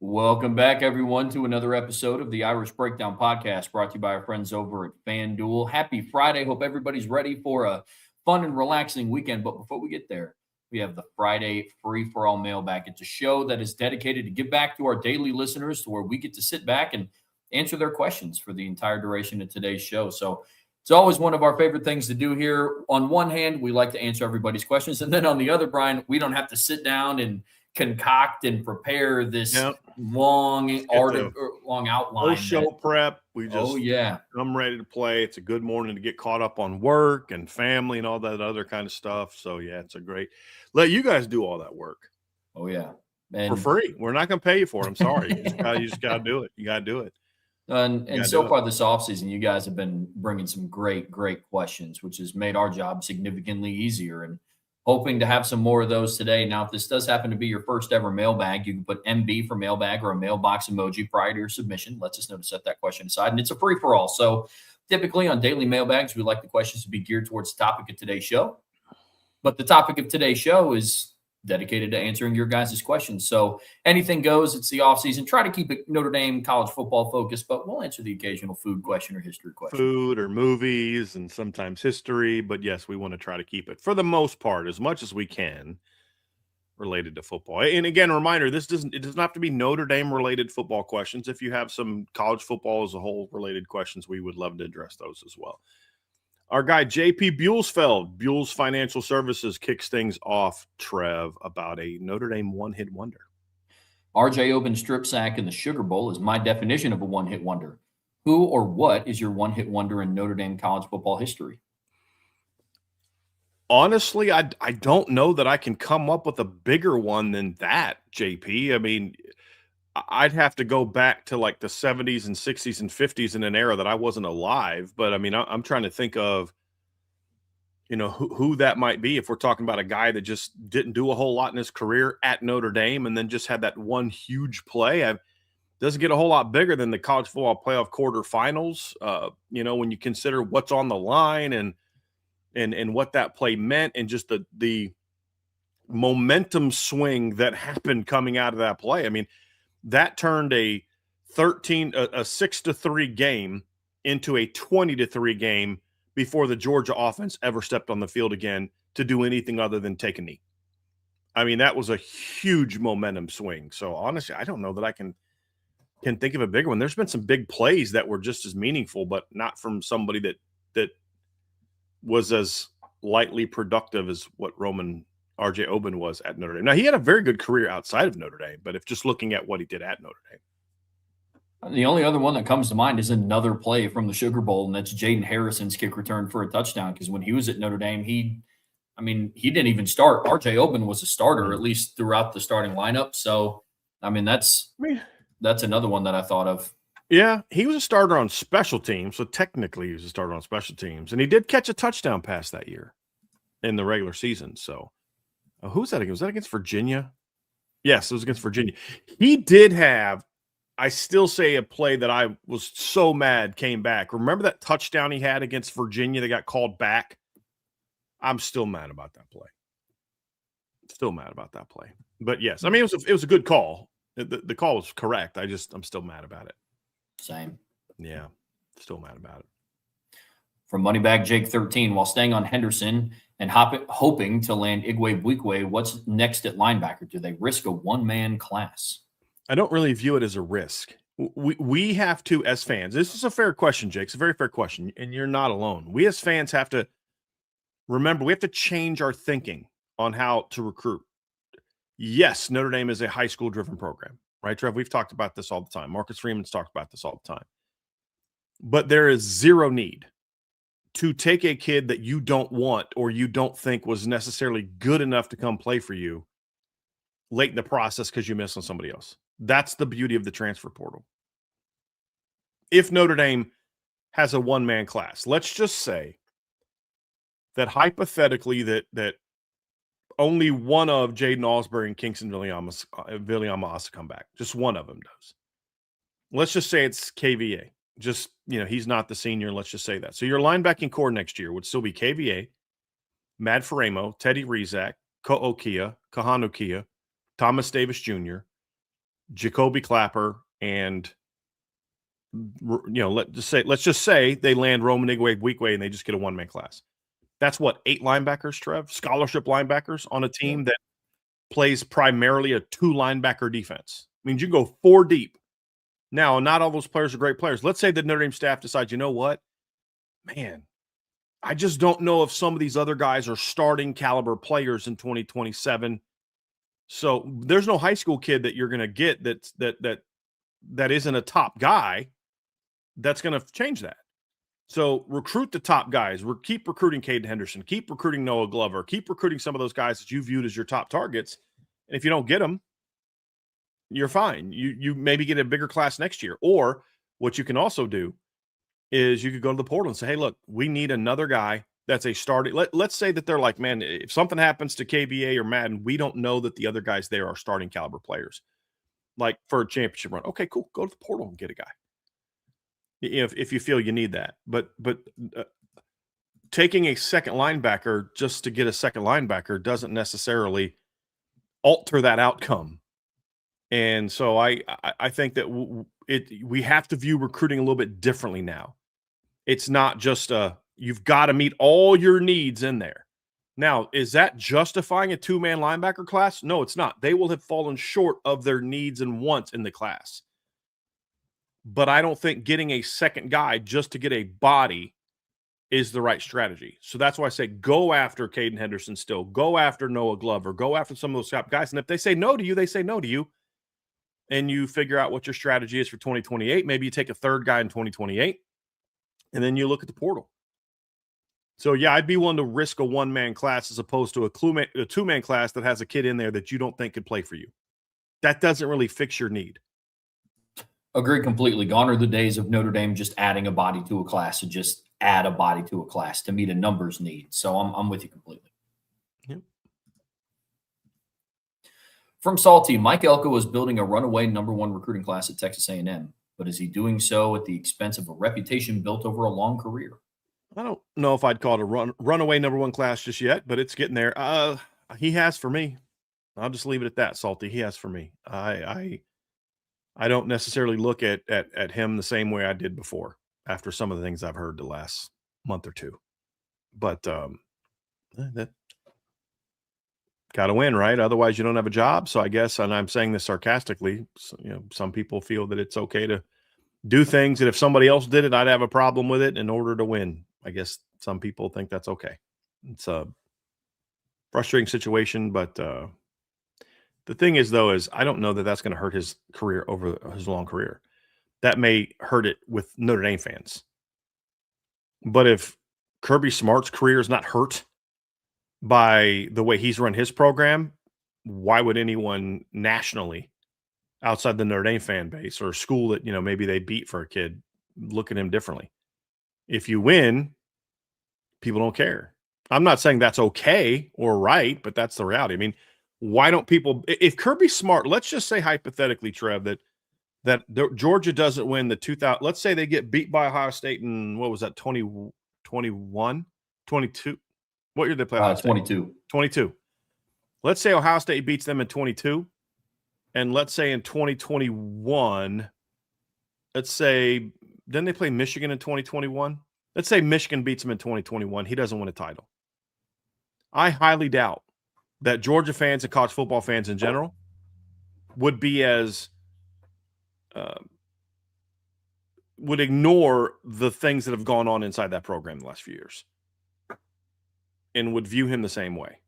Welcome back, everyone, to another episode of the Irish Breakdown Podcast brought to you by our friends over at FanDuel. Happy Friday. Hope everybody's ready for a fun and relaxing weekend. But before we get there, we have the Friday Free for All Mailbag. It's a show that is dedicated to give back to our daily listeners to where we get to sit back and answer their questions for the entire duration of today's show. So it's always one of our favorite things to do here. On one hand, we like to answer everybody's questions. And then on the other, Brian, we don't have to sit down and concoct and prepare this long outline. Show prep. We just I'm ready to play. It's a good morning to get caught up on work and family and all that other kind of stuff. So it's a great let you guys do all that work. And for free. We're not going to pay you for it. I'm sorry. You just got to do it. You got to do it. And so far this offseason, you guys have been bringing some great questions, which has made our job significantly easier. And hoping to have some more of those today. Now, if this does happen to be your first ever mailbag, you can put MB for mailbag or a mailbox emoji prior to your submission. Lets us know to set that question aside. And it's a free-for-all. So typically on daily mailbags, we like the questions to be geared towards the topic of today's show. But the topic of today's show is dedicated to answering your guys' questions. So anything goes. It's the offseason. Try to keep it Notre Dame college football focused, but we'll answer the occasional food question or history question. Food or movies and sometimes history. But yes, we want to try to keep it for the most part, as much as we can, related to football. And again, a reminder, it doesn't have to be Notre Dame related football questions. If you have some college football as a whole related questions, we would love to address those as well. Our guy, JP Buellsfeld, Buell's Financial Services, kicks things off, Trev, about a Notre Dame one-hit wonder. R.J. Oben strip sack in the Sugar Bowl is my definition of a one-hit wonder. Who or what is your one-hit wonder in Notre Dame college football history? Honestly, I don't know that I can come up with a bigger one than that, JP. I mean, I'd have to go back to like the 70s and 60s and 50s in an era that I wasn't alive. But I mean, I'm trying to think of, who that might be if we're talking about a guy that just didn't do a whole lot in his career at Notre Dame and then just had that one huge play. Doesn't get a whole lot bigger than the college football playoff quarterfinals. When you consider what's on the line and what that play meant and just the momentum swing that happened coming out of that play. I mean, that turned a 6-3 game into a 20-3 game before the Georgia offense ever stepped on the field again to do anything other than take a knee. I mean, that was a huge momentum swing. So honestly, I don't know that I can think of a bigger one. There's been some big plays that were just as meaningful, but not from somebody that was as lightly productive as what R.J. Oben was at Notre Dame. Now, he had a very good career outside of Notre Dame, but if just looking at what he did at Notre Dame. The only other one that comes to mind is another play from the Sugar Bowl, and that's Jaden Harrison's kick return for a touchdown, because when he was at Notre Dame, he didn't even start. R.J. Oben was a starter, at least throughout the starting lineup. So, I mean, that's another one that I thought of. Yeah, he was a starter on special teams, so technically he was a starter on special teams, and he did catch a touchdown pass that year in the regular season, so. Who's that against? Was that against Virginia? Yes, it was against Virginia. He did have, I still say, a play that I was so mad came back. Remember that touchdown he had against Virginia that got called back? I'm still mad about that play. But yes, I mean, it was a good call. The call was correct. I'm still mad about it. Same. Yeah, still mad about it. From Moneybag Jake 13, while staying on Henderson and hoping to land Igwe Buikwe, what's next at linebacker? Do they risk a one-man class? I don't really view it as a risk. We have to, as fans, this is a fair question, Jake. It's a very fair question, and you're not alone. We as fans have to remember, we have to change our thinking on how to recruit. Yes, Notre Dame is a high school-driven program, right, Trev? We've talked about this all the time. Marcus Freeman's talked about this all the time. But there is zero need to take a kid that you don't want or you don't think was necessarily good enough to come play for you late in the process because you missed on somebody else. That's the beauty of the transfer portal. If Notre Dame has a one-man class, let's just say that hypothetically that only one of Jaden Alsbury and Kingston Viliama come back. Just one of them does. Let's just say it's KVA. Just, he's not the senior. Let's just say that. So your linebacking core next year would still be KVA, Mad Faremo, Teddy Rizak, Ko'okia, Kahanokia, Thomas Davis Jr., Jacoby Clapper and let's just say they land Roman Igwe and they just get a one-man class. That's what, 8 linebackers, Trev, scholarship linebackers on a team that plays primarily a 2 linebacker defense. I mean, you can go 4 deep. Now, not all those players are great players. Let's say the Notre Dame staff decides, you know what, man, I just don't know if some of these other guys are starting caliber players in 2027. So there's no high school kid that you're going to get that isn't a top guy that's going to change that. So recruit the top guys. Keep recruiting Caden Henderson. Keep recruiting Noah Glover. Keep recruiting some of those guys that you viewed as your top targets. And if you don't get them, you're fine. You maybe get a bigger class next year. Or what you can also do is you could go to the portal and say, hey, look, we need another guy that's a starting. Let's say that they're like, man, if something happens to KBA or Madden, we don't know that the other guys there are starting caliber players. Like for a championship run. Okay, cool. Go to the portal and get a guy. If you feel you need that. But taking a second linebacker just to get a second linebacker doesn't necessarily alter that outcome. And so I think that we have to view recruiting a little bit differently now. It's not just you've got to meet all your needs in there. Now, is that justifying a 2-man linebacker class? No, it's not. They will have fallen short of their needs and wants in the class. But I don't think getting a second guy just to get a body is the right strategy. So that's why I say go after Caden Henderson still. Go after Noah Glover. Go after some of those top guys. And if they say no to you, they say no to you. And you figure out what your strategy is for 2028. Maybe you take a third guy in 2028. And then you look at the portal. So, yeah, I'd be willing to risk a one-man class as opposed to a 2-man class that has a kid in there that you don't think could play for you. That doesn't really fix your need. Agree completely. Gone are the days of Notre Dame just adding a body to a class to just add a body to a class to meet a numbers need. So I'm with you completely. Yep. From Salty, Mike Elko is building a runaway #1 recruiting class at Texas A&M, but is he doing so at the expense of a reputation built over a long career? I don't know if I'd call it a runaway #1 class just yet, but it's getting there. He has for me. I'll just leave it at that, Salty. He has for me. I don't necessarily look at him the same way I did before after some of the things I've heard the last month or two. But that got to win, right? Otherwise, you don't have a job. So I guess, and I'm saying this sarcastically, some people feel that it's okay to do things that if somebody else did it, I'd have a problem with it in order to win. I guess some people think that's okay. It's a frustrating situation, but the thing is, though, is I don't know that that's going to hurt his career over his long career. That may hurt it with Notre Dame fans. But if Kirby Smart's career is not hurt by the way he's run his program, why would anyone nationally outside the Notre Dame fan base or a school that, maybe they beat for a kid look at him differently? If you win, people don't care. I'm not saying that's okay or right, but that's the reality. I mean, why don't people – if Kirby Smart, let's just say hypothetically, Trev, that Georgia doesn't win the 2000 – let's say they get beat by Ohio State in, what was that, 2021? 22? What year did they play Ohio State? 22. 22. Let's say Ohio State beats them in 22, and let's say in 2021, let's say – didn't they play Michigan in 2021? Let's say Michigan beats them in 2021. He doesn't win a title. I highly doubt that Georgia fans and college football fans in general would be as would ignore the things that have gone on inside that program the last few years and would view him the same way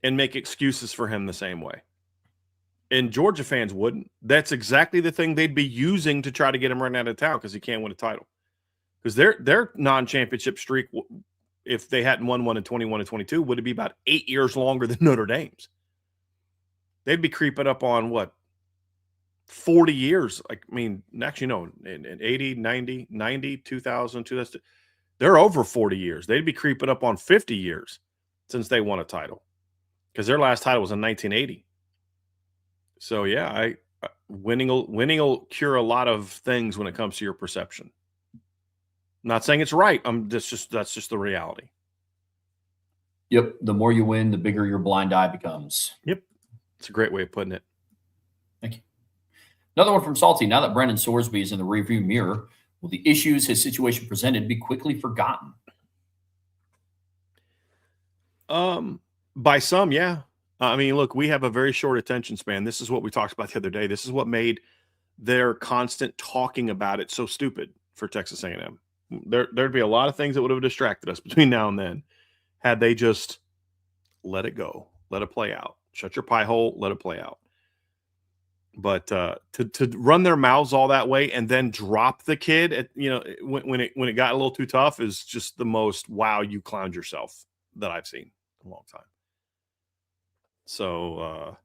and make excuses for him the same way. And Georgia fans wouldn't. That's exactly the thing they'd be using to try to get him run out of town because he can't win a title. Because their non-championship streak, if they hadn't won one in 21 and 22, would it be about 8 years longer than Notre Dame's? They'd be creeping up on, 40 years? Actually, no, in 80, 90, 2000, 2000. They're over 40 years. They'd be creeping up on 50 years since they won a title because their last title was in 1980. So, yeah, winning will cure a lot of things when it comes to your perception. I'm not saying it's right. That's just the reality. Yep. The more you win, the bigger your blind eye becomes. Yep. It's a great way of putting it. Thank you. Another one from Salty. Now that Brendan Sorsby is in the rearview mirror, will the issues his situation presented be quickly forgotten? By some, yeah. I mean, look, we have a very short attention span. This is what we talked about the other day. This is what made their constant talking about it so stupid for Texas A&M. There'd be a lot of things that would have distracted us between now and then had they just let it go, let it play out. Shut your pie hole, let it play out. But to run their mouths all that way and then drop the kid at, when it got a little too tough is just the most wow, you clowned yourself that I've seen in a long time. So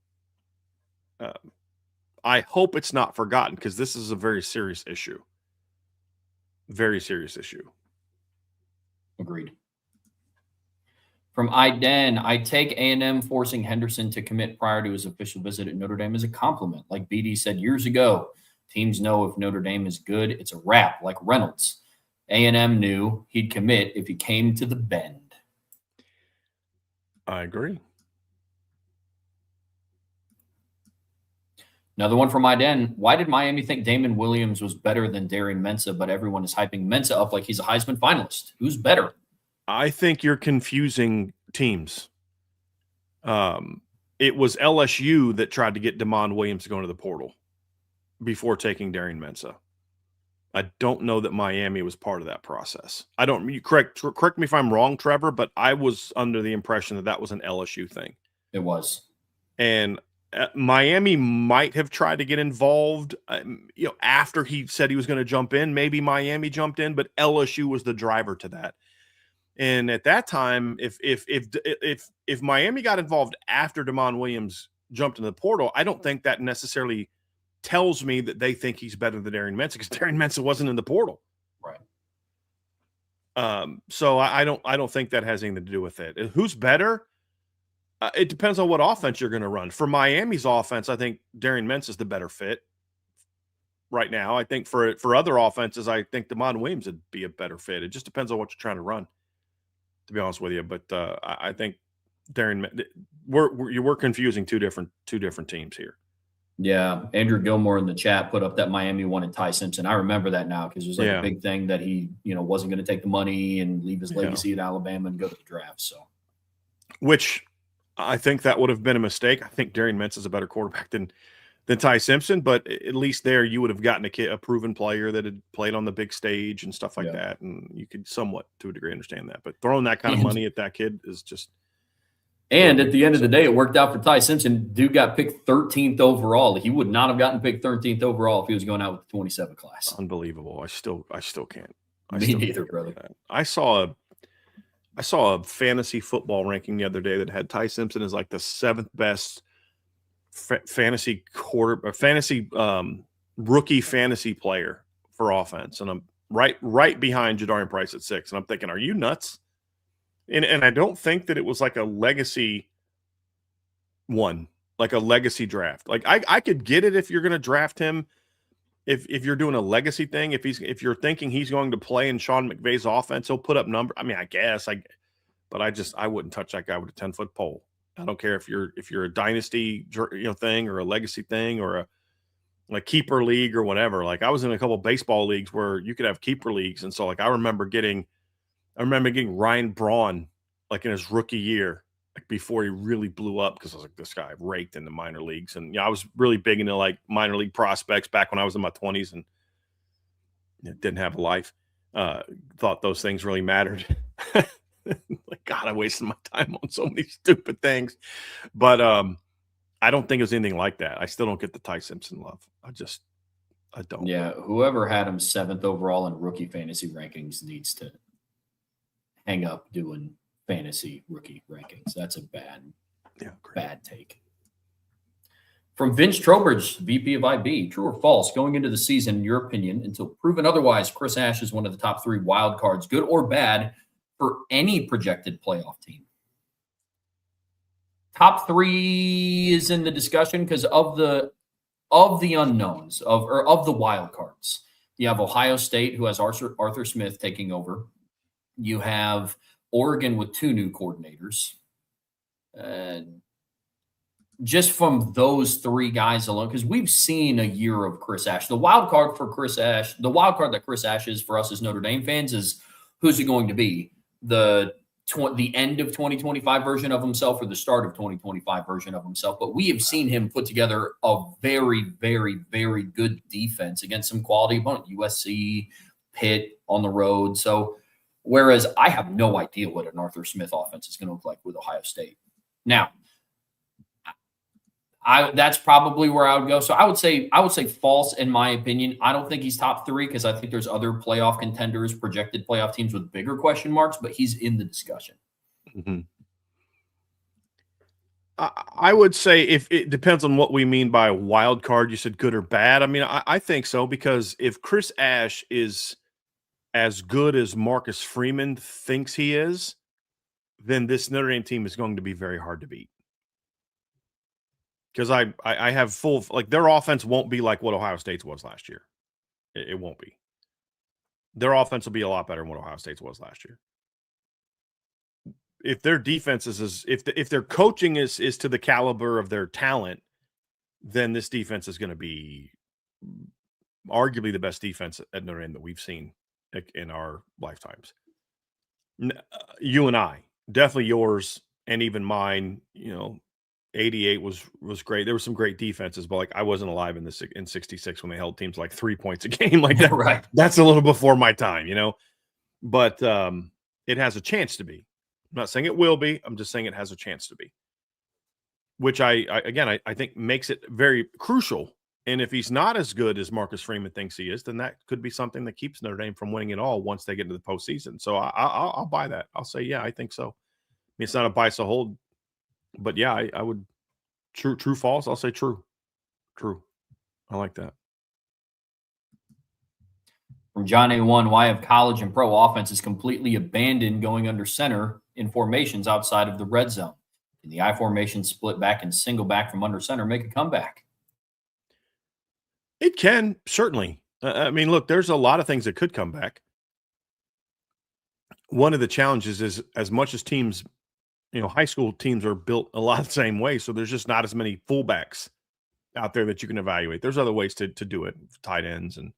I hope it's not forgotten because this is a very serious issue. Very serious issue. Agreed. From Iden, I take A&M forcing Henderson to commit prior to his official visit at Notre Dame as a compliment. Like BD said years ago, teams know if Notre Dame is good, it's a wrap, like Reynolds. A&M knew he'd commit if he came to the Bend. I agree. Another one from Iden. Why did Miami think Damon Williams was better than Darian Mensah, but everyone is hyping Mensah up like he's a Heisman finalist? Who's better? I think you're confusing teams. It was LSU that tried to get Damon Williams to go into the portal before taking Darian Mensah. I don't know that Miami was part of that process. You correct me if I'm wrong, Trevor, but I was under the impression that was an LSU thing. It was. And Miami might have tried to get involved, after he said he was going to jump in. Maybe Miami jumped in, but LSU was the driver to that. And at that time, if Miami got involved after Damon Williams jumped into the portal, I don't think that necessarily tells me that they think he's better than Darian Mensah because Darian Mensah wasn't in the portal. Right. So I don't think that has anything to do with it. Who's better? It depends on what offense you're going to run. For Miami's offense, I think Darian Mensah is the better fit right now. I think for other offenses, I think Damon Williams would be a better fit. It just depends on what you're trying to run, to be honest with you. But I think we're confusing two different teams here. Yeah, Andrew Gilmore in the chat put up that Miami wanted Ty Simpson. I remember that now because it was like a big thing that he, wasn't going to take the money and leave his legacy at Alabama and go to the draft. So, which I think that would have been a mistake. I think Darian Mensah is a better quarterback than Ty Simpson, but at least there you would have gotten a proven player that had played on the big stage and stuff like that, and you could somewhat, to a degree, understand that. But throwing that kind of money at that kid is just. And at the end of the day, it worked out for Ty Simpson. Dude got picked 13th overall. He would not have gotten picked 13th overall if he was going out with the 27 class. Unbelievable. I still can't. Me neither, brother. I saw a fantasy football ranking the other day that had Ty Simpson as like the 7th best fantasy rookie fantasy player for offense, and I'm right behind Jadarian Price at 6, and I'm thinking, are you nuts? And I don't think that it was like a legacy one, like a legacy draft. Like I could get it if you're going to draft him, if you're doing a legacy thing. If you're thinking he's going to play in Sean McVay's offense, he'll put up number. I mean, I guess but I wouldn't touch that guy with a 10-foot pole. I don't care if you're a dynasty thing or a legacy thing or a keeper league or whatever. Like I was in a couple of baseball leagues where you could have keeper leagues, and so like I remember getting Ryan Braun like in his rookie year, like before he really blew up, because I was like, this guy raked in the minor leagues. And I was really big into like minor league prospects back when I was in my 20s and didn't have a life. Thought those things really mattered. Like, God, I wasted my time on so many stupid things. But I don't think it was anything like that. I still don't get the Ty Simpson love. I don't. Yeah, whoever had him 7th overall in rookie fantasy rankings needs to hang up doing fantasy rookie rankings. That's a bad take. From Vince Trowbridge, VP of IB, true or false, going into the season, in your opinion, until proven otherwise, Chris Ash is one of the top 3 wild cards, good or bad, for any projected playoff team? Top 3 is in the discussion because of the unknowns of the wild cards. You have Ohio State, who has Arthur Smith taking over. You have Oregon with 2 new coordinators. just from those three guys alone, because we've seen a year of Chris Ash. The wild card for Chris Ash, the wild card that Chris Ash is for us as Notre Dame fans is who's it going to be? The end of 2025 version of himself or the start of 2025 version of himself. But we have seen him put together a very, very, very good defense against some quality opponents, USC, Pitt on the road. So whereas I have no idea what an Arthur Smith offense is going to look like with Ohio State. Now, that's probably where I would go. So I would say false in my opinion. I don't think he's top three because I think there's other playoff contenders, projected playoff teams with bigger question marks, but he's in the discussion. Mm-hmm. I would say if it depends on what we mean by a wild card. You said good or bad. I mean, I think so, because if Chris Ash is as good as Marcus Freeman thinks he is, then this Notre Dame team is going to be very hard to beat. Because I have full, like, their offense won't be like what Ohio State's was last year. It won't be. Their offense will be a lot better than what Ohio State's was last year. If their defense is if their coaching is to the caliber of their talent, then this defense is going to be arguably the best defense at Notre Dame that we've seen in our lifetimes. You and I, definitely yours and even mine, 88 was great. There were some great defenses, but like I wasn't alive in 66 when they held teams like 3 points a game like that. Right. That's a little before my time, but it has a chance to be. I'm not saying it will be. I'm just saying it has a chance to be, which I think makes it very crucial. And if he's not as good as Marcus Freeman thinks he is, then that could be something that keeps Notre Dame from winning it all once they get into the postseason. So I'll buy that. I'll say, yeah, I think so. I mean, it's not a buy, so hold. But yeah, I would true, false. I'll say true. I like that. From John A1, why have college and pro offenses completely abandoned going under center in formations outside of the red zone? Can the I formation split back and single back from under center make a comeback? It can, certainly. I mean, look, there's a lot of things that could come back. One of the challenges is as much as teams, high school teams are built a lot the same way, so there's just not as many fullbacks out there that you can evaluate. There's other ways to do it, tight ends and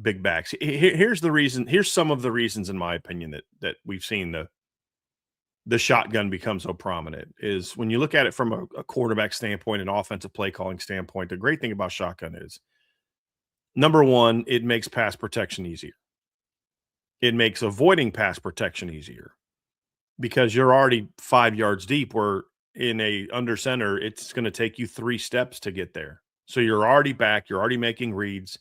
big backs. Here's the reason. Here's some of the reasons, in my opinion, that we've seen the shotgun become so prominent is when you look at it from a quarterback standpoint, an offensive play calling standpoint. The great thing about shotgun is, number one, it makes pass protection easier. It makes avoiding pass protection easier because you're already 5 yards deep, where in a under center, it's going to take you 3 steps to get there. So you're already back. You're already making reads,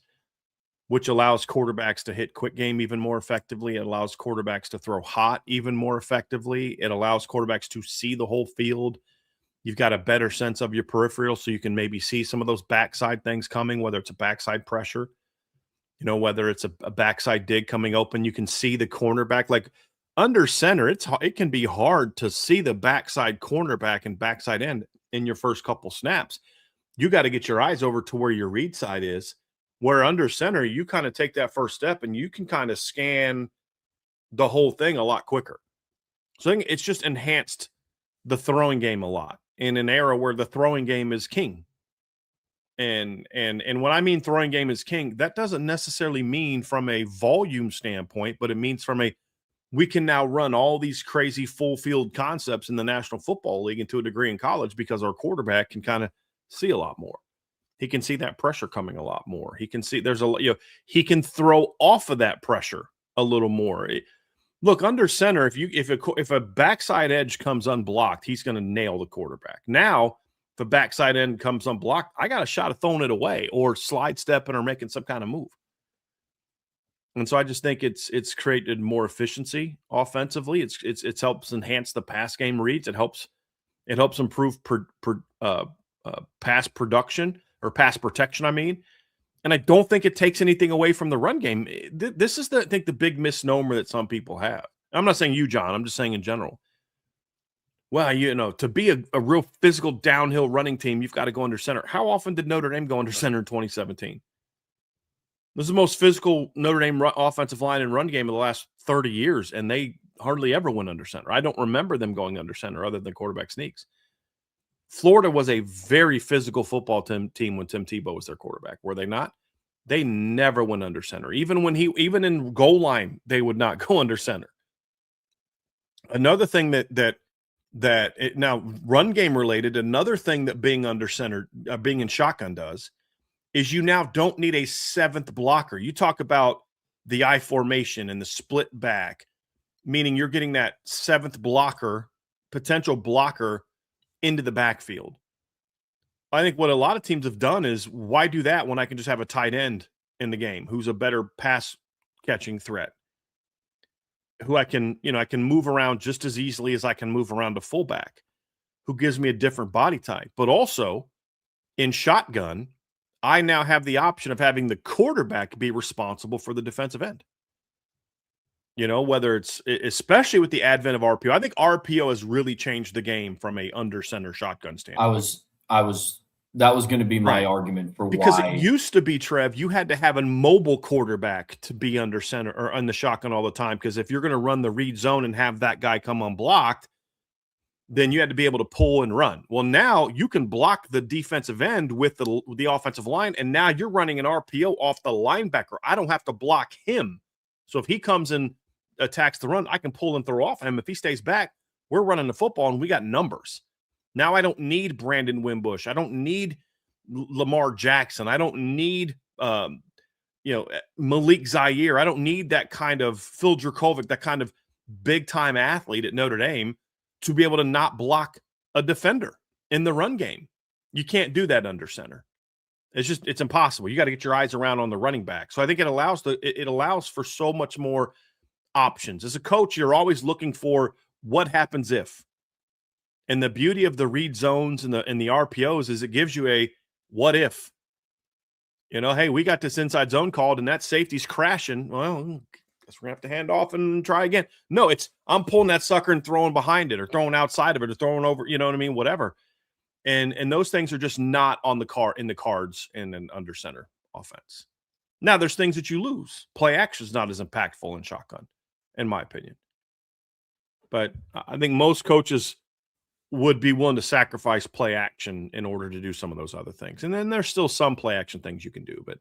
which allows quarterbacks to hit quick game even more effectively. It allows quarterbacks to throw hot even more effectively. It allows quarterbacks to see the whole field. You've got a better sense of your peripheral, so you can maybe see some of those backside things coming, whether it's a backside pressure, whether it's a backside dig coming open. You can see the cornerback. Like under center, it can be hard to see the backside cornerback and backside end in your first couple snaps. You got to get your eyes over to where your read side is. Where under center, you kind of take that first step and you can kind of scan the whole thing a lot quicker. So I think it's just enhanced the throwing game a lot in an era where the throwing game is king. And when I mean throwing game is king, that doesn't necessarily mean from a volume standpoint, but it means we can now run all these crazy full field concepts in the National Football League and to a degree in college because our quarterback can kind of see a lot more. He can see that pressure coming a lot more. He can see he can throw off of that pressure a little more. Look, under center, if a backside edge comes unblocked, he's going to nail the quarterback. Now, if a backside end comes unblocked, I got a shot of throwing it away or slide stepping or making some kind of move. And so I just think it's created more efficiency offensively. It's helps enhance the pass game reads. It helps improve pass production. Or pass protection, I mean. And I don't think it takes anything away from the run game. This is, I think, the big misnomer that some people have. I'm not saying you, John. I'm just saying in general. Well, to be a real physical downhill running team, you've got to go under center. How often did Notre Dame go under center in 2017? This is the most physical Notre Dame offensive line and run game of the last 30 years, and they hardly ever went under center. I don't remember them going under center other than quarterback sneaks. Florida was a very physical football team when Tim Tebow was their quarterback, were they not? They never went under center. Even in goal line, they would not go under center. Another thing now run game related, another thing that being under center, being in shotgun does is you now don't need a seventh blocker. You talk about the I formation and the split back, meaning you're getting that seventh potential blocker into the backfield. I think what a lot of teams have done is, why do that when I can just have a tight end in the game who's a better pass catching threat, who I can move around just as easily as I can move around a fullback, who gives me a different body type. But also in shotgun, I now have the option of having the quarterback be responsible for the defensive end. Whether it's, especially with the advent of RPO. I think RPO has really changed the game from a under center shotgun standpoint. That was going to be my argument for because why. It used to be, Trev, you had to have a mobile quarterback to be under center or on the shotgun all the time. Because if you're going to run the read zone and have that guy come unblocked, then you had to be able to pull and run. Well, now you can block the defensive end with the offensive line, and now you're running an RPO off the linebacker. I don't have to block him. So if he comes and attacks the run, I can pull and throw off him. If he stays back, we're running the football and we got numbers. Now I don't need Brandon Wimbush. I don't need Lamar Jackson. I don't need Malik Zaire. I don't need that kind of Phil Dracovic, that kind of big time athlete at Notre Dame to be able to not block a defender in the run game. You can't do that under center. It's impossible. You got to get your eyes around on the running back. So I think it allows for so much more options. As a coach, you're always looking for what happens if. And the beauty of the read zones and the RPOs is it gives you a what if. Hey, we got this inside zone called and that safety's crashing. Well, guess we're going to have to hand off and try again. No, I'm pulling that sucker and throwing behind it or throwing outside of it or throwing over, you know what I mean? Whatever. And those things are just not in the cards in an under center offense. Now there's things that you lose. Play action is not as impactful in shotgun, in my opinion. But I think most coaches would be willing to sacrifice play action in order to do some of those other things. And then there's still some play action things you can do, but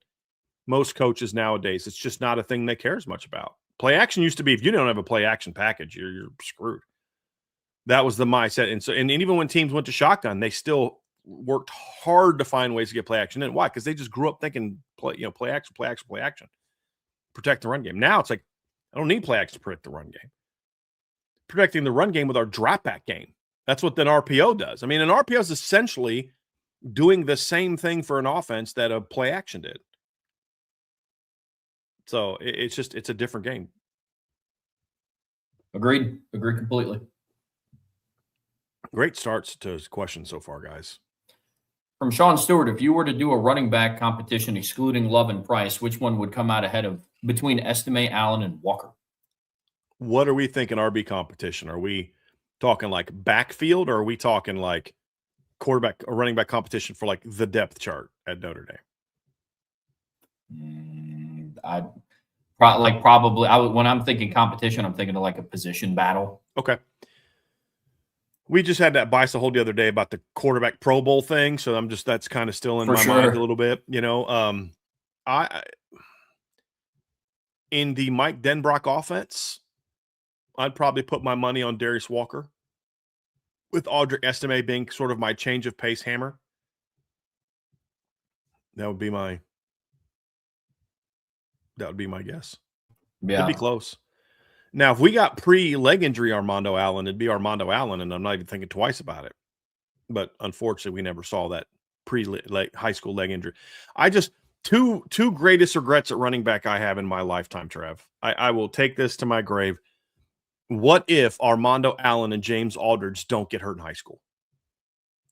most coaches nowadays, it's just not a thing they care as much about. Play action used to be, if you don't have a play action package, you're screwed. That was the mindset. And even when teams went to shotgun, they still worked hard to find ways to get play action in. Why? Because they just grew up thinking play action. Protect the run game. Now it's like, I don't need play action to protect the run game. Protecting the run game with our drop back game. That's what an RPO does. I mean, an RPO is essentially doing the same thing for an offense that a play action did. So it's a different game. Agreed completely. Great starts to his question so far, guys. From Sean Stewart, if you were to do a running back competition excluding Love and Price, which one would come out ahead of between Estime, Allen, and Walker? What are we thinking RB competition? Are we talking like backfield, or are we talking like quarterback or running back competition for like the depth chart at Notre Dame? When I'm thinking competition, I'm thinking of like a position battle. Okay. We just had that bias hold the other day about the quarterback Pro Bowl thing. So that's kind of still in my mind a little bit, in the Mike Denbrock offense, I'd probably put my money on Darius Walker, with Audric Estime being sort of my change of pace hammer. That would be my guess. Yeah. It'd be close. Now, if we got pre-leg injury Armando Allen, it'd be Armando Allen, and I'm not even thinking twice about it. But unfortunately, we never saw that high school leg injury. Two greatest regrets at running back I have in my lifetime, Trev. I will take this to my grave. What if Armando Allen and James Aldridge don't get hurt in high school?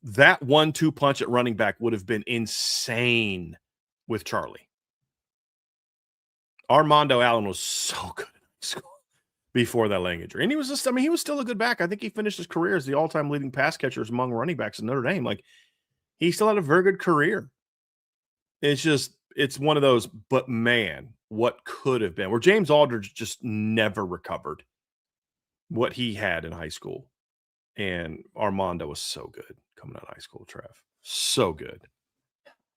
That 1-2 punch at running back would have been insane with Charlie. Armando Allen was so good in high school before that leg injury. And he was still a good back. I think he finished his career as the all-time leading pass catchers among running backs in Notre Dame. Like, he still had a very good career. It's one of those, but man, what could have been, where James Aldridge just never recovered what he had in high school. And Armando was so good. Come coming out of high school, Trev. So good.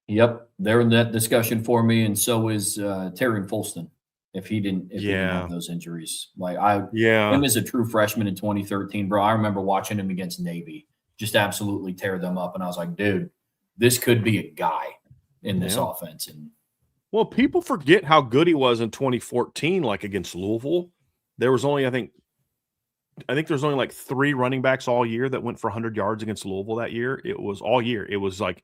Yep, they're in that discussion for me, and so is Terry Folston. If he didn't have those injuries, him as a true freshman in 2013, bro. I remember watching him against Navy, just absolutely tear them up, and I was like, dude, this could be a guy in this offense. And well, people forget how good he was in 2014, like against Louisville. There was only, I think there's only like 3 running backs all year that went for 100 yards against Louisville that year. It was all year. It was like,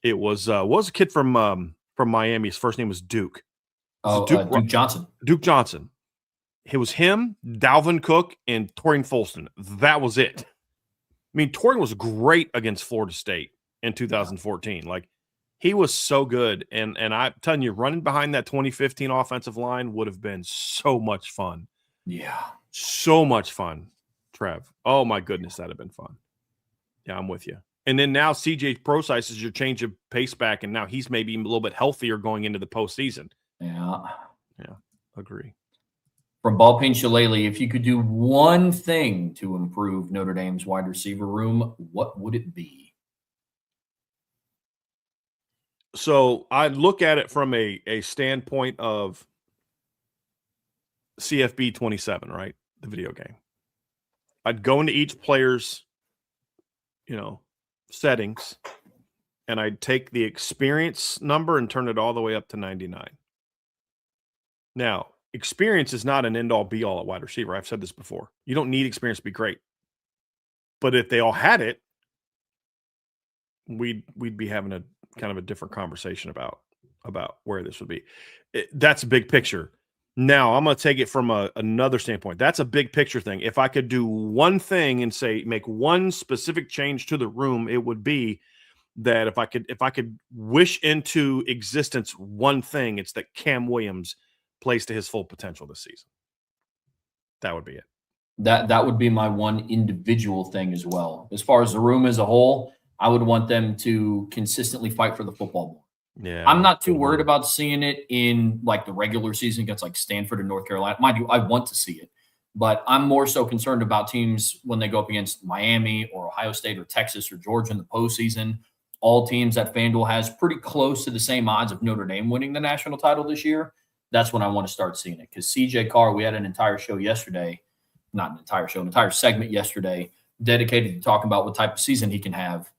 what was a kid from Miami? His first name was Duke. Duke Johnson. Duke Johnson. It was him, Dalvin Cook, and Torian Folston. That was it. I mean, Torian was great against Florida State in 2014. Like, he was so good. And I'm telling you, running behind that 2015 offensive line would have been so much fun. Yeah. So much fun, Trev. Oh, my goodness, that'd have been fun. Yeah, I'm with you. And then now CJ Prosise is your change of pace back, and now he's maybe a little bit healthier going into the postseason. Yeah. Yeah, agree. From Ballpeen Shillelagh, if you could do one thing to improve Notre Dame's wide receiver room, what would it be? So I look at it from a standpoint of CFB 27, right? The video game. I'd go into each player's, settings, and I'd take the experience number and turn it all the way up to 99. Now, experience is not an end-all be-all at wide receiver. I've said this before. You don't need experience to be great. But if they all had it, we'd be having a kind of a different conversation about where this would be. That's a big picture. Now, I'm going to take it from another standpoint. That's a big picture thing. If I could do one thing and say make one specific change to the room, it would be that if I could wish into existence one thing, it's that Cam Williams plays to his full potential this season. That would be it. That would be my one individual thing as well. As far as the room as a whole, I would want them to consistently fight for the football more. Yeah, I'm not too worried about seeing it in like the regular season against like Stanford and North Carolina. Mind you, I want to see it, but I'm more so concerned about teams when they go up against Miami or Ohio State or Texas or Georgia in the postseason. All teams that FanDuel has pretty close to the same odds of Notre Dame winning the national title this year. That's when I want to start seeing it, because CJ Carr, we had an entire show yesterday, not an entire show, an entire segment yesterday dedicated to talking about what type of season he can have.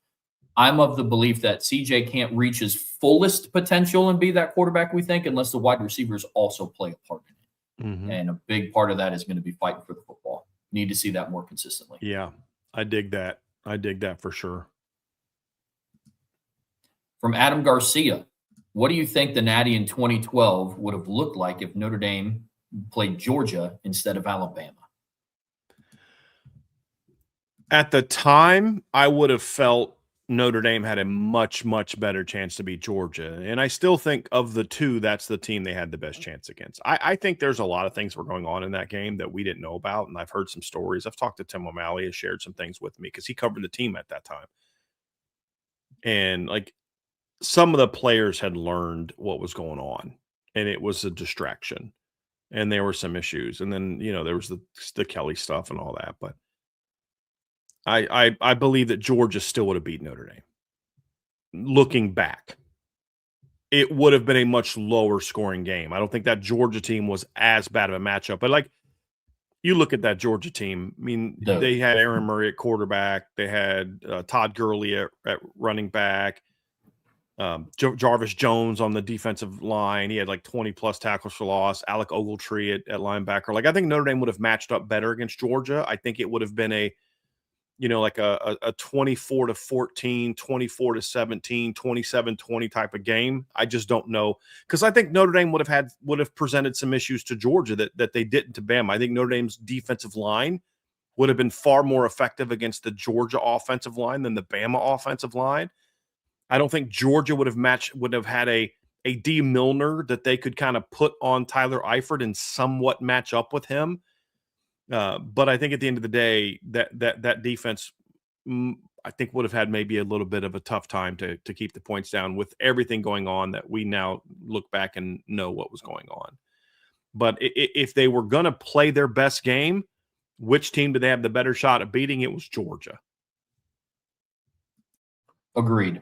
I'm of the belief that CJ can't reach his fullest potential and be that quarterback we think unless the wide receivers also play a part in it. Mm-hmm. And a big part of that is going to be fighting for the football. Need to see that more consistently. Yeah, I dig that. I dig that for sure. From Adam Garcia, what do you think the Natty in 2012 would have looked like if Notre Dame played Georgia instead of Alabama? At the time, I would have felt Notre Dame had a much, much better chance to beat Georgia. And I still think of the two, that's the team they had the best chance against. I think there's a lot of things were going on in that game that we didn't know about. And I've heard some stories. I've talked to Tim O'Malley, has shared some things with me because he covered the team at that time. And like some of the players had learned what was going on, and it was a distraction. And there were some issues. And then, there was the Kelly stuff and all that. But I believe that Georgia still would have beat Notre Dame. Looking back, it would have been a much lower scoring game. I don't think that Georgia team was as bad of a matchup. But like, you look at that Georgia team. I mean, they had Aaron Murray at quarterback. They had Todd Gurley at running back. Jarvis Jones on the defensive line. He had like 20 plus tackles for loss. Alec Ogletree at linebacker. Like, I think Notre Dame would have matched up better against Georgia. I think it would have been a 24-14, 24-17, 27-20 type of game. I just don't know, because I think Notre Dame would have presented some issues to Georgia that they didn't to Bama. I think Notre Dame's defensive line would have been far more effective against the Georgia offensive line than the Bama offensive line. I don't think Georgia would have had a D Milner that they could kind of put on Tyler Eifert and somewhat match up with him. But I think at the end of the day, that defense, I think, would have had maybe a little bit of a tough time to keep the points down with everything going on that we now look back and know what was going on. But if they were going to play their best game, which team did they have the better shot at beating? It was Georgia. Agreed.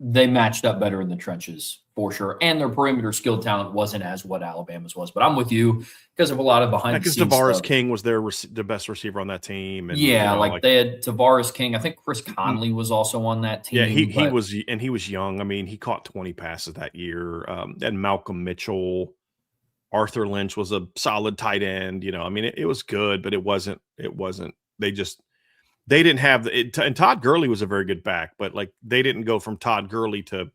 They matched up better in the trenches for sure, and their perimeter skill talent wasn't as what Alabama's was. But I'm with you because of a lot of behind the Because scenes Tavares stuff. King was the best receiver on that team, and Yeah, like they had Tavares King. I think Chris Mm. Conley was also on that team. Yeah, he was young. I mean, he caught 20 passes that year. And Malcolm Mitchell, Arthur Lynch was a solid tight end. I mean, it was good, but it wasn't. They didn't have and Todd Gurley was a very good back, but like they didn't go from Todd Gurley to,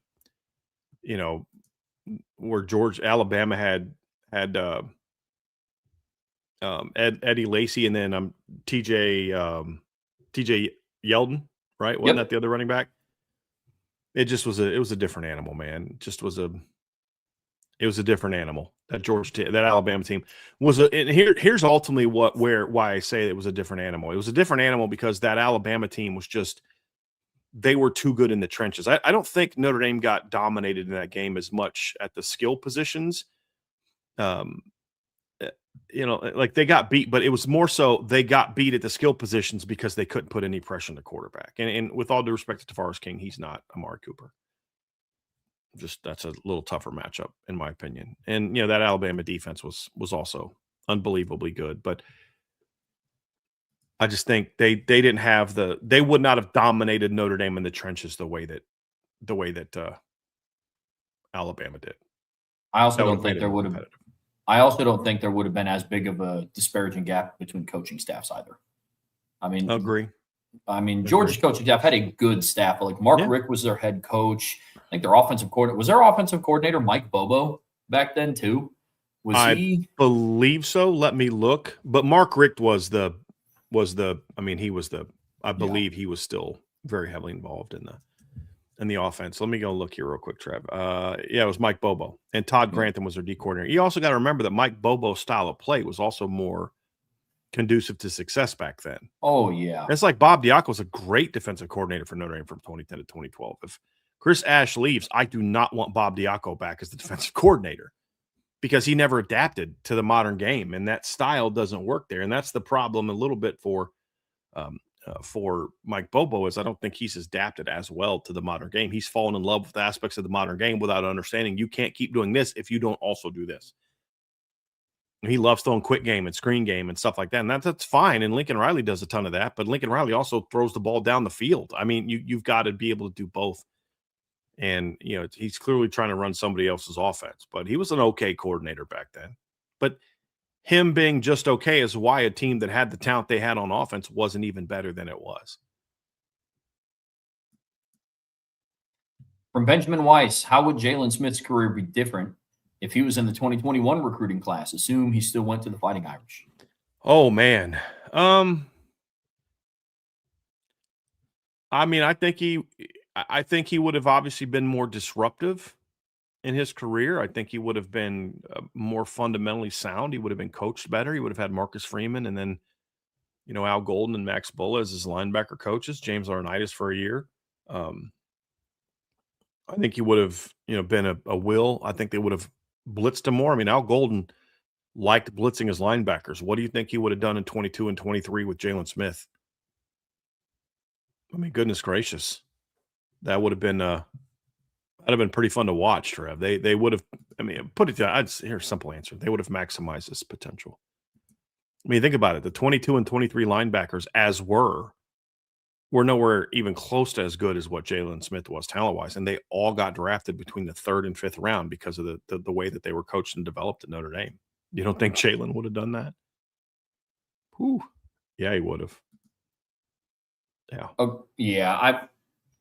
where Alabama had Eddie Lacy, and then TJ Yeldon, right? Wasn't that the other running back? It was a different animal, man. It was a different animal. That Alabama team was and here's ultimately why I say it was a different animal. It was a different animal because that Alabama team was just, they were too good in the trenches. I don't think Notre Dame got dominated in that game as much at the skill positions. Like they got beat, but it was more so they got beat at the skill positions because they couldn't put any pressure on the quarterback. And with all due respect to Tavares King, he's not Amari Cooper. Just that's a little tougher matchup in my opinion. And that Alabama defense was also unbelievably good, but I just think they didn't have they would not have dominated Notre Dame in the trenches the way that Alabama did. I also don't think there would have been as big of a disparaging gap between coaching staffs either. Agree. Georgia's coaching staff had a good staff. Like Mark Richt was their head coach. I think their offensive coordinator was their offensive coordinator Mike Bobo back then too. I believe so. Let me look. But Mark Richt he was the I believe he was still very heavily involved in the offense. Let me go look here real quick, Trev. It was Mike Bobo, and Todd Grantham was their D coordinator. You also got to remember that Mike Bobo's style of play was also more conducive to success back then. Oh yeah. It's like Bob Diaco was a great defensive coordinator for Notre Dame from 2010 to 2012. If Chris Ash leaves, I do not want Bob Diaco back as the defensive coordinator because he never adapted to the modern game, and that style doesn't work there. And that's the problem a little bit for Mike Bobo is I don't think he's adapted as well to the modern game. He's fallen in love with aspects of the modern game without understanding you can't keep doing this if you don't also do this. He loves throwing quick game and screen game and stuff like that. And that's fine. And Lincoln Riley does a ton of that, but Lincoln Riley also throws the ball down the field. I mean, you've got to be able to do both. And, he's clearly trying to run somebody else's offense, but he was an okay coordinator back then. But him being just okay is why a team that had the talent they had on offense wasn't even better than it was. From Benjamin Weiss, how would Jalen Smith's career be different if he was in the 2021 recruiting class? Assume he still went to the Fighting Irish. Oh, man. I think he would have obviously been more disruptive in his career. I think he would have been more fundamentally sound. He would have been coached better. He would have had Marcus Freeman and then, Al Golden and Max Bulla as his linebacker coaches, James Laurinaitis for a year. I think he would have, been a will. I think they would have blitzed him more. Al Golden liked blitzing his linebackers. What do you think he would have done in 22 and 23 with Jalen Smith? Goodness gracious. That would have been pretty fun to watch, Trev. They would have, put it down. Here's a simple answer. They would have maximized his potential. Think about it. The 22 and 23 linebackers were nowhere even close to as good as what Jalen Smith was talent-wise, and they all got drafted between the 3rd and 5th round because of the way that they were coached and developed at Notre Dame. You don't think Jalen would have done that? Whew. Yeah, he would have. Yeah.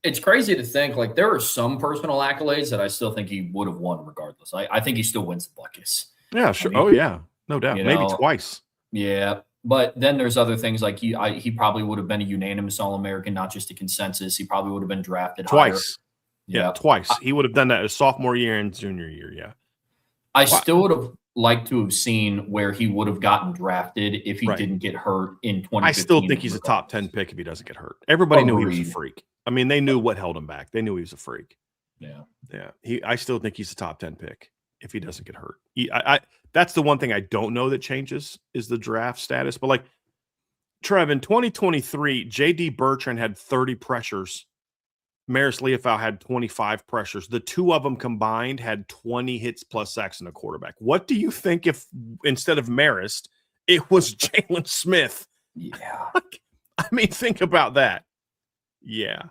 It's crazy to think, like, there are some personal accolades that I still think he would have won regardless. I think he still wins the Buckus. Yeah, sure. Oh, yeah. No doubt. Maybe twice. Yeah. But then there's other things like he probably would have been a unanimous All-American, not just a consensus. He probably would have been drafted twice. Higher. Yeah, twice. He would have done that his sophomore year and junior year. Yeah. I still would have liked to have seen where he would have gotten drafted if he didn't get hurt in 2015. I still think he's a top 10 pick if he doesn't get hurt. Everybody knew he was a freak. They knew what held him back. They knew he was a freak. Yeah. Yeah. I still think he's a top 10 pick if he doesn't get hurt. That's the one thing I don't know that changes is the draft status. But like Trev, in 2023, J.D. Bertrand had 30 pressures Maris Leofau had 25 pressures. The two of them combined had 20 hits plus sacks in a quarterback. What do you think if instead of Marist, it was Jalen Smith? Yeah. I mean, think about that. Yeah.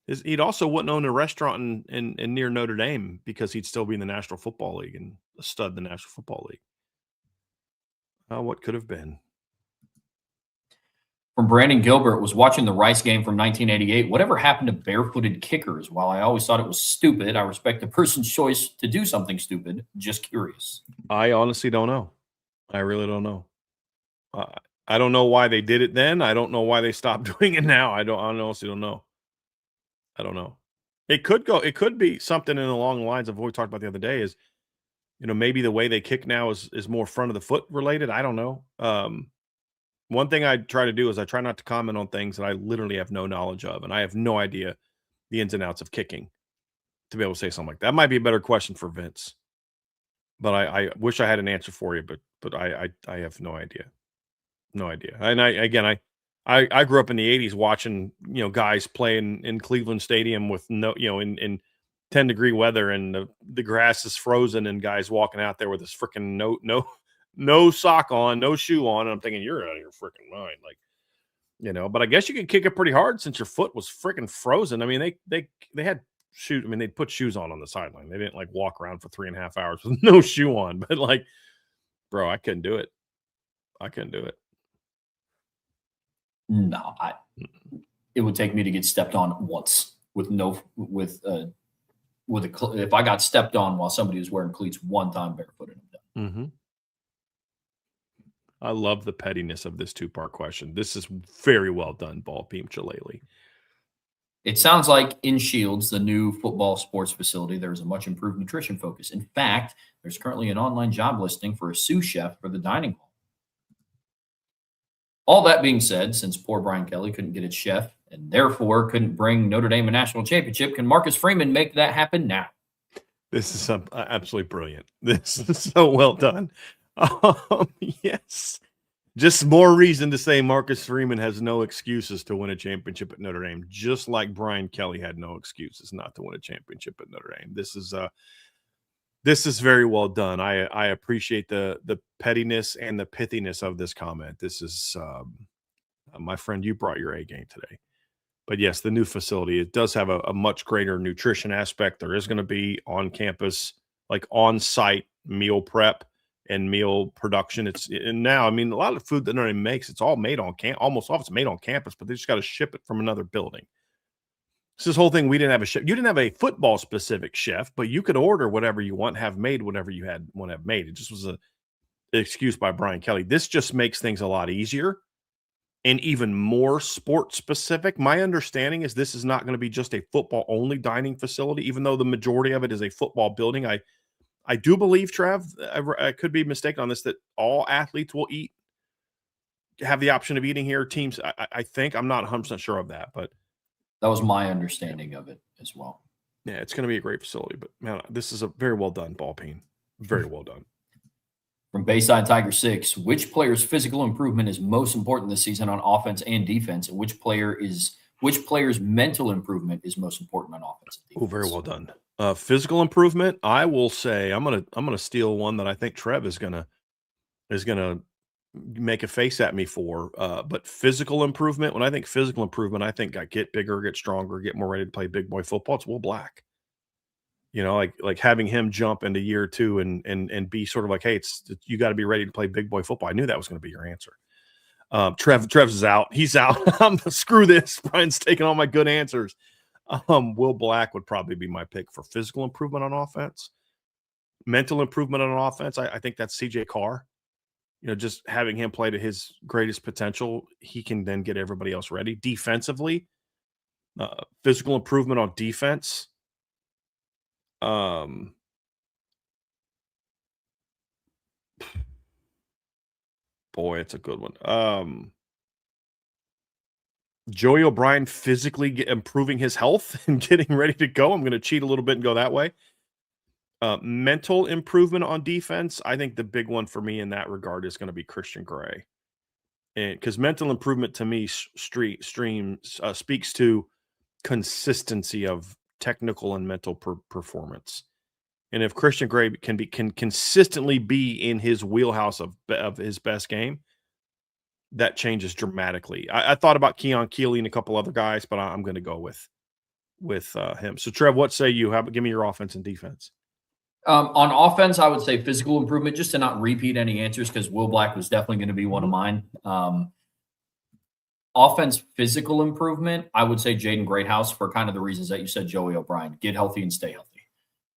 He'd also wouldn't own a restaurant in near Notre Dame because he'd still be in the National Football League and a stud in the National Football League. What could have been? From Brandon Gilbert, was watching the Rice game from 1988. Whatever happened to barefooted kickers? While I always thought it was stupid, I respect the person's choice to do something stupid. Just curious. I honestly don't know. I really don't know. I don't know why they did it then. I don't know why they stopped doing it now. I honestly don't know. I don't know. It could be something along the lines of what we talked about the other day is, maybe the way they kick now is more front of the foot related. I don't know. One thing I try to do is I try not to comment on things that I literally have no knowledge of, and I have no idea the ins and outs of kicking to be able to say something like that. Might be a better question for Vince, but I wish I had an answer for you, but I have no idea. No idea. And I grew up in the 80s watching, guys playing in Cleveland Stadium with in 10-degree weather and the grass is frozen and guys walking out there with this freaking no sock on, no shoe on. And I'm thinking, you're out of your freaking mind. But I guess you can kick it pretty hard since your foot was freaking frozen. I mean, they had shoes. I mean, they'd put shoes on the sideline. They didn't walk around for 3.5 hours with no shoe on, but bro, I couldn't do it. I couldn't do it. No, it would take me to get stepped on once if I got stepped on while somebody was wearing cleats one time barefooted. Mm-hmm. I love the pettiness of this two-part question. This is very well done, Ball Beam Jalali. It sounds like in Shields, the new football sports facility, there's a much improved nutrition focus. In fact, there's currently an online job listing for a sous chef for the dining hall. All that being said, since poor Brian Kelly couldn't get its chef and therefore couldn't bring Notre Dame a national championship, can Marcus Freeman make that happen now? This is absolutely brilliant. This is so well done. Yes. Just more reason to say Marcus Freeman has no excuses to win a championship at Notre Dame, just like Brian Kelly had no excuses not to win a championship at Notre Dame. This is very well done. I appreciate the pettiness and the pithiness of this comment. This is my friend, you brought your A game today. But yes, the new facility, it does have a much greater nutrition aspect. There is going to be on campus, on-site meal prep and meal production. And now, I mean, a lot of the food that Notre Dame makes, it's all made on almost all of it's made on campus, but they just got to ship it from another building. This whole thing, we didn't have a chef. You didn't have a football specific chef, but you could order whatever you want, have made whatever you want to have made. It just was an excuse by Brian Kelly. This just makes things a lot easier and even more sport specific. My understanding is this is not going to be just a football only dining facility, even though the majority of it is a football building. I do believe, Trev, I could be mistaken on this, that all athletes will have the option of eating here. Teams, I think, I'm not 100% sure of that, but that was my understanding of it as well. Yeah, it's going to be a great facility, but man, this is a very well done ball peen. Very well done. From Bayside Tiger 6, which player's physical improvement is most important this season on offense and defense, and which player's mental improvement is most important on offense and defense? Oh, very well done. Physical improvement, I will say I'm gonna steal one that I think Trev is gonna make a face at me for. But physical improvement, when I think physical improvement, I think I get bigger, get stronger, get more ready to play big boy football. It's Will Black. Like having him jump into year 2 and be sort of like, hey, you got to be ready to play big boy football. I knew that was going to be your answer. Trev's is out. He's out. Screw this. Brian's taking all my good answers. Will Black would probably be my pick for physical improvement on offense. Mental improvement on offense, I think that's CJ Carr. Just having him play to his greatest potential, he can then get everybody else ready. Defensively, physical improvement on defense. Boy, it's a good one. Joey O'Brien physically improving his health and getting ready to go. I'm going to cheat a little bit and go that way. Mental improvement on defense. I think the big one for me in that regard is going to be Christian Gray. And because mental improvement to me speaks to consistency of technical and mental performance. And if Christian Gray can consistently be in his wheelhouse of his best game, that changes dramatically. I thought about Keon Keeley and a couple other guys, but I'm going to go with him. So, Trev, what say you? Give me your offense and defense. On offense, I would say physical improvement, just to not repeat any answers, because Will Black was definitely going to be one of mine. Offense, physical improvement, I would say Jaden Greathouse for kind of the reasons that you said, Joey O'Brien. Get healthy and stay healthy.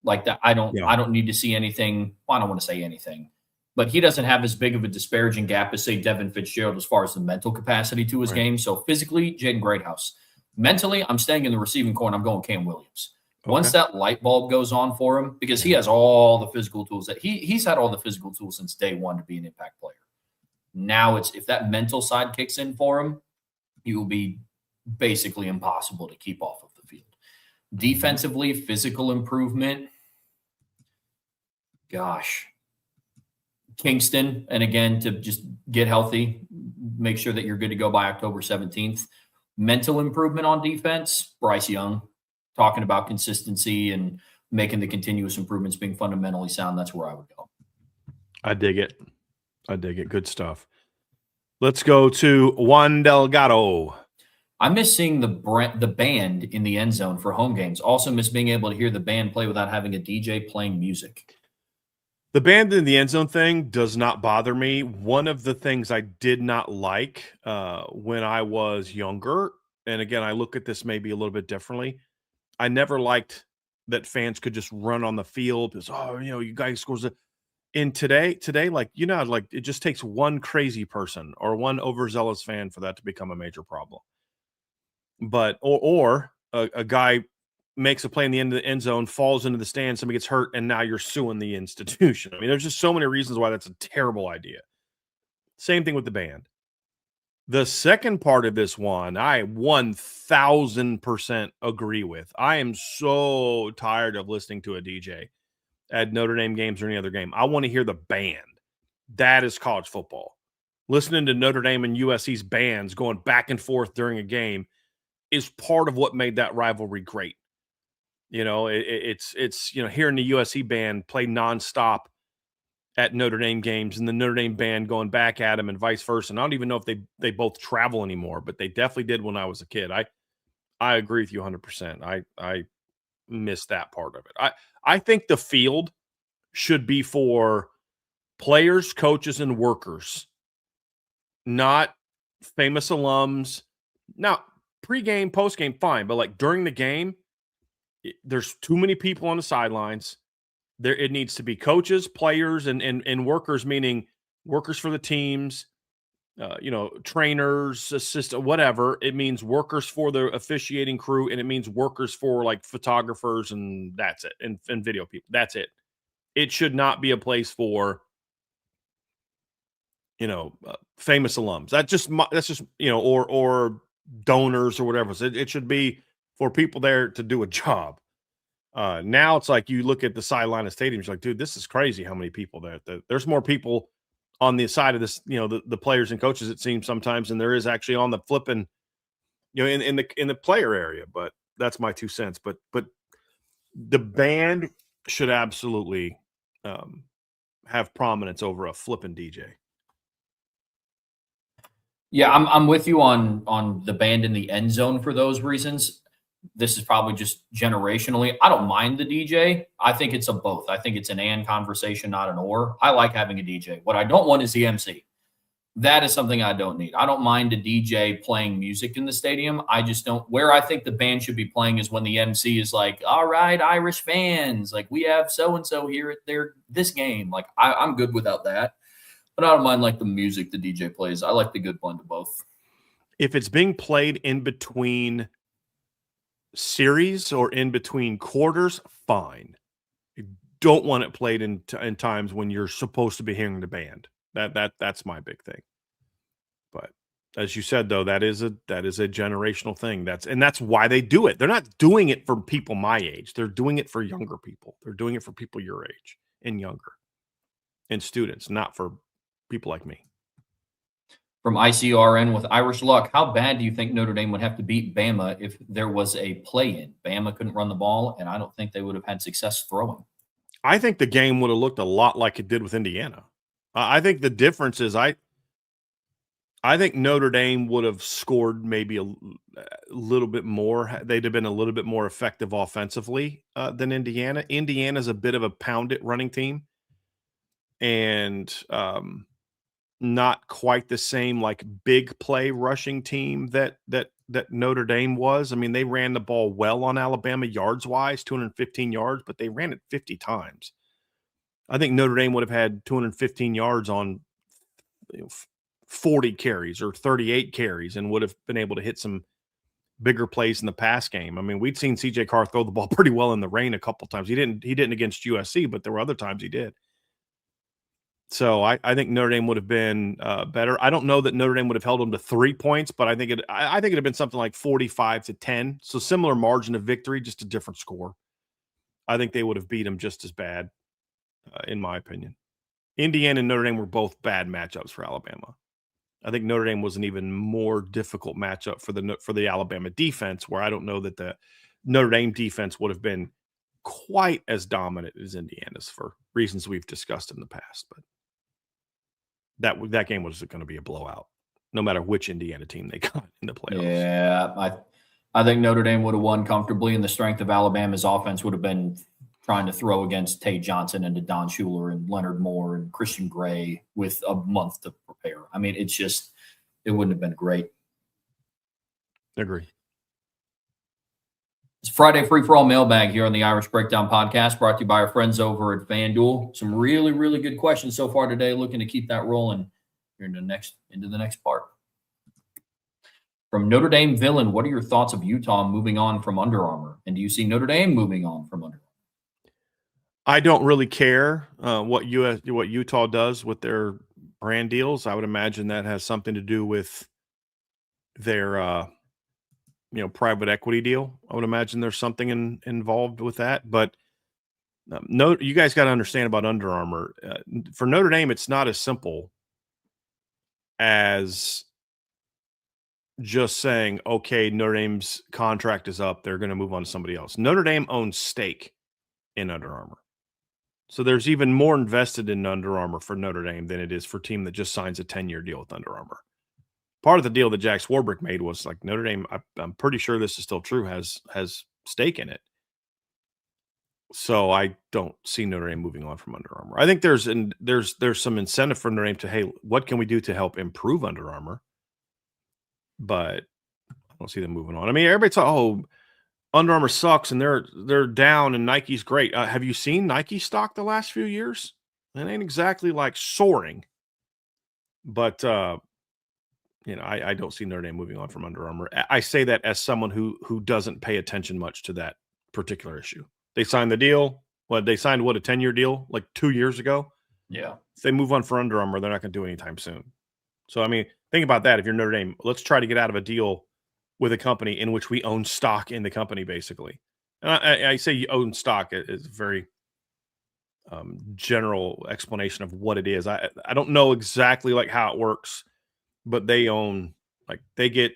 Like that, I don't need to see anything. Well, I don't want to say anything, but he doesn't have as big of a disparaging gap as, say, Devin Fitzgerald as far as the mental capacity to his game. So physically, Jaden Greathouse. Mentally, I'm staying in the receiving corner. I'm going Cam Williams. Okay. Once that light bulb goes on for him, because he has all the physical tools that he's had all the physical tools since day one to be an impact player. Now it's if that mental side kicks in for him, he will be basically impossible to keep off of the field. Defensively, physical improvement. Gosh. Kingston, and again, to just get healthy, make sure that you're good to go by October 17th. Mental improvement on defense, Bryce Young. Talking about consistency and making the continuous improvements being fundamentally sound, that's where I would go. I dig it. Good stuff. Let's go to Juan Delgado. I miss seeing the band in the end zone for home games. Also miss being able to hear the band play without having a DJ playing music. The band in the end zone thing does not bother me. One of the things I did not like when I was younger, and again, I look at this maybe a little bit differently, I never liked that fans could just run on the field because, you guys scores it. In today, like, like it just takes one crazy person or one overzealous fan for that to become a major problem. But, or a guy makes a play in the end zone, falls into the stand, somebody gets hurt, and now you're suing the institution. I mean, there's just so many reasons why that's a terrible idea. Same thing with the band. The second part of this one, I 1,000% agree with. I am so tired of listening to a DJ at Notre Dame games or any other game. I want to hear the band. That is college football. Listening to Notre Dame and USC's bands going back and forth during a game is part of what made that rivalry great. It's hearing the USC band play nonstop at Notre Dame games and the Notre Dame band going back at them and vice versa. And I don't even know if they both travel anymore, but they definitely did when I was a kid. I agree with you 100%. I miss that part of it. I think the field should be for players, coaches, and workers, not famous alums. Now, pregame, postgame, fine, but like during the game, there's too many people on the sidelines. It needs to be coaches, players, and workers, meaning workers for the teams, trainers, assistant, whatever. It means workers for the officiating crew, and it means workers for like photographers, and that's it, and video people. That's it. It should not be a place for famous alums. That's just or donors or whatever. So it should be for people there to do a job. Now it's like you look at the sideline of stadiums, you're like, dude, this is crazy how many people there. There's more people on the side of this, the players and coaches, it seems sometimes, than there is actually on the flipping, in the player area. But that's my 2 cents. But the band should absolutely have prominence over a flipping DJ. Yeah, I'm with you on the band in the end zone for those reasons. This is probably just generationally. I don't mind the DJ. I think it's a both. I think it's an and conversation, not an or. I like having a DJ. What I don't want is the MC. That is something I don't need. I don't mind a DJ playing music in the stadium. I just don't. Where I think the band should be playing is when the MC is like, all right, Irish fans, like we have so-and-so here at this game. Like I'm good without that. But I don't mind like the music the DJ plays. I like the good blend of both. If it's being played in between series or in between quarters, fine. You don't want it played in times when you're supposed to be hearing the band. That's my big thing. But as you said, though, that is a generational thing. That's why they do it. They're not doing it for people my age. They're doing it for younger people. They're doing it for people your age and younger, and students, not for people like me. From ICRN with Irish Luck, how bad do you think Notre Dame would have to beat Bama if there was a play-in? Bama couldn't run the ball, and I don't think they would have had success throwing. I think the game would have looked a lot like it did with Indiana. I think the difference is I think Notre Dame would have scored maybe a little bit more. They'd have been a little bit more effective offensively than Indiana. Indiana's a bit of a pound it running team, and not quite the same like big play rushing team that Notre Dame was. I mean, they ran the ball well on Alabama yards wise, 215 yards, but they ran it 50 times. I think Notre Dame would have had 215 yards on 40 carries or 38 carries and would have been able to hit some bigger plays in the pass game. I mean, we'd seen CJ Carr throw the ball pretty well in the rain a couple times. He didn't against USC, but there were other times he did. So I think Notre Dame would have been better. I don't know that Notre Dame would have held them to 3 points, but I think it'd have been something like 45-10. So similar margin of victory, just a different score. I think they would have beat them just as bad, in my opinion. Indiana and Notre Dame were both bad matchups for Alabama. I think Notre Dame was an even more difficult matchup for the Alabama defense, where I don't know that the Notre Dame defense would have been quite as dominant as Indiana's for reasons we've discussed in the past. But that game was going to be a blowout, no matter which Indiana team they got in the playoffs. Yeah, I think Notre Dame would have won comfortably, and the strength of Alabama's offense would have been trying to throw against Tay Johnson and Don Schuler and Leonard Moore and Christian Gray with a month to prepare. I mean, it wouldn't have been great. Agree. It's Friday Free-for-All Mailbag here on the Irish Breakdown Podcast, brought to you by our friends over at FanDuel. Some really, really good questions so far today, looking to keep that rolling here into the next part. From Notre Dame Villain, what are your thoughts of Utah moving on from Under Armour? And do you see Notre Dame moving on from Under Armour? I don't really care what Utah does with their brand deals. I would imagine that has something to do with their private equity deal. I would imagine there's something involved with that. But you guys got to understand about Under Armour. For Notre Dame, it's not as simple as just saying, okay, Notre Dame's contract is up, they're going to move on to somebody else. Notre Dame owns stake in Under Armour. So there's even more invested in Under Armour for Notre Dame than it is for a team that just signs a 10-year deal with Under Armour. Part of the deal that Jack Swarbrick made was like Notre Dame, I'm pretty sure this is still true, has stake in it. So I don't see Notre Dame moving on from Under Armour. I think there's some incentive for Notre Dame to, hey, what can we do to help improve Under Armour? But I don't see them moving on. I mean, everybody's like, oh, Under Armour sucks and they're down and Nike's great. Have you seen Nike stock the last few years? It ain't exactly like soaring. But I don't see Notre Dame moving on from Under Armour. I say that as someone who doesn't pay attention much to that particular issue. They signed the deal. They signed a 10-year deal like 2 years ago. Yeah. If they move on for Under Armour, they're not going to do it anytime soon. So, I mean, think about that. If you're Notre Dame, let's try to get out of a deal with a company in which we own stock in the company, basically. And I say you own stock is a very general explanation of what it is. I don't know exactly like how it works, but they own, like they get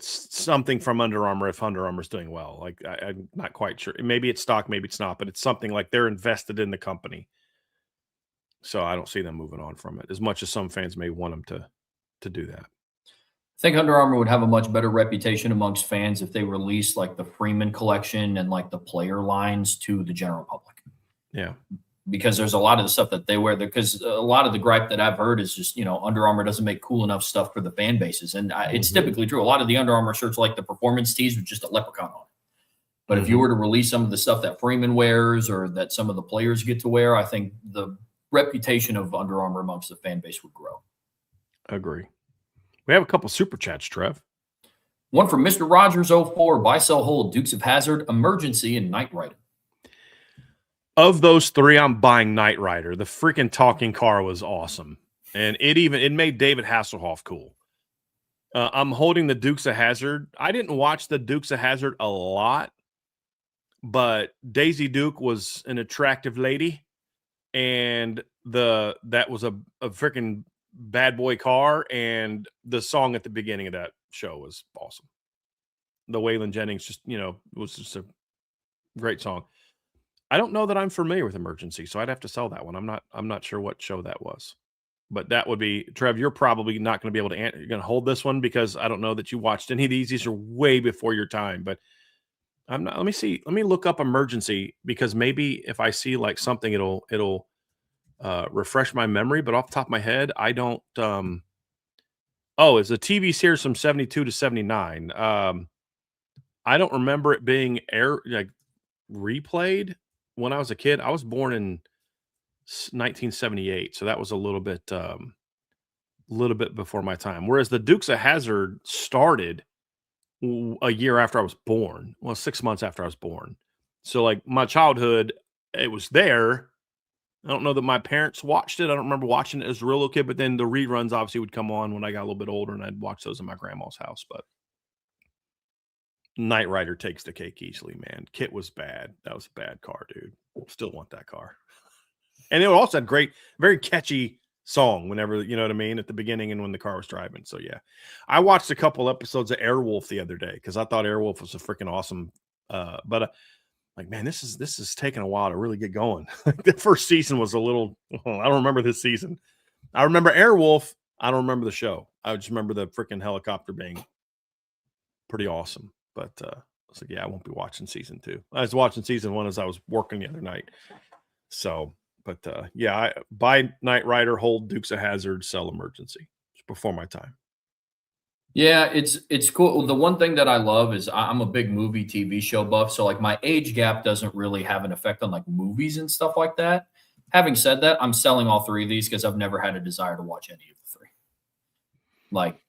something from Under Armour if Under Armour's doing well. Like I'm not quite sure. Maybe it's stock, maybe it's not, but it's something like they're invested in the company. So I don't see them moving on from it as much as some fans may want them to do that. I think Under Armour would have a much better reputation amongst fans if they released like the Freeman collection and like the player lines to the general public. Yeah. Because there's a lot of the stuff that they wear there. Because a lot of the gripe that I've heard is just, Under Armour doesn't make cool enough stuff for the fan bases. And it's typically true. A lot of the Under Armour shirts, like the performance tees, with just a leprechaun on it. But if you were to release some of the stuff that Freeman wears or that some of the players get to wear, I think the reputation of Under Armour amongst the fan base would grow. Agree. We have a couple super chats, Trev. One from Mr. Rogers 04, buy, sell, hold, Dukes of Hazzard, Emergency, and Knight Rider. Of those three, I'm buying Knight Rider. The freaking talking car was awesome. And it made David Hasselhoff cool. I'm holding the Dukes of Hazzard. I didn't watch the Dukes of Hazzard a lot, but Daisy Duke was an attractive lady. And that was a freaking bad boy car, and the song at the beginning of that show was awesome. The Waylon Jennings was just a great song. I don't know that I'm familiar with Emergency, so I'd have to sell that one. I'm not sure what show that was. But that would be Trev, you're probably not going to be able to you're going to hold this one because I don't know that you watched any of these. These are way before your time, but I'm not. Let me see. Let me look up Emergency because maybe if I see like something, it'll refresh my memory. But off the top of my head, I don't. It's a TV series from 72 to 79. I don't remember it being replayed when I was a kid. I was born in 1978, so that was a little bit before my time. Whereas the Dukes of Hazzard started a year after I was born. Well, 6 months after I was born. So like my childhood, it was there. I don't know that my parents watched it. I don't remember watching it as a real little kid, but then the reruns obviously would come on when I got a little bit older, and I'd watch those in my grandma's house. But Knight Rider takes the cake easily, man. Kit was bad. That was a bad car, dude. Still want that car. And it also had great, very catchy song whenever, you know what I mean, at the beginning and when the car was driving. So, yeah. I watched a couple episodes of Airwolf the other day because I thought Airwolf was a freaking awesome. Man, this is taking a while to really get going. The first season was a little, I don't remember this season. I remember Airwolf. I don't remember the show. I just remember the freaking helicopter being pretty awesome. But I was like, yeah, I won't be watching season 2. I was watching season 1 as I was working the other night. So, but I buy Knight Rider, hold Dukes of Hazzard, sell Emergency. It's before my time. Yeah, it's cool. The one thing that I love is I'm a big movie TV show buff. So like my age gap doesn't really have an effect on like movies and stuff like that. Having said that, I'm selling all 3 of these because I've never had a desire to watch any of the 3. Like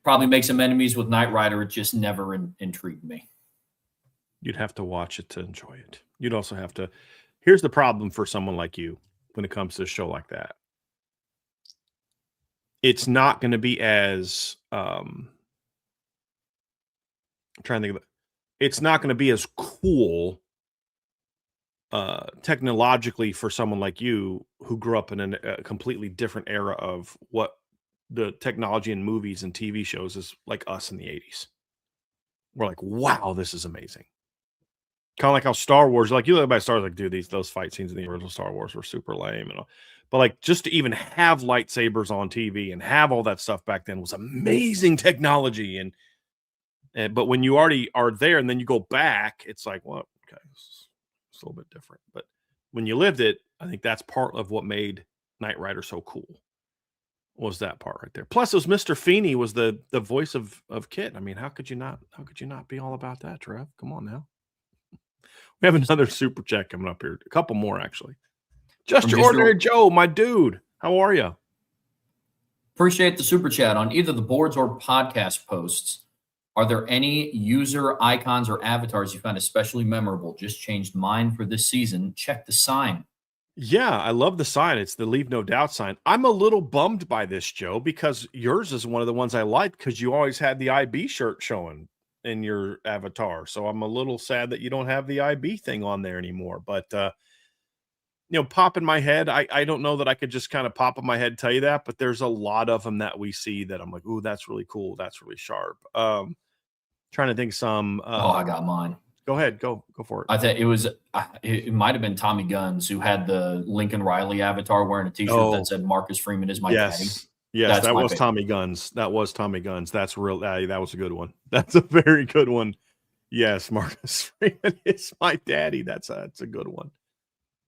probably make some enemies with Knight Rider. It just never intrigued me. You'd have to watch it to enjoy it. You'd also have to. Here's the problem for someone like you when it comes to a show like that. It's not going to be as I'm trying to think of it. It's not going to be as cool technologically for someone like you who grew up in a completely different era of what the technology in movies and TV shows is like us in the 80s. We're like, wow, this is amazing. Kind of like how Star Wars, like you look at Star Wars, like, dude, those fight scenes in the original Star Wars were super lame and all. But like just to even have lightsabers on TV and have all that stuff back then was amazing technology. And but when you already are there and then you go back, it's like, well, okay, it's a little bit different. But when you lived it, I think that's part of what made Knight Rider so cool. Was that part right there? Plus, it was Mr. Feeney was the voice of Kit. I mean, how could you not be all about that, Trev? Come on now. We have another super chat coming up here. A couple more, actually. Just your ordinary Joe, my dude. How are you? Appreciate the super chat. On either the boards or podcast posts, are there any user icons or avatars you find especially memorable? Just changed mine for this season. Check the sign. Yeah, I love the sign. It's the Leave No Doubt sign. I'm a little bummed by this, Joe, because yours is one of the ones I like because you always had the IB shirt showing in your avatar. So I'm a little sad that you don't have the IB thing on there anymore. But, pop in my head, I don't know that I could just kind of pop in my head, tell you that, but there's a lot of them that we see that I'm like, ooh, that's really cool. That's really sharp. Trying to think some. I got mine. Go ahead. Go for it. I think it might have been Tommy Guns who had the Lincoln Riley avatar wearing a t-shirt that said Marcus Freeman is my daddy. Yes, that was favorite. Tommy Guns. That was Tommy Guns. That's real. That was a good one. That's a very good one. Yes, Marcus Freeman is my daddy. That's a good one.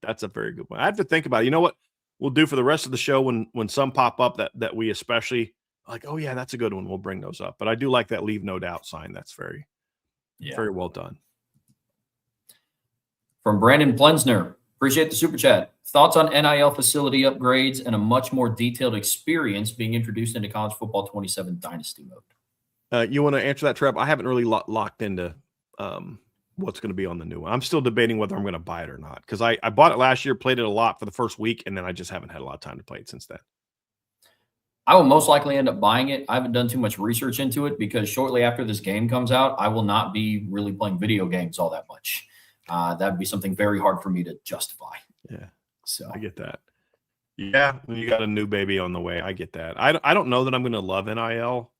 That's a very good one. I have to think about it. You know what we'll do for the rest of the show when some pop up that we especially like, oh yeah, that's a good one. We'll bring those up. But I do like that Leave No Doubt sign. That's very well done. From Brandon Plensner. Appreciate the super chat. Thoughts on NIL facility upgrades and a much more detailed experience being introduced into college football 27 dynasty mode? You want to answer that, Trev? I haven't really locked into what's going to be on the new one. I'm still debating whether I'm going to buy it or not because I bought it last year, played it a lot for the first week, and then I just haven't had a lot of time to play it since then. I will most likely end up buying it. I haven't done too much research into it because shortly after this game comes out, I will not be really playing video games all that much. That would be something very hard for me to justify. Yeah. So I get that. Yeah, when you got a new baby on the way, I get that. I don't know that I'm going to love NIL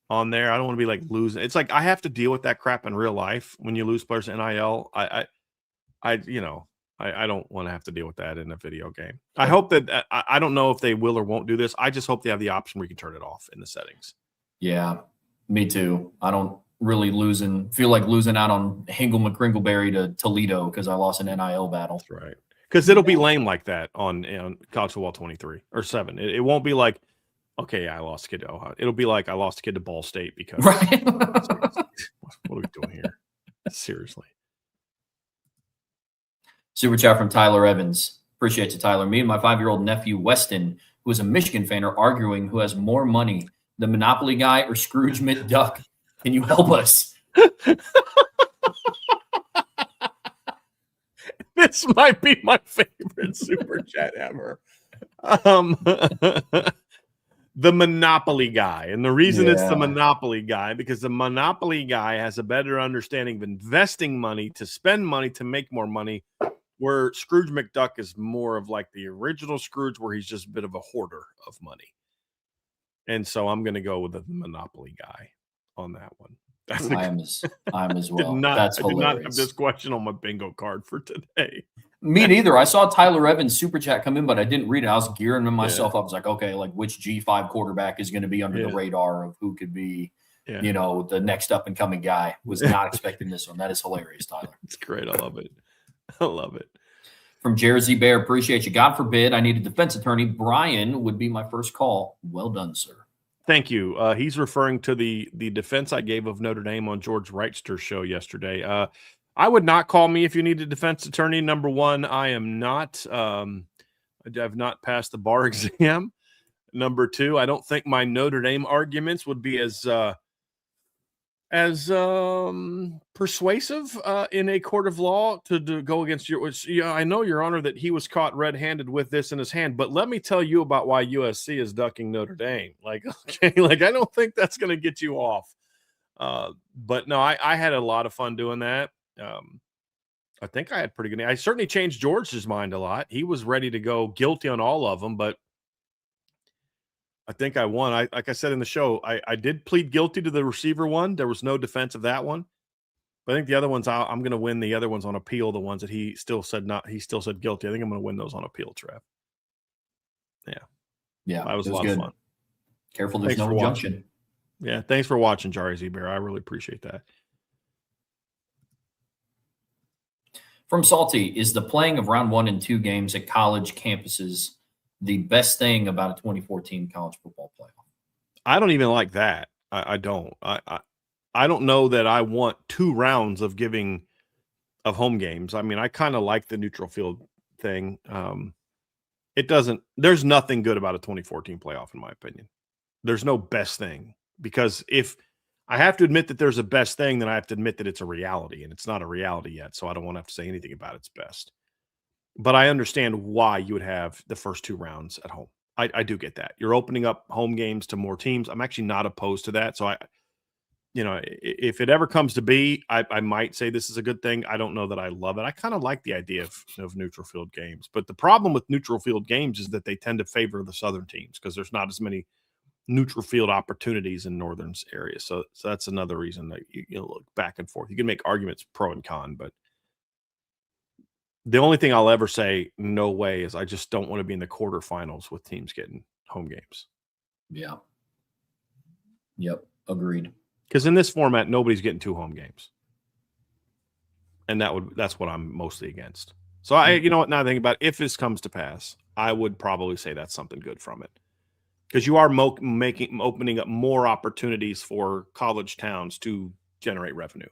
on there. I don't want to be like losing. It's like I have to deal with that crap in real life when you lose players to NIL. I don't want to have to deal with that in a video game. I hope that I don't know if they will or won't do this. I just hope they have the option where you can turn it off in the settings. Yeah, me too. I don't really feel like losing out on Hingle McCringleberry to Toledo because I lost an NIL battle. That's right. Because it'll be lame like that on College Football 23 or 7. It won't be like, okay, I lost a kid to Ohio. It'll be like I lost a kid to Ball State because right. what are we doing here? Seriously. Super chat from Tyler Evans. Appreciate you, Tyler. Me and my 5-year-old nephew, Weston, who is a Michigan fan, are arguing who has more money, the Monopoly guy or Scrooge McDuck. Can you help us? This might be my favorite super chat ever. The Monopoly guy. And the reason it's the Monopoly guy, because the Monopoly guy has a better understanding of investing money to spend money to make more money, where Scrooge McDuck is more of like the original Scrooge, where he's just a bit of a hoarder of money. And so I'm going to go with the Monopoly guy on that one. I'm as well. That's hilarious. I did not have this question on my bingo card for today. Me neither. I saw Tyler Evans super chat come in, but I didn't read it. I was gearing myself up. I was like, okay, like which G5 quarterback is going to be under the radar of who could be, the next up and coming guy. Was not expecting this one. That is hilarious, Tyler. It's great. I love it. I love it. From Jersey Bear, appreciate you. God forbid I need a defense attorney. Brian would be my first call. Well done, sir. Thank you. He's referring to the defense I gave of Notre Dame on George Reitzer's show yesterday. I would not call me if you need a defense attorney. Number one, I am not. I have not passed the bar exam. Number two, I don't think my Notre Dame arguments would be as persuasive in a court of law to go against your. Which, I know, Your Honor, that he was caught red-handed with this in his hand, but let me tell you about why USC is ducking Notre Dame. Like, okay, like I don't think that's going to get you off. But no, I had a lot of fun doing that. I think I had pretty good. I certainly changed George's mind a lot. He was ready to go guilty on all of them, but I think I won. Like I said in the show, I did plead guilty to the receiver one. There was no defense of that one. But I think the other ones, I'm going to win the other ones on appeal. The ones that he still said guilty. I think I'm going to win those on appeal, Trev. Yeah, that was a lot of fun. Careful, there's no injunction. Yeah, thanks for watching, Jari Z-Bear. I really appreciate that. From Salty, is the playing of round 1 and 2 games at college campuses the best thing about a 2014 college football playoff? I don't even like that. I don't. I don't know that I want 2 rounds of home games. I mean, I kind of like the neutral field thing. There's nothing good about a 2014 playoff, in my opinion. There's no best thing, because if I have to admit that there's a best thing, then I have to admit that it's a reality, and it's not a reality yet. So I don't want to have to say anything about its best. But I understand why you would have the first 2 rounds at home. I do get that. You're opening up home games to more teams. I'm actually not opposed to that. So if it ever comes to be, I might say this is a good thing. I don't know that I love it. I kind of like the idea of neutral field games. But the problem with neutral field games is that they tend to favor the southern teams because there's not as many neutral field opportunities in northern areas. So that's another reason that you look back and forth. You can make arguments pro and con, but the only thing I'll ever say no way is I just don't want to be in the quarterfinals with teams getting home games. Yeah. Yep. Agreed. Because in this format, nobody's getting 2 home games. And that's what I'm mostly against. So you know what, now I think about it, if this comes to pass, I would probably say that's something good from it. Because you are opening up more opportunities for college towns to generate revenue.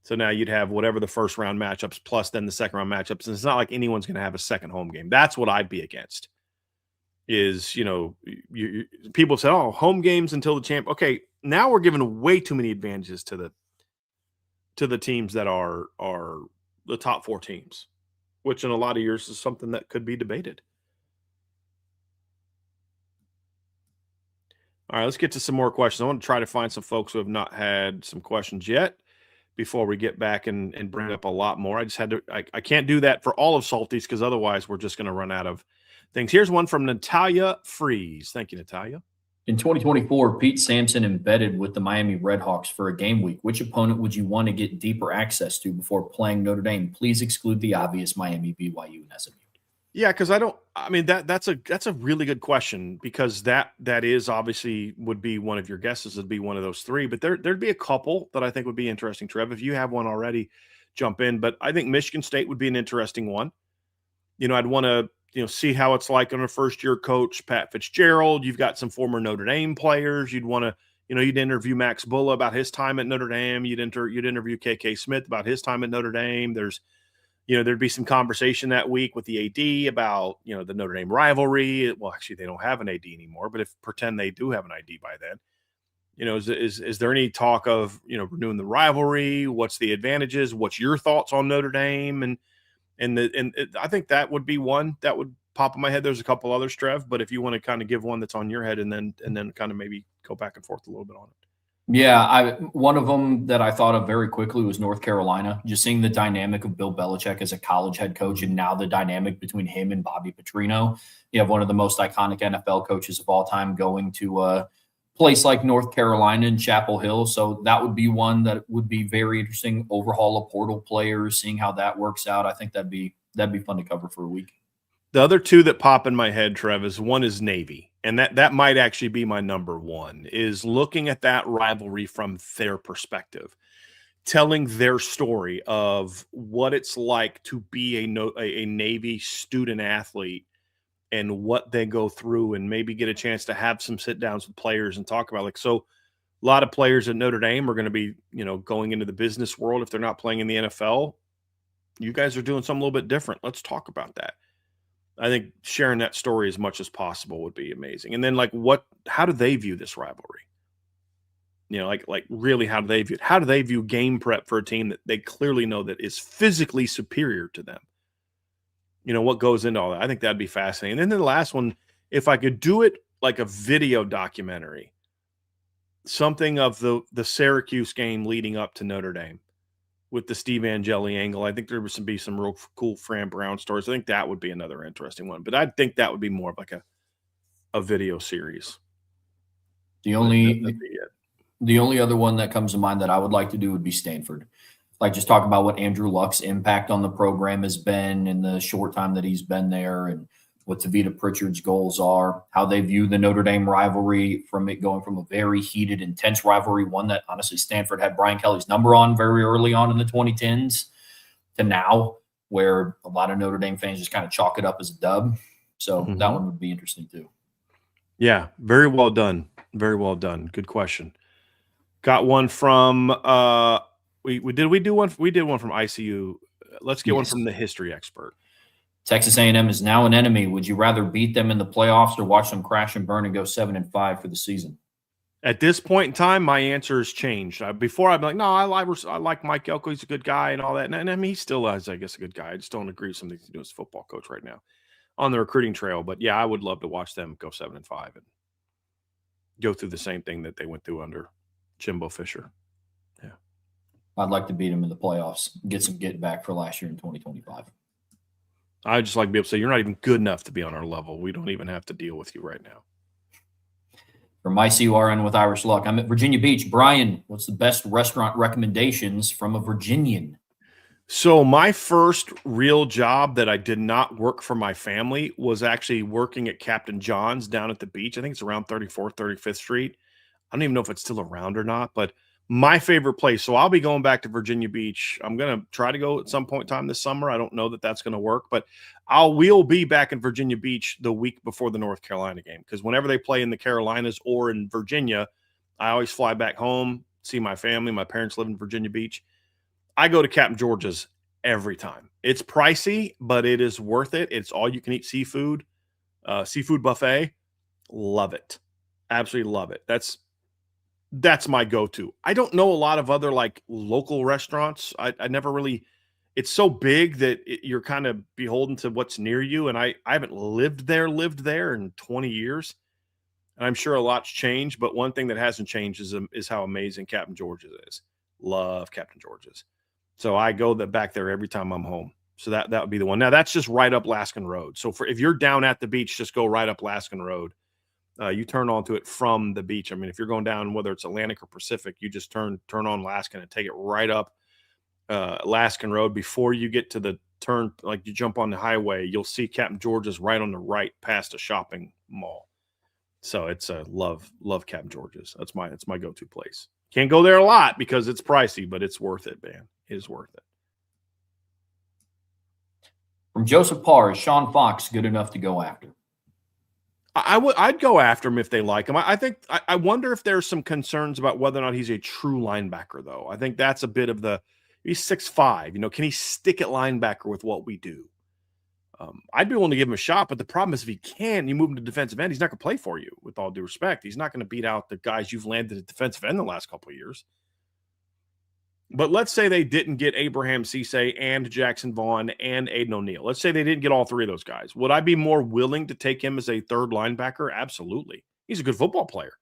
So now you'd have whatever the first round matchups plus then the second round matchups. And it's not like anyone's going to have a second home game. That's what I'd be against is, people say, oh, home games until the champ. Okay. Now we're giving way too many advantages to the teams that are the top 4 teams, which in a lot of years is something that could be debated. All right, let's get to some more questions. I want to try to find some folks who have not had some questions yet before we get back and bring up a lot more. I can't do that for all of Salties because otherwise we're just going to run out of things. Here's one from Natalia Freeze. Thank you, Natalia. In 2024, Pete Sampson embedded with the Miami Redhawks for a game week. Which opponent would you want to get deeper access to before playing Notre Dame? Please exclude the obvious Miami, BYU, and SMU. Yeah, because that's a really good question, because that is obviously would be one of your guesses. It'd be one of those three, but there'd be a couple that I think would be interesting. Trev, if you have one already, jump in. But I think Michigan State would be an interesting one. I'd want to see how it's like on a first year coach, Pat Fitzgerald. You've got some former Notre Dame players. You'd want to you'd interview Max Bulla about his time at Notre Dame. You'd interview KK Smith about his time at Notre Dame. There'd be some conversation that week with the AD about, the Notre Dame rivalry. Well, actually, they don't have an AD anymore, but if pretend they do have an ID by then, is there any talk of, renewing the rivalry? What's the advantages? What's your thoughts on Notre Dame? I think that would be one that would pop in my head. There's a couple others, Trev, but if you want to kind of give one that's on your head and then kind of maybe go back and forth a little bit on it. Yeah, one of them that I thought of very quickly was North Carolina. Just seeing the dynamic of Bill Belichick as a college head coach, and now the dynamic between him and Bobby Petrino. You have one of the most iconic NFL coaches of all time going to a place like North Carolina and Chapel Hill. So that would be one that would be very interesting. Overhaul of portal players, seeing how that works out. I think that'd be fun to cover for a week. The other two that pop in my head, Trev, one is Navy. And that might actually be my number one, is looking at that rivalry from their perspective, telling their story of what it's like to be a Navy student athlete and what they go through, and maybe get a chance to have some sit downs with players and talk about, so a lot of players at Notre Dame are going to be, going into the business world. If they're not playing in the NFL, you guys are doing something a little bit different. Let's talk about that. I think sharing that story as much as possible would be amazing. And then how do they view this rivalry? Really, how do they view it? How do they view game prep for a team that they clearly know that is physically superior to them? What goes into all that? I think that'd be fascinating. And then the last one, if I could do it like a video documentary, something of the Syracuse game leading up to Notre Dame, with the Steve Angeli angle. I think there would be some real cool Fran Brown stories. I think that would be another interesting one, but I think that would be more of like a video series. The only other one that comes to mind that I would like to do would be Stanford. Just talk about what Andrew Luck's impact on the program has been in the short time that he's been there, and what Tavita Pritchard's goals are, how they view the Notre Dame rivalry, from it going from a very heated, intense rivalry, one that honestly Stanford had Brian Kelly's number on very early on in the 2010s, to now where a lot of Notre Dame fans just kind of chalk it up as a dub. So that one would be interesting too. Yeah, very well done. Very well done. Good question. Got one from we did one from ICU. Let's get one from the history expert. Texas A&M is now an enemy. Would you rather beat them in the playoffs or watch them crash and burn and go 7-5 for the season? At this point in time, my answer has changed. Before, I'd be like, no, I like Mike Elko. He's a good guy and all that. And I mean, he still is, I guess, a good guy. I just don't agree with something he's doing as a football coach right now on the recruiting trail. But yeah, I would love to watch them go 7-5 and go through the same thing that they went through under Jimbo Fisher. Yeah. I'd like to beat them in the playoffs, get some get back for last year in 2025. I'd just like to be able to say, you're not even good enough to be on our level. We don't even have to deal with you right now. From ICURN with Irish Luck, I'm at Virginia Beach. Brian, what's the best restaurant recommendations from a Virginian? So my first real job that I did not work for my family was actually working at Captain John's down at the beach. I think it's around 34th, 35th Street. I don't even know if it's still around or not, but my favorite place. So I'll be going back to Virginia Beach. I'm going to try to go at some point in time this summer. I don't know that that's going to work, but we'll be back in Virginia Beach the week before the North Carolina game, because whenever they play in the Carolinas or in Virginia, I always fly back home, see my family. My parents live in Virginia Beach. I go to Captain George's every time. It's pricey, but it is worth it. It's all you can eat seafood buffet. Love it. Absolutely love it. That's my go-to. I don't know a lot of other local restaurants. I never really, it's so big that you're kind of beholden to what's near you. And I haven't lived there in 20 years. And I'm sure a lot's changed, but one thing that hasn't changed is how amazing Captain George's is. Love Captain George's. So I go back there every time I'm home. So that would be the one. Now, that's just right up Laskin Road. So if you're down at the beach, just go right up Laskin Road. You turn onto it from the beach. I mean, if you're going down, whether it's Atlantic or Pacific, you just turn on Laskin and take it right up Laskin Road. Before you get to the turn, like you jump on the highway, you'll see Captain George's right on the right past a shopping mall. So it's a love Captain George's. That's my go-to place. Can't go there a lot because it's pricey, but it's worth it, man. It is worth it. From Joseph Parr, is Sean Fox good enough to go after? I'd go after him if they like him. I wonder if there's some concerns about whether or not he's a true linebacker, though. I think that's a bit of he's 6'5". Can he stick at linebacker with what we do? I'd be willing to give him a shot, but the problem is if he can, you move him to defensive end, he's not going to play for you, with all due respect. He's not going to beat out the guys you've landed at defensive end the last couple of years. But let's say they didn't get Abraham Cisse and Jackson Vaughn and Aiden O'Neal. Let's say they didn't get all three of those guys. Would I be more willing to take him as a third linebacker? Absolutely. He's a good football player.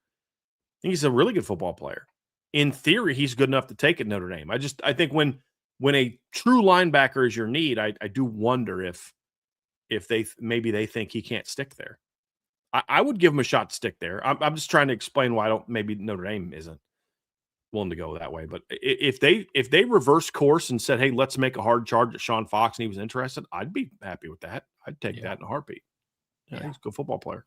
He's a really good football player. In theory, he's good enough to take at Notre Dame. I think when a true linebacker is your need, I do wonder if they think he can't stick there. I would give him a shot to stick there. I'm just trying to explain why maybe Notre Dame isn't willing to go that way. But if they reverse course and said, hey, let's make a hard charge at Sean Fox and he was interested, I'd be happy with that. I'd take that in a heartbeat. Yeah, he's a good football player.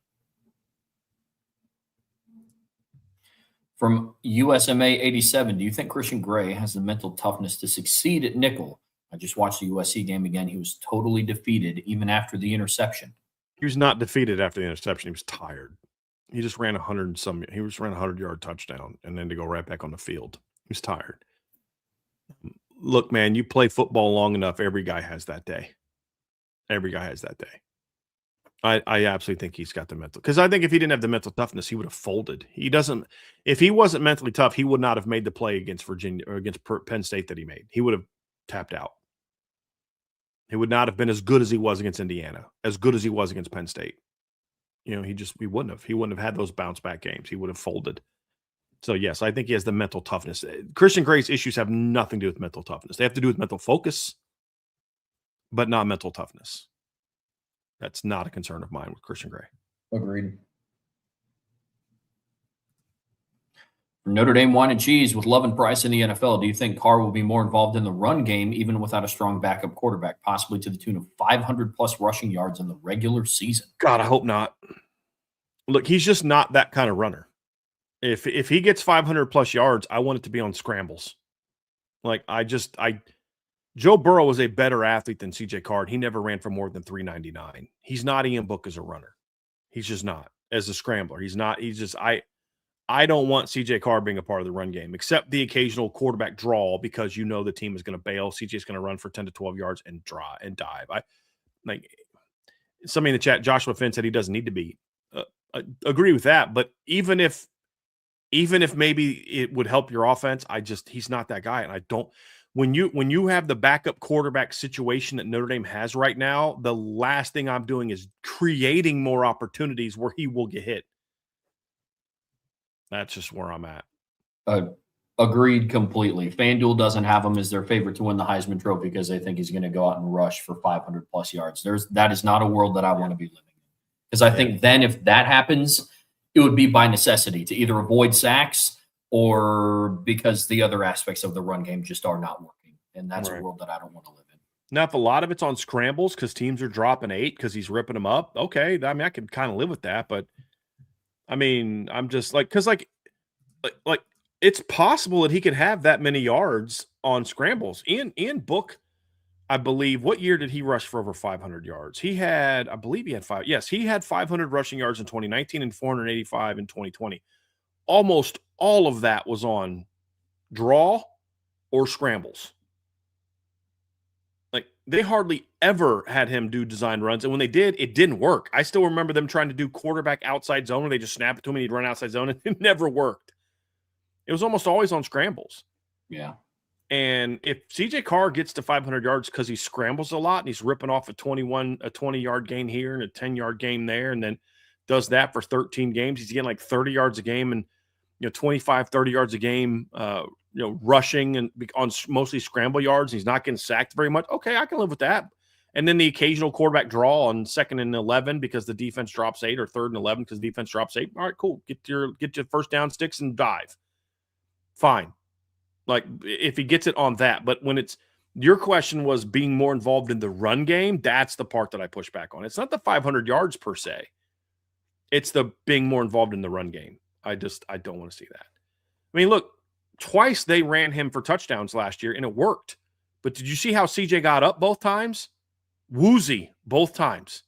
From USMA 87, do you think Christian Gray has the mental toughness to succeed at nickel? I just watched the USC game again. He was totally defeated even after the interception. He was not defeated after the interception. He was tired. He just ran 100-yard touchdown and then to go right back on the field. He was tired. Look, man, you play football long enough, every guy has that day. Every guy has that day. I absolutely think he's got the mental, because I think if he didn't have the mental toughness, he would have folded. If he wasn't mentally tough, he would not have made the play against Virginia or against Penn State that he made. He would have tapped out. He would not have been as good as he was against Indiana, as good as he was against Penn State. He wouldn't have. He wouldn't have had those bounce back games. He would have folded. So yes, I think he has the mental toughness. Christian Gray's issues have nothing to do with mental toughness. They have to do with mental focus, but not mental toughness. That's not a concern of mine with Christian Gray. Agreed. Notre Dame wine and cheese with Love and Price in the NFL. Do you think Carr will be more involved in the run game, even without a strong backup quarterback, possibly to the tune of 500-plus rushing yards in the regular season? God, I hope not. Look, he's just not that kind of runner. If he gets 500-plus yards, I want it to be on scrambles. Joe Burrow was a better athlete than C.J. Carr. He never ran for more than 399. He's not Ian Book as a runner. He's just not. As a scrambler, he's not. I don't want C.J. Carr being a part of the run game, except the occasional quarterback draw, because the team is going to bail. C.J.'s going to run for 10 to 12 yards and dive. Somebody in the chat, Joshua Finn, said he doesn't need to be. I agree with that, but even if maybe it would help your offense, he's not that guy, and I don't. When you have the backup quarterback situation that Notre Dame has right now, the last thing I'm doing is creating more opportunities where he will get hit. That's just where I'm at. Agreed completely. FanDuel doesn't have him as their favorite to win the Heisman Trophy because they think he's going to go out and rush for 500-plus yards. That is not a world that I want to be living in. Because I think then if that happens, it would be by necessity to either avoid sacks or because the other aspects of the run game just are not working. And that's a world that I don't want to live in. Now, if a lot of it's on scrambles because teams are dropping 8 because he's ripping them up, okay, I can kind of live with that. But, I'm just because it's possible that he could have that many yards on scrambles. Ian Book, I believe, what year did he rush for over 500 yards? He had 5. Yes, he had 500 rushing yards in 2019 and 485 in 2020. Almost all of that was on draw or scrambles. They hardly ever had him do design runs. And when they did, it didn't work. I still remember them trying to do quarterback outside zone where they just snap it to him and he'd run outside zone, and it never worked. It was almost always on scrambles. Yeah. And if CJ Carr gets to 500 yards because he scrambles a lot and he's ripping off a 20-yard gain here and a 10-yard gain there, and then does that for 13 games, he's getting 30 yards a game and 25, 30 yards a game, rushing and on mostly scramble yards. He's not getting sacked very much. Okay, I can live with that. And then the occasional quarterback draw on 2nd and 11 because the defense drops 8, or 3rd and 11 because the defense drops 8. All right, cool. Get your first down sticks and dive. Fine. Like if he gets it on that. But when it's your question was being more involved in the run game, that's the part that I push back on. It's not the 500 yards per se. It's the being more involved in the run game. I don't want to see that. I mean, look, twice they ran him for touchdowns last year and it worked. But did you see how CJ got up both times? Woozy both times.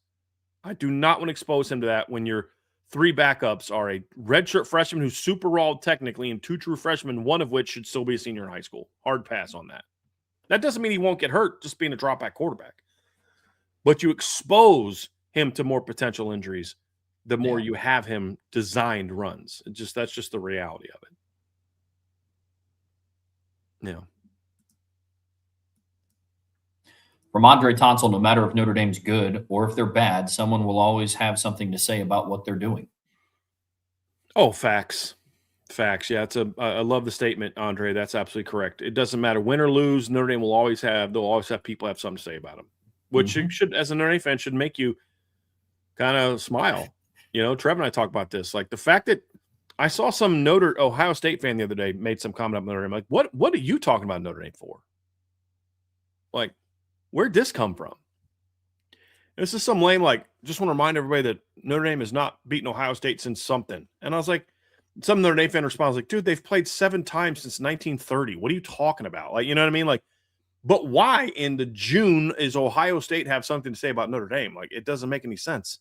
I do not want to expose him to that when your 3 backups are a redshirt freshman who's super raw technically and 2 true freshmen, one of which should still be a senior in high school. Hard pass on that. That doesn't mean he won't get hurt just being a drop back quarterback. But you expose him to more potential injuries the more you have him designed runs. That's just the reality of it. Yeah. From Andre Tonsil, no matter if Notre Dame's good or if they're bad, someone will always have something to say about what they're doing. Oh, facts. Facts. Yeah, I love the statement, Andre. That's absolutely correct. It doesn't matter win or lose. Notre Dame will always have people have something to say about them, which should, as a Notre Dame fan, should make you kind of smile. You know, Trev and I talk about this. Like the fact that I saw some Ohio State fan the other day made some comment about Notre Dame. Like, what are you talking about Notre Dame for? Like, where'd this come from? This is some lame, like, just want to remind everybody that Notre Dame has not beaten Ohio State since something. And I was like, some Notre Dame fan responds like, dude, they've played 7 times since 1930. What are you talking about? Like, you know what I mean? Like, but why in the June is Ohio State have something to say about Notre Dame? Like, it doesn't make any sense.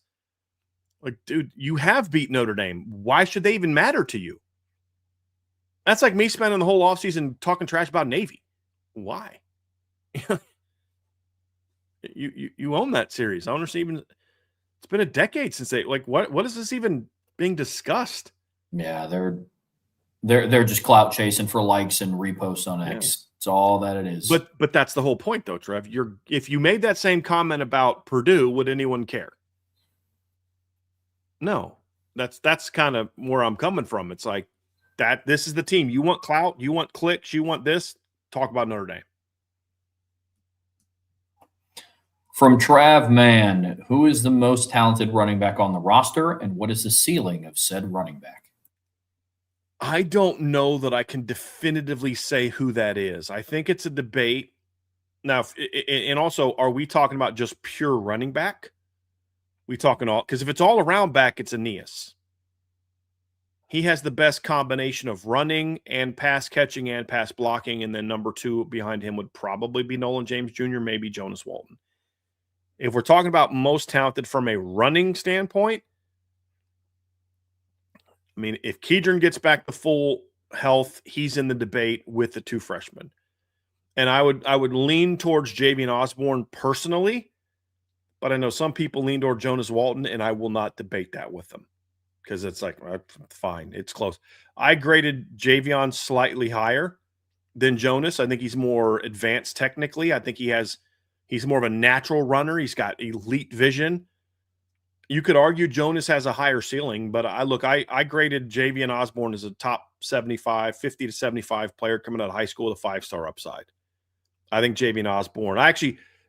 Like, dude, you have beat Notre Dame. Why should they even matter to you? That's like me spending the whole offseason talking trash about Navy. Why? You own that series. I don't understand even. It's been a decade since they what is this even being discussed? Yeah, they're just clout chasing for likes and reposts on X. It's all that it is. But that's the whole point, though, Trev. If you made that same comment about Purdue, would anyone care? No, that's kind of where I'm coming from. It's like that. This is the team. You want clout, you want clicks, you want this. Talk about Notre Dame. From Trav Mann, who is the most talented running back on the roster, and what is the ceiling of said running back? I don't know that I can definitively say who that is. I think it's a debate. Now, and also, are we talking about just pure running back? We talking all, because if it's all around back, it's Aeneas. He has the best combination of running and pass catching and pass blocking, and then number 2 behind him would probably be Nolan James Jr., maybe Jonas Walton. If we're talking about most talented from a running standpoint, I mean, if Kedron gets back to full health, he's in the debate with the 2 freshmen. And I would lean towards Javian Osborne personally, but I know some people lean toward Jonas Walton, and I will not debate that with them because it's like, fine, it's close. I graded Javian slightly higher than Jonas. I think he's more advanced technically. I think he's more of a natural runner. He's got elite vision. You could argue Jonas has a higher ceiling, but I graded Javian Osborne as a top 50 to 75 player coming out of high school with a 5-star upside. I think Javian Osborne.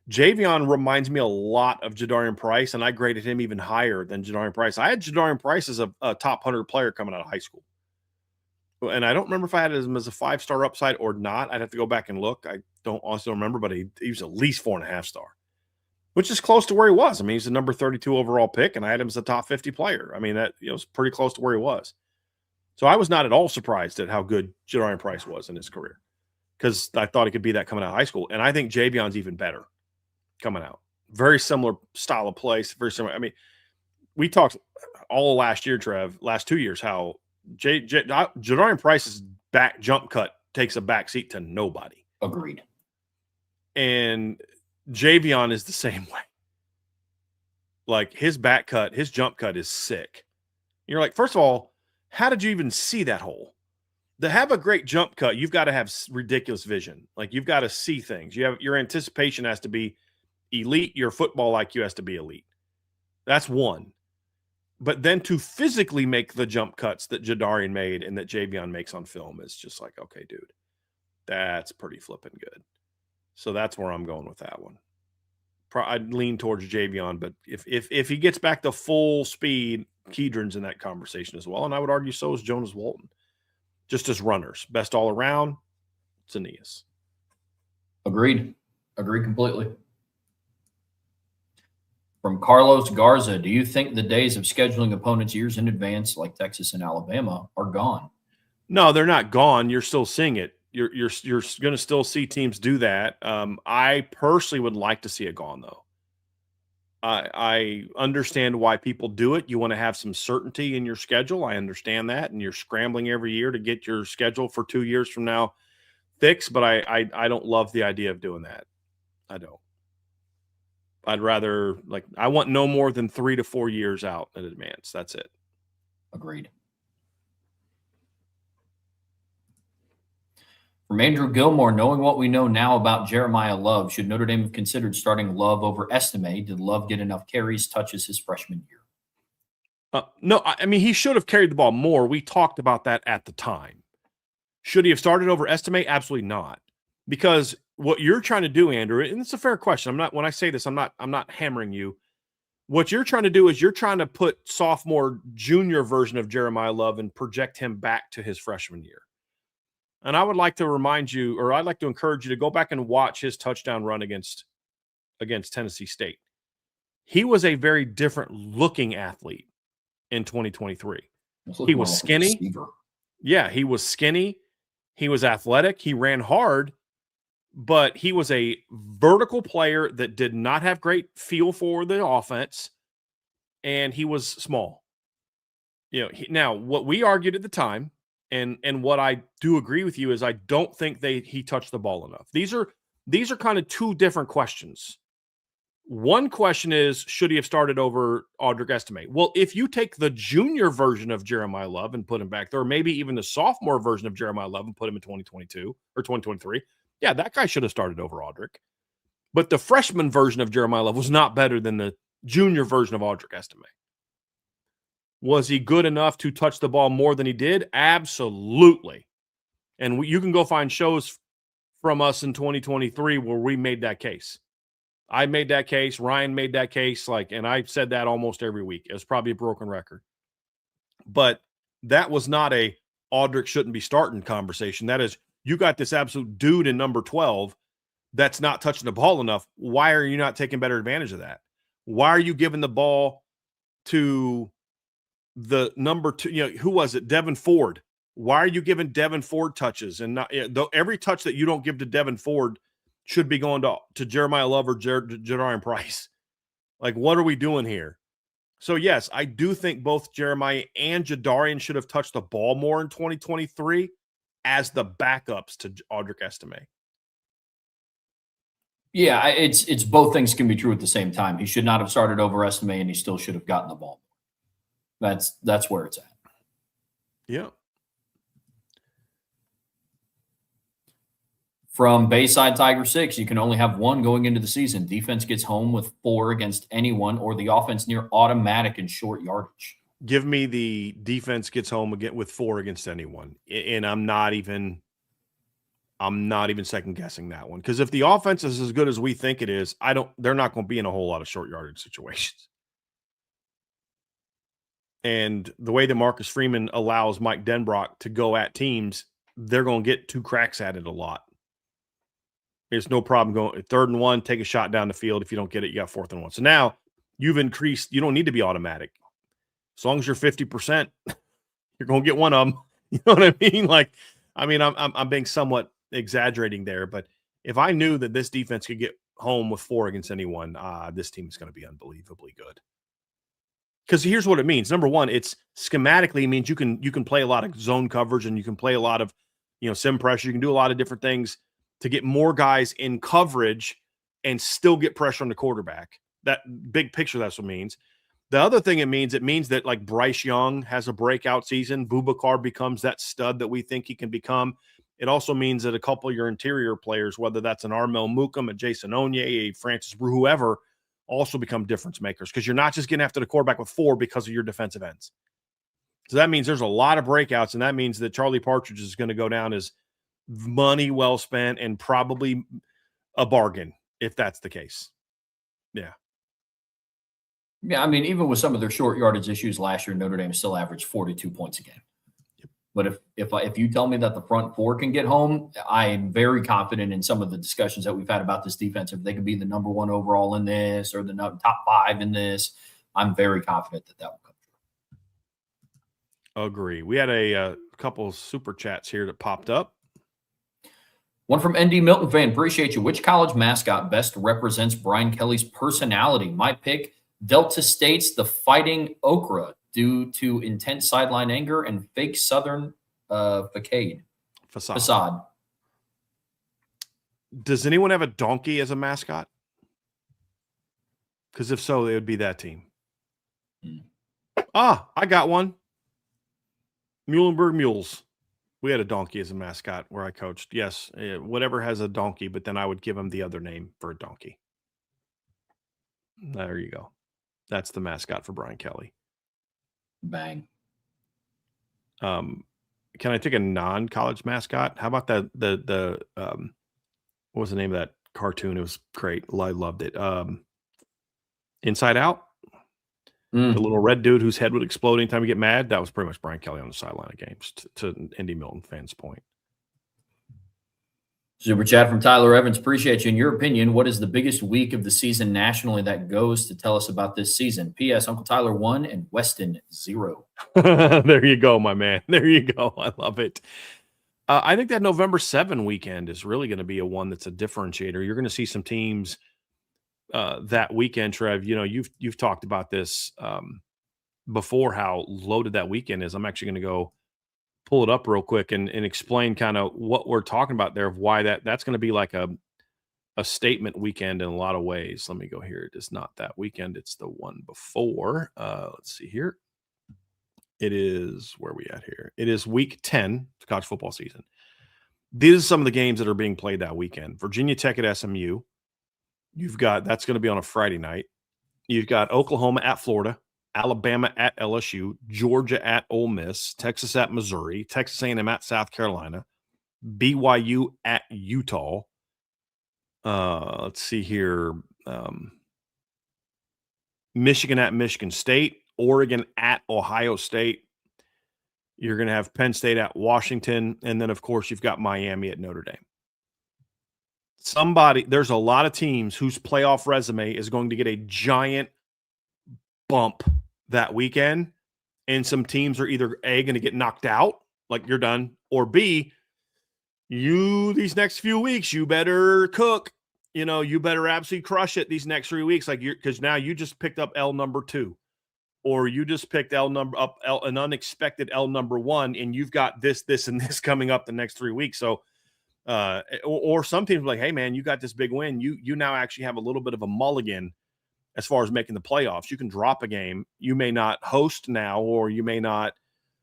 Javian reminds me a lot of Jadarian Price, and I graded him even higher than Jadarian Price. I had Jadarian Price as a top 100 player coming out of high school. And I don't remember if I had him as a 5-star upside or not. I'd have to go back and look. I don't also remember, but he was at least 4.5 star, which is close to where he was. I mean, he's the number 32 overall pick, and I had him as a top 50 player. I mean, that it's pretty close to where he was. So I was not at all surprised at how good Jadarian Price was in his career because I thought he could be that coming out of high school. And I think Javian's even better coming out. Very similar style of play. Very similar. I mean, we talked all last year, Trev, last 2 years, how Jadarian Price's back jump cut takes a back seat to nobody. Agreed. And Javian is the same way. Like his back cut, his jump cut is sick. You're like, first of all, how did you even see that hole? To have a great jump cut, you've got to have ridiculous vision. Like you've got to see things. Your anticipation has to be elite. Your football IQ has to be elite. That's one. But then to physically make the jump cuts that Jadarian made and that Javian makes on film is just like, okay, dude, that's pretty flipping good. So that's where I'm going with that one. I'd lean towards Javion, but if he gets back to full speed, Kedron's in that conversation as well, and I would argue so is Jonas Walton. Just as runners, best all around, it's Aeneas. Agreed completely. From Carlos Garza, do you think the days of scheduling opponents years in advance, like Texas and Alabama, are gone? No, they're not gone. You're still seeing it. You're going to still see teams do that. I personally would like to see it gone, though. I understand why people do it. You want to have some certainty in your schedule. I understand that, and you're scrambling every year to get your schedule for 2 years from now fixed. But I don't love the idea of doing that. I don't. I'd rather I want no more than 3 to 4 years out in advance. That's it. Agreed. From Andrew Gilmore, knowing what we know now about Jeremiah Love, should Notre Dame have considered starting Love over Estime? Did Love get enough carries, touches his freshman year? No, I mean, he should have carried the ball more. We talked about that at the time. Should he have started over Estime? Absolutely not. Because what you're trying to do, Andrew, and it's a fair question. When I say this, I'm not hammering you. What you're trying to do is you're trying to put sophomore, junior version of Jeremiah Love and project him back to his freshman year. And I would like to remind you, or I'd like to encourage you to go back and watch his touchdown run against Tennessee State. He was a very different looking athlete in 2023. He was skinny. Yeah, he was skinny. He was athletic. He ran hard, but he was a vertical player that did not have great feel for the offense, and he was small. Now what we argued at the time, and what I do agree with you is I don't think he touched the ball enough. These are kind of two different questions. One question is, should he have started over Audric Estime? Well, if you take the junior version of Jeremiah Love and put him back there, or maybe even the sophomore version of Jeremiah Love and put him in 2022 or 2023, yeah, that guy should have started over Audric. But the freshman version of Jeremiah Love was not better than the junior version of Audric Estime. Was he good enough to touch the ball more than he did? Absolutely. And you can go find shows from us in 2023 where we made that case. I made that case. Ryan made that case. And I said that almost every week. It was probably a broken record. But that was not a Audric shouldn't be starting conversation. That is, you got this absolute dude in number 12 that's not touching the ball enough. Why are you not taking better advantage of that? Why are you giving the ball to the number 2? Who was it? Devin Ford. Why are you giving Devin Ford touches? And not every touch that you don't give to Devin Ford should be going to Jeremiah Love or Jadarian Price. What are we doing here? So, yes, I do think both Jeremiah and Jadarian should have touched the ball more in 2023 as the backups to Audric Estime. Yeah, it's both things can be true at the same time. He should not have started over Estime, and he still should have gotten the ball. That's where it's at. Yeah. From Bayside Tiger 6, you can only have one going into the season. Defense gets home with 4 against anyone, or the offense near automatic in short yardage. Give me the defense gets home again with 4 against anyone. And I'm not even second guessing that one. Because if the offense is as good as we think it is, they're not going to be in a whole lot of short yardage situations. And the way that Marcus Freeman allows Mike Denbrock to go at teams, they're going to get 2 cracks at it a lot. There's no problem going 3rd and 1, take a shot down the field. If you don't get it, you got 4th and 1. So now you've increased. You don't need to be automatic. As long as you're 50%, you're going to get one of them. You know what I mean? I'm being somewhat exaggerating there, but if I knew that this defense could get home with 4 against anyone, this team is going to be unbelievably good. Because here's what it means. Number one, it's schematically means you can play a lot of zone coverage and you can play a lot of sim pressure. You can do a lot of different things to get more guys in coverage and still get pressure on the quarterback. That big picture, that's what it means. The other thing it means that Bryce Young has a breakout season. Boubacar becomes that stud that we think he can become. It also means that a couple of your interior players, whether that's an Armel Mukum, a Jason Onye, a Francis Brew, whoever, also become difference makers because you're not just getting after the quarterback with 4 because of your defensive ends. So that means there's a lot of breakouts, and that means that Charlie Partridge is going to go down as money well spent and probably a bargain if that's the case. Yeah. Yeah, I mean, even with some of their short yardage issues last year, Notre Dame still averaged 42 points a game. Yep. But if you tell me that the front four can get home, I am very confident in some of the discussions that we've had about this defense. If they could be the number one overall in this or the top 5 in this, I'm very confident that will come true. Agree. We had a couple of super chats here that popped up. One from ND Milton fan. Appreciate you. Which college mascot best represents Brian Kelly's personality? My pick, Delta State's the Fighting Okra, due to intense sideline anger and fake Southern facade. Does anyone have a donkey as a mascot? Because if so, it would be that team. I got one. Muhlenberg Mules. We had a donkey as a mascot where I coached. Yes, whatever has a donkey, but then I would give him the other name for a donkey. There you go. That's the mascot for Brian Kelly. Bang. Can I take a non-college mascot? How about the what was the name of that cartoon? It was great. I loved it. Inside Out. The little red dude whose head would explode anytime you get mad. That was pretty much Brian Kelly on the sideline of games, to Indy Milton fans' point. Super chat from Tyler Evans. Appreciate you. In your opinion, what is the biggest week of the season nationally that goes to tell us about this season? P.S. Uncle Tyler 1 and Weston 0. There you go, my man. There you go. I love it. I think that November 7 weekend is really going to be one that's a differentiator. You're going to see some teams that weekend, Trev. You know, you've talked about this before, how loaded that weekend is. I'm actually going to go pull it up real quick and explain kind of what we're talking about there, of why that's going to be like a statement weekend in a lot of ways. Let me go here. It is not that weekend. It's the one before. Let's see here. It is, where are we at here? It is week 10 of college football season. These are some of the games that are being played that weekend. Virginia Tech at SMU. That's going to be on a Friday night. You've got Oklahoma at Florida, Alabama at LSU, Georgia at Ole Miss, Texas at Missouri, Texas A&M at South Carolina, BYU at Utah. Let's see here. Michigan at Michigan State, Oregon at Ohio State. You're going to have Penn State at Washington. And then, of course, you've got Miami at Notre Dame. There's a lot of teams whose playoff resume is going to get a giant bump that weekend. And some teams are either A, going to get knocked out, like you're done, or B, these next few weeks, you better cook. You know, you better absolutely crush it these next 3 weeks, because now you just picked up L number 2, or you just picked an unexpected L number 1, and you've got this, and this coming up the next 3 weeks. So, or some teams are like, hey man, you got this big win. You now actually have a little bit of a mulligan as far as making the playoffs. You can drop a game. You may not host now, or you may not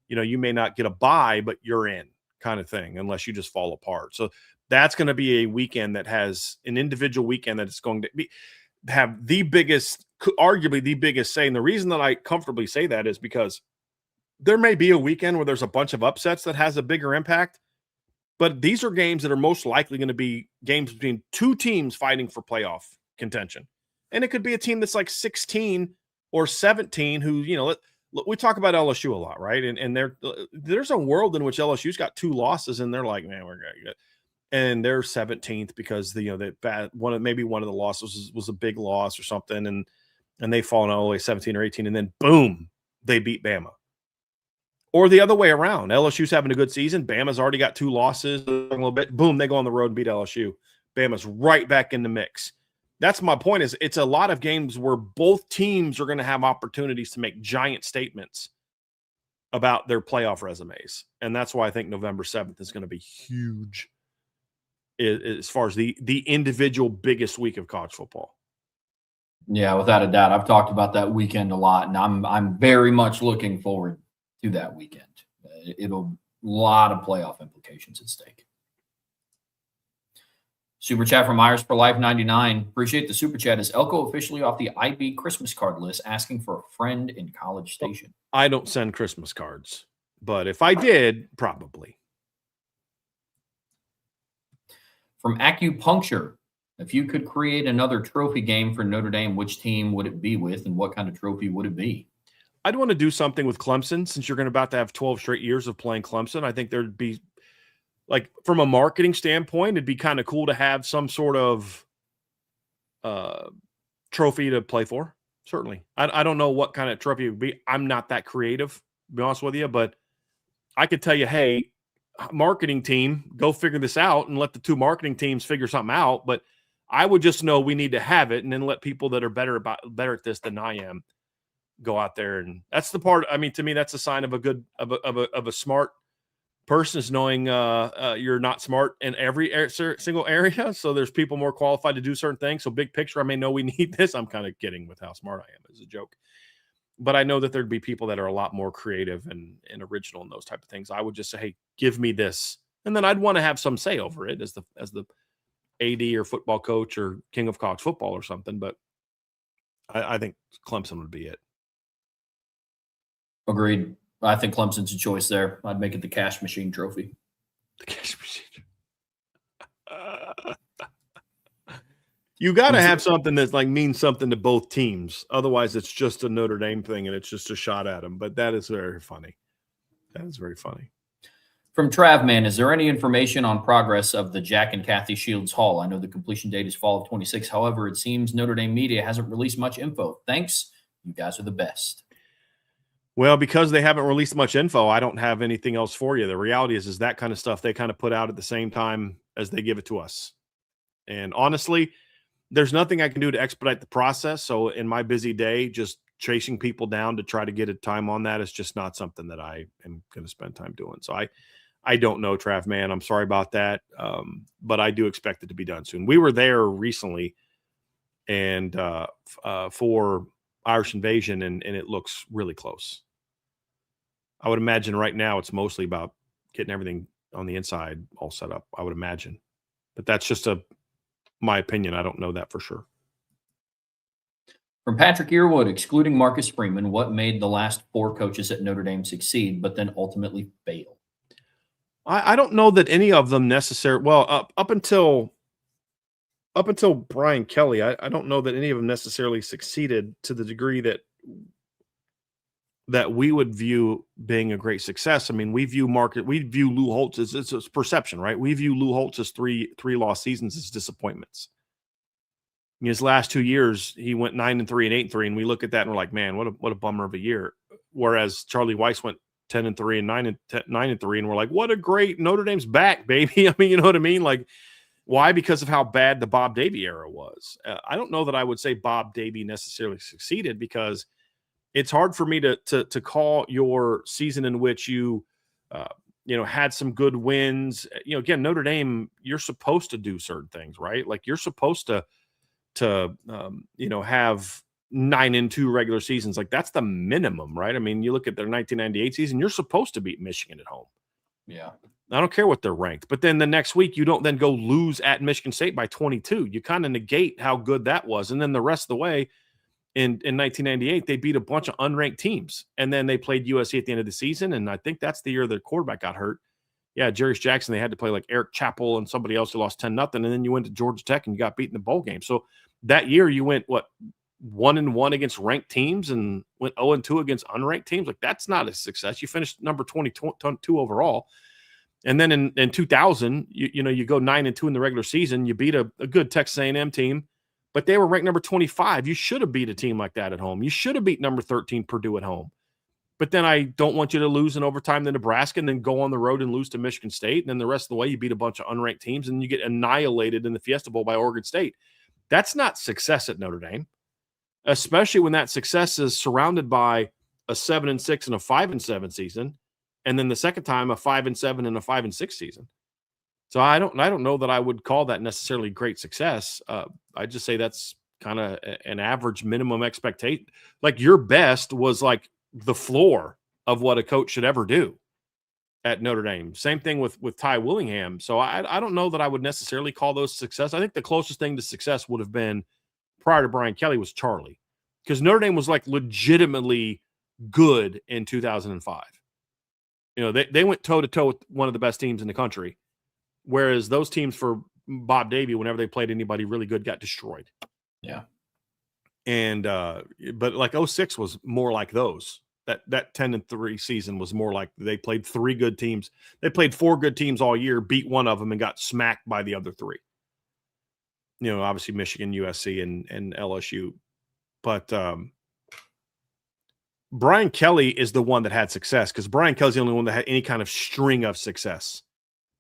get a bye, but you're in, kind of thing, unless you just fall apart. So that's going to be a weekend that has an individual weekend that is going to have arguably the biggest say. And the reason that I comfortably say that is because there may be a weekend where there's a bunch of upsets that has a bigger impact, but these are games that are most likely going to be games between two teams fighting for playoff contention. And it could be a team that's like 16 or 17 who, we talk about LSU a lot, right? And there's a world in which LSU's got 2 losses and they're like, man, we're going to get, and they're 17th because maybe one of the losses was a big loss or something, and they fall all the way 17 or 18, and then boom, they beat Bama. Or the other way around, LSU's having a good season, Bama's already got 2 losses a little bit, boom, they go on the road and beat LSU. Bama's right back in the mix. That's my point, is it's a lot of games where both teams are going to have opportunities to make giant statements about their playoff resumes. And that's why I think November 7th is going to be huge as far as the individual biggest week of college football. Yeah, without a doubt. I've talked about that weekend a lot, and I'm very much looking forward to that weekend. It'll a lot of playoff implications at stake. Super chat from Myers for Life 99. Appreciate the super chat. Is Elko officially off the IB Christmas card list, asking for a friend in College Station? I don't send Christmas cards, but if I did, probably. From Acupuncture, If you could create another trophy game for Notre Dame, which team would it be with, and what kind of trophy would it be? I'd want to do something with Clemson since you're about to have 12 straight years of playing Clemson. I think there'd be, like, from a marketing standpoint, it'd be kind of cool to have some sort of trophy to play for. Certainly. I don't know what kind of trophy it would be. I'm not that creative, to be honest with you, but I could tell you, hey, marketing team, go figure this out and let the two marketing teams figure something out. But I would just know we need to have it and then let people that are better at this than I am go out there. And that's the part. I mean, to me, that's a sign of a smart person, is knowing you're not smart in every single area. So there's people more qualified to do certain things. So big picture, I may know we need this. I'm kind of kidding with how smart I am as a joke. But I know that there'd be people that are a lot more creative and original and those type of things. I would just say, hey, give me this. And then I'd want to have some say over it as the AD or football coach or king of college football or something. But I think Clemson would be it. Agreed. I think Clemson's a choice there. I'd make it the cash machine trophy. The cash machine. You got to have something that's like means something to both teams. Otherwise, it's just a Notre Dame thing and it's just a shot at them. But that is very funny. That is very funny. From Travman, is there any information on progress of the Jack and Kathy Shields Hall? I know the completion date is fall of 26. However, it seems Notre Dame media hasn't released much info. Thanks. You guys are the best. Well, because they haven't released much info, I don't have anything else for you. The reality is that kind of stuff they kind of put out at the same time as they give it to us. And honestly, there's nothing I can do to expedite the process. So in my busy day, just chasing people down to try to get a time on that is just not something that I am going to spend time doing. So I don't know, Trav, man. I'm sorry about that. But I do expect it to be done soon. We were there recently and for Irish Invasion, and it looks really close. I would imagine right now it's mostly about getting everything on the inside all set up, I would imagine. But that's just my opinion. I don't know that for sure. From Patrick Earwood, excluding Marcus Freeman, what made the last four coaches at Notre Dame succeed, but then ultimately fail? I don't know that any of them necessarily. Well, up until Brian Kelly, I don't know that any of them necessarily succeeded to the degree that we would view being a great success. I mean, we view Lou Holtz as it's perception, right? We view Lou Holtz's three lost seasons as disappointments. In his last 2 years, he went 9-3 and 8-3, and we look at that and we're like, man, what a bummer of a year. Whereas Charlie Weiss went 10-3 and 9-3, and we're like, what a great Notre Dame's back, baby. I mean, you know what I mean? Like, why? Because of how bad the Bob Davie era was. I don't know that I would say Bob Davie necessarily succeeded, because it's hard for me to call your season in which you had some good wins. Again, Notre Dame, you're supposed to do certain things, right? Like, you're supposed to have 9-2 regular seasons. Like, that's the minimum, right? I mean, you look at their 1998 season, you're supposed to beat Michigan at home. Yeah. I don't care what they're ranked. But then the next week, you don't then go lose at Michigan State by 22. You kind of negate how good that was. And then the rest of the way, in 1998, they beat a bunch of unranked teams. And then they played USC at the end of the season. And I think that's the year their quarterback got hurt. Yeah, Jarius Jackson, they had to play like Eric Chappell and somebody else who lost 10-0. And then you went to Georgia Tech and you got beat in the bowl game. So that year you went, 1-1 against ranked teams and went 0-2 against unranked teams. Like, that's not a success. You finished number 22 overall. And then in 2000, you go 9-2 in the regular season. You beat a good Texas A&M team, but they were ranked number 25. You should have beat a team like that at home. You should have beat number 13 Purdue at home. But then I don't want you to lose in overtime to Nebraska and then go on the road and lose to Michigan State. And then the rest of the way, you beat a bunch of unranked teams and you get annihilated in the Fiesta Bowl by Oregon State. That's not success at Notre Dame, especially when that success is surrounded by a 7-6 and a 5-7 season. And then the second time, a 5-7 and a 5-6 season. So I don't know that I would call that necessarily great success. I just say that's kind of an average minimum expectation. Like, your best was like the floor of what a coach should ever do at Notre Dame. Same thing with Ty Willingham. So I don't know that I would necessarily call those success. I think the closest thing to success would have been prior to Brian Kelly was Charlie, because Notre Dame was like legitimately good in 2005. They went toe-to-toe with one of the best teams in the country, whereas those teams for Bob Davie, whenever they played anybody really good, got destroyed. Yeah. And but like 06 was more like those. That 10-3 season was more like they played 3 good teams. They played 4 good teams all year, beat one of them, and got smacked by the other 3. Obviously Michigan, USC, and LSU. But Brian Kelly is the one that had success, because Brian Kelly's the only one that had any kind of string of success.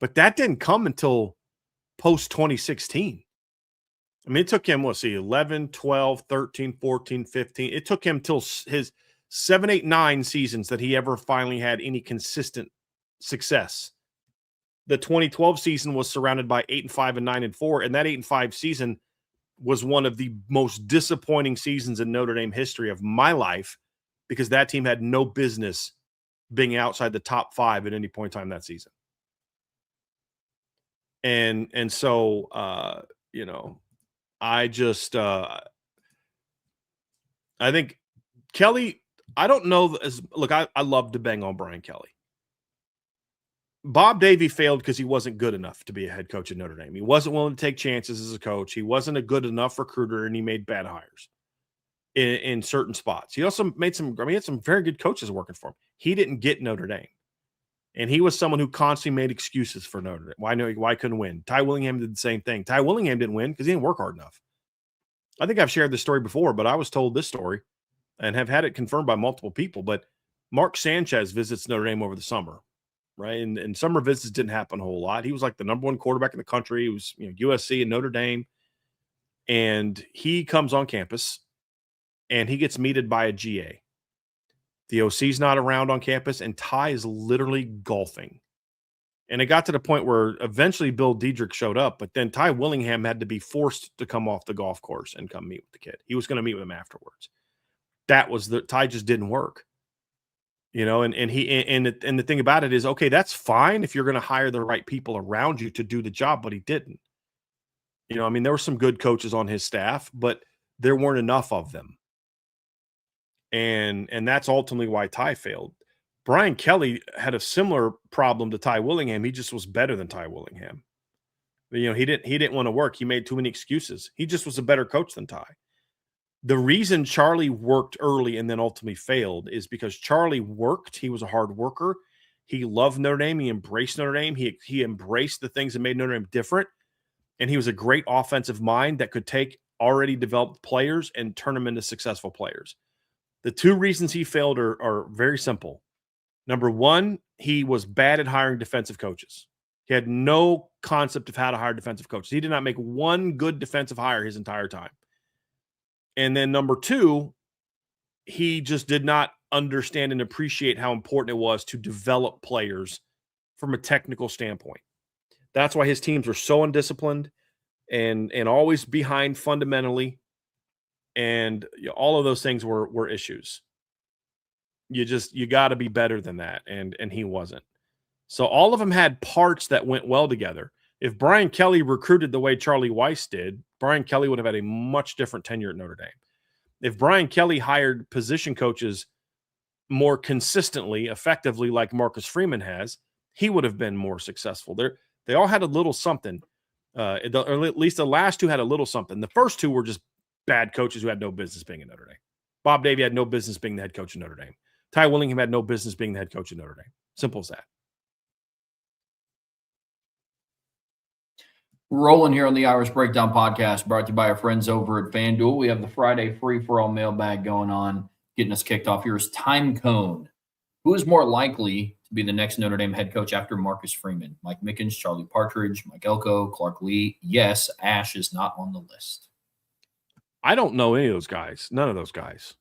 But that didn't come until post 2016. I mean, it took him, 11, 12, 13, 14, 15. It took him till his 7, 8, 9 seasons that he ever finally had any consistent success. The 2012 season was surrounded by 8-5 and 9-4, and that 8-5 season was one of the most disappointing seasons in Notre Dame history of my life, because that team had no business being outside the top 5 at any point in time that season. And so I just I think Kelly, I don't know look, I love to bang on Brian Kelly. Bob Davie failed because he wasn't good enough to be a head coach at Notre Dame. He wasn't willing to take chances as a coach. He wasn't a good enough recruiter, and he made bad hires in certain spots. He also made he had some very good coaches working for him. He didn't get Notre Dame. And he was someone who constantly made excuses for Notre Dame. Why couldn't win? Ty Willingham did the same thing. Ty Willingham didn't win because he didn't work hard enough. I think I've shared this story before, but I was told this story and have had it confirmed by multiple people. But Mark Sanchez visits Notre Dame over the summer, right? And summer visits didn't happen a whole lot. He was like the number 1 quarterback in the country. He was USC and Notre Dame. And he comes on campus and he gets meted by a GA. The OC's not around on campus, and Ty is literally golfing. And it got to the point where eventually Bill Diedrich showed up, but then Ty Willingham had to be forced to come off the golf course and come meet with the kid. He was going to meet with him afterwards. Ty just didn't work. And the thing about it is, okay, that's fine if you're going to hire the right people around you to do the job, but he didn't. There were some good coaches on his staff, but there weren't enough of them. And that's ultimately why Ty failed. Brian Kelly had a similar problem to Ty Willingham. He just was better than Ty Willingham. He didn't want to work. He made too many excuses. He just was a better coach than Ty. The reason Charlie worked early and then ultimately failed is because Charlie worked. He was a hard worker. He loved Notre Dame. He embraced Notre Dame. He embraced the things that made Notre Dame different. And he was a great offensive mind that could take already developed players and turn them into successful players. The 2 reasons he failed are very simple. Number 1, he was bad at hiring defensive coaches. He had no concept of how to hire defensive coaches. He did not make one good defensive hire his entire time. And then number 2, he just did not understand and appreciate how important it was to develop players from a technical standpoint. That's why his teams were so undisciplined and always behind fundamentally. And all of those things were issues. You got to be better than that. And he wasn't. So all of them had parts that went well together. If Brian Kelly recruited the way Charlie Weiss did, Brian Kelly would have had a much different tenure at Notre Dame. If Brian Kelly hired position coaches more consistently, effectively, like Marcus Freeman has, he would have been more successful. They all had a little something. Or at least the last 2 had a little something. The first 2 were just bad coaches who had no business being in Notre Dame. Bob Davie had no business being the head coach of Notre Dame. Ty Willingham had no business being the head coach of Notre Dame. Simple as that. Rolling here on the Irish Breakdown Podcast, brought to you by our friends over at FanDuel. We have the Friday free-for-all mailbag going on, getting us kicked off. Here's Time Cone. Who is more likely to be the next Notre Dame head coach after Marcus Freeman? Mike Mickens, Charlie Partridge, Mike Elko, Clark Lee. Yes, Ash is not on the list. I don't know any of those guys. None of those guys.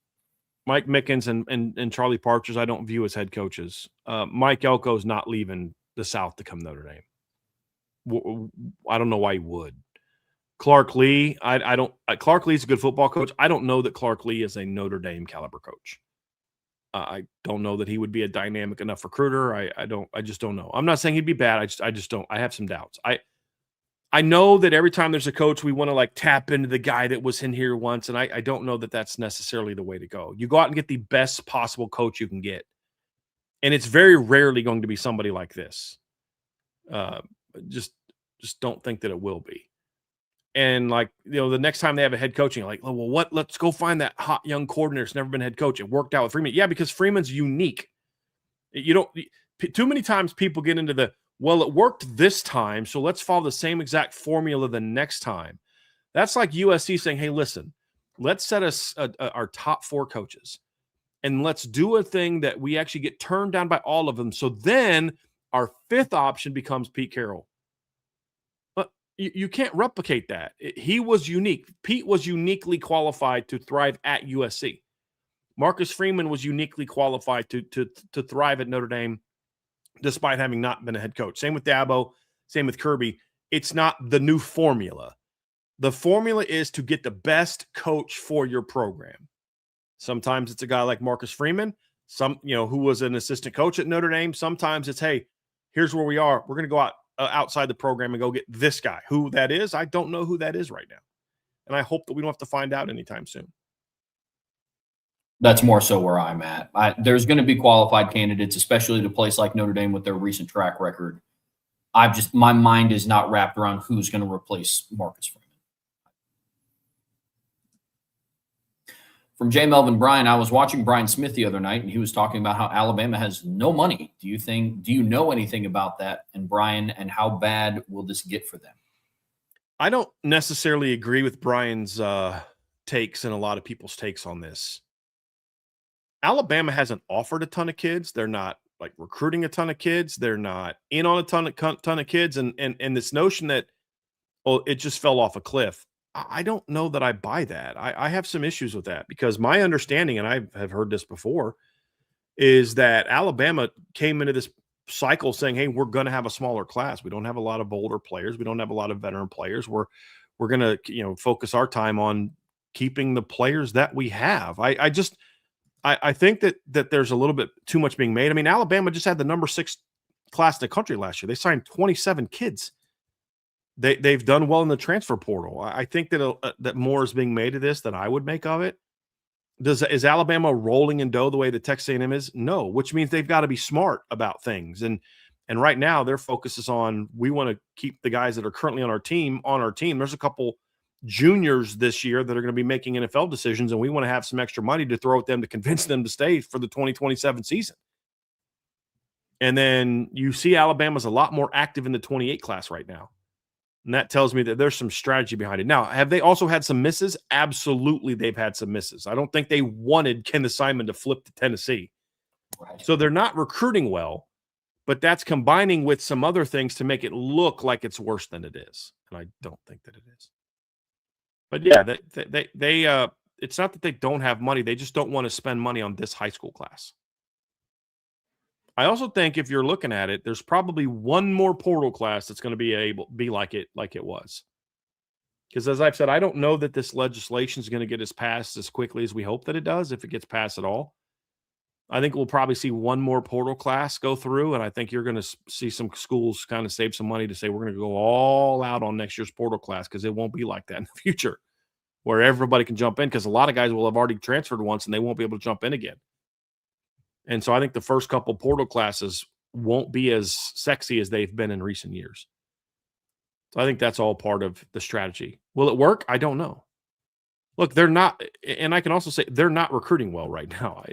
Mike Mickens and Charlie Partridge, I don't view as head coaches. Mike Elko is not leaving the South to come Notre Dame. I don't know why he would. Clark Lee, I don't. Clark Lee's a good football coach. I don't know that Clark Lee is a Notre Dame caliber coach. I don't know that he would be a dynamic enough recruiter. I just don't know. I'm not saying he'd be bad. I just don't. I have some doubts. I know that every time there's a coach, we want to like tap into the guy that was in here once, and I don't know that that's necessarily the way to go. You go out and get the best possible coach you can get, and it's very rarely going to be somebody like this. Just just don't think that it will be. And the next time they have a head coaching, let's go find that hot young coordinator who's never been head coach. It worked out with Freeman. Yeah, because Freeman's unique. Too many times people get into it worked this time, so let's follow the same exact formula the next time. That's like USC saying, hey, listen, let's set us our top 4 coaches, and let's do a thing that we actually get turned down by all of them. So then our 5th option becomes Pete Carroll. But you can't replicate that. He was unique. Pete was uniquely qualified to thrive at USC. Marcus Freeman was uniquely qualified to thrive at Notre Dame, despite having not been a head coach. Same with Dabo, same with Kirby. It's not the new formula. The formula is to get the best coach for your program. Sometimes it's a guy like Marcus Freeman, who was an assistant coach at Notre Dame. Sometimes it's, hey, here's where we are. We're going to go outside the program and go get this guy. Who that is, I don't know who that is right now. And I hope that we don't have to find out anytime soon. That's more so where I'm at. There's going to be qualified candidates, especially at a place like Notre Dame with their recent track record. My mind is not wrapped around who's going to replace Marcus Freeman. From J. Melvin Bryan, I was watching Brian Smith the other night, and he was talking about how Alabama has no money. Do you know anything about that? And Brian, and how bad will this get for them? I don't necessarily agree with Brian's takes and a lot of people's takes on this. Alabama hasn't offered a ton of kids. They're not recruiting a ton of kids. They're not in on a ton of kids. And this notion that, it just fell off a cliff. I don't know that I buy that. I have some issues with that, because my understanding, and I have heard this before, is that Alabama came into this cycle saying, hey, we're going to have a smaller class. We don't have a lot of older players. We don't have a lot of veteran players. We're going to, focus our time on keeping the players that we have. I think that there's a little bit too much being made. I mean, Alabama just had the number 6 class in the country last year. They signed 27 kids. They've done well in the transfer portal. I think that more is being made of this than I would make of it. Is Alabama rolling in dough the way that Texas A&M is? No, which means they've got to be smart about things. And right now their focus is on, we want to keep the guys that are currently on our team. There's a couple juniors this year that are going to be making NFL decisions, and we want to have some extra money to throw at them to convince them to stay for the 2027 season. And then you see Alabama's a lot more active in the 28 class right now. And that tells me that there's some strategy behind it. Now, have they also had some misses? Absolutely, they've had some misses. I don't think they wanted Kenneth Simon to flip to Tennessee. Right. So they're not recruiting well, but that's combining with some other things to make it look like it's worse than it is. And I don't think that it is. But yeah, they it's not that they don't have money. They just don't want to spend money on this high school class. I also think if you're looking at it, there's probably one more portal class that's going to be like it was. Because as I've said, I don't know that this legislation is going to get us passed as quickly as we hope that it does, if it gets passed at all. I think we'll probably see one more portal class go through, and I think you're going to see some schools kind of save some money to say we're going to go all out on next year's portal class, because it won't be like that in the future where everybody can jump in, because a lot of guys will have already transferred once and they won't be able to jump in again. And so I think the first couple portal classes won't be as sexy as they've been in recent years. So I think that's all part of the strategy. Will it work? I don't know. Look, they're not, and I can also say they're not recruiting well right now.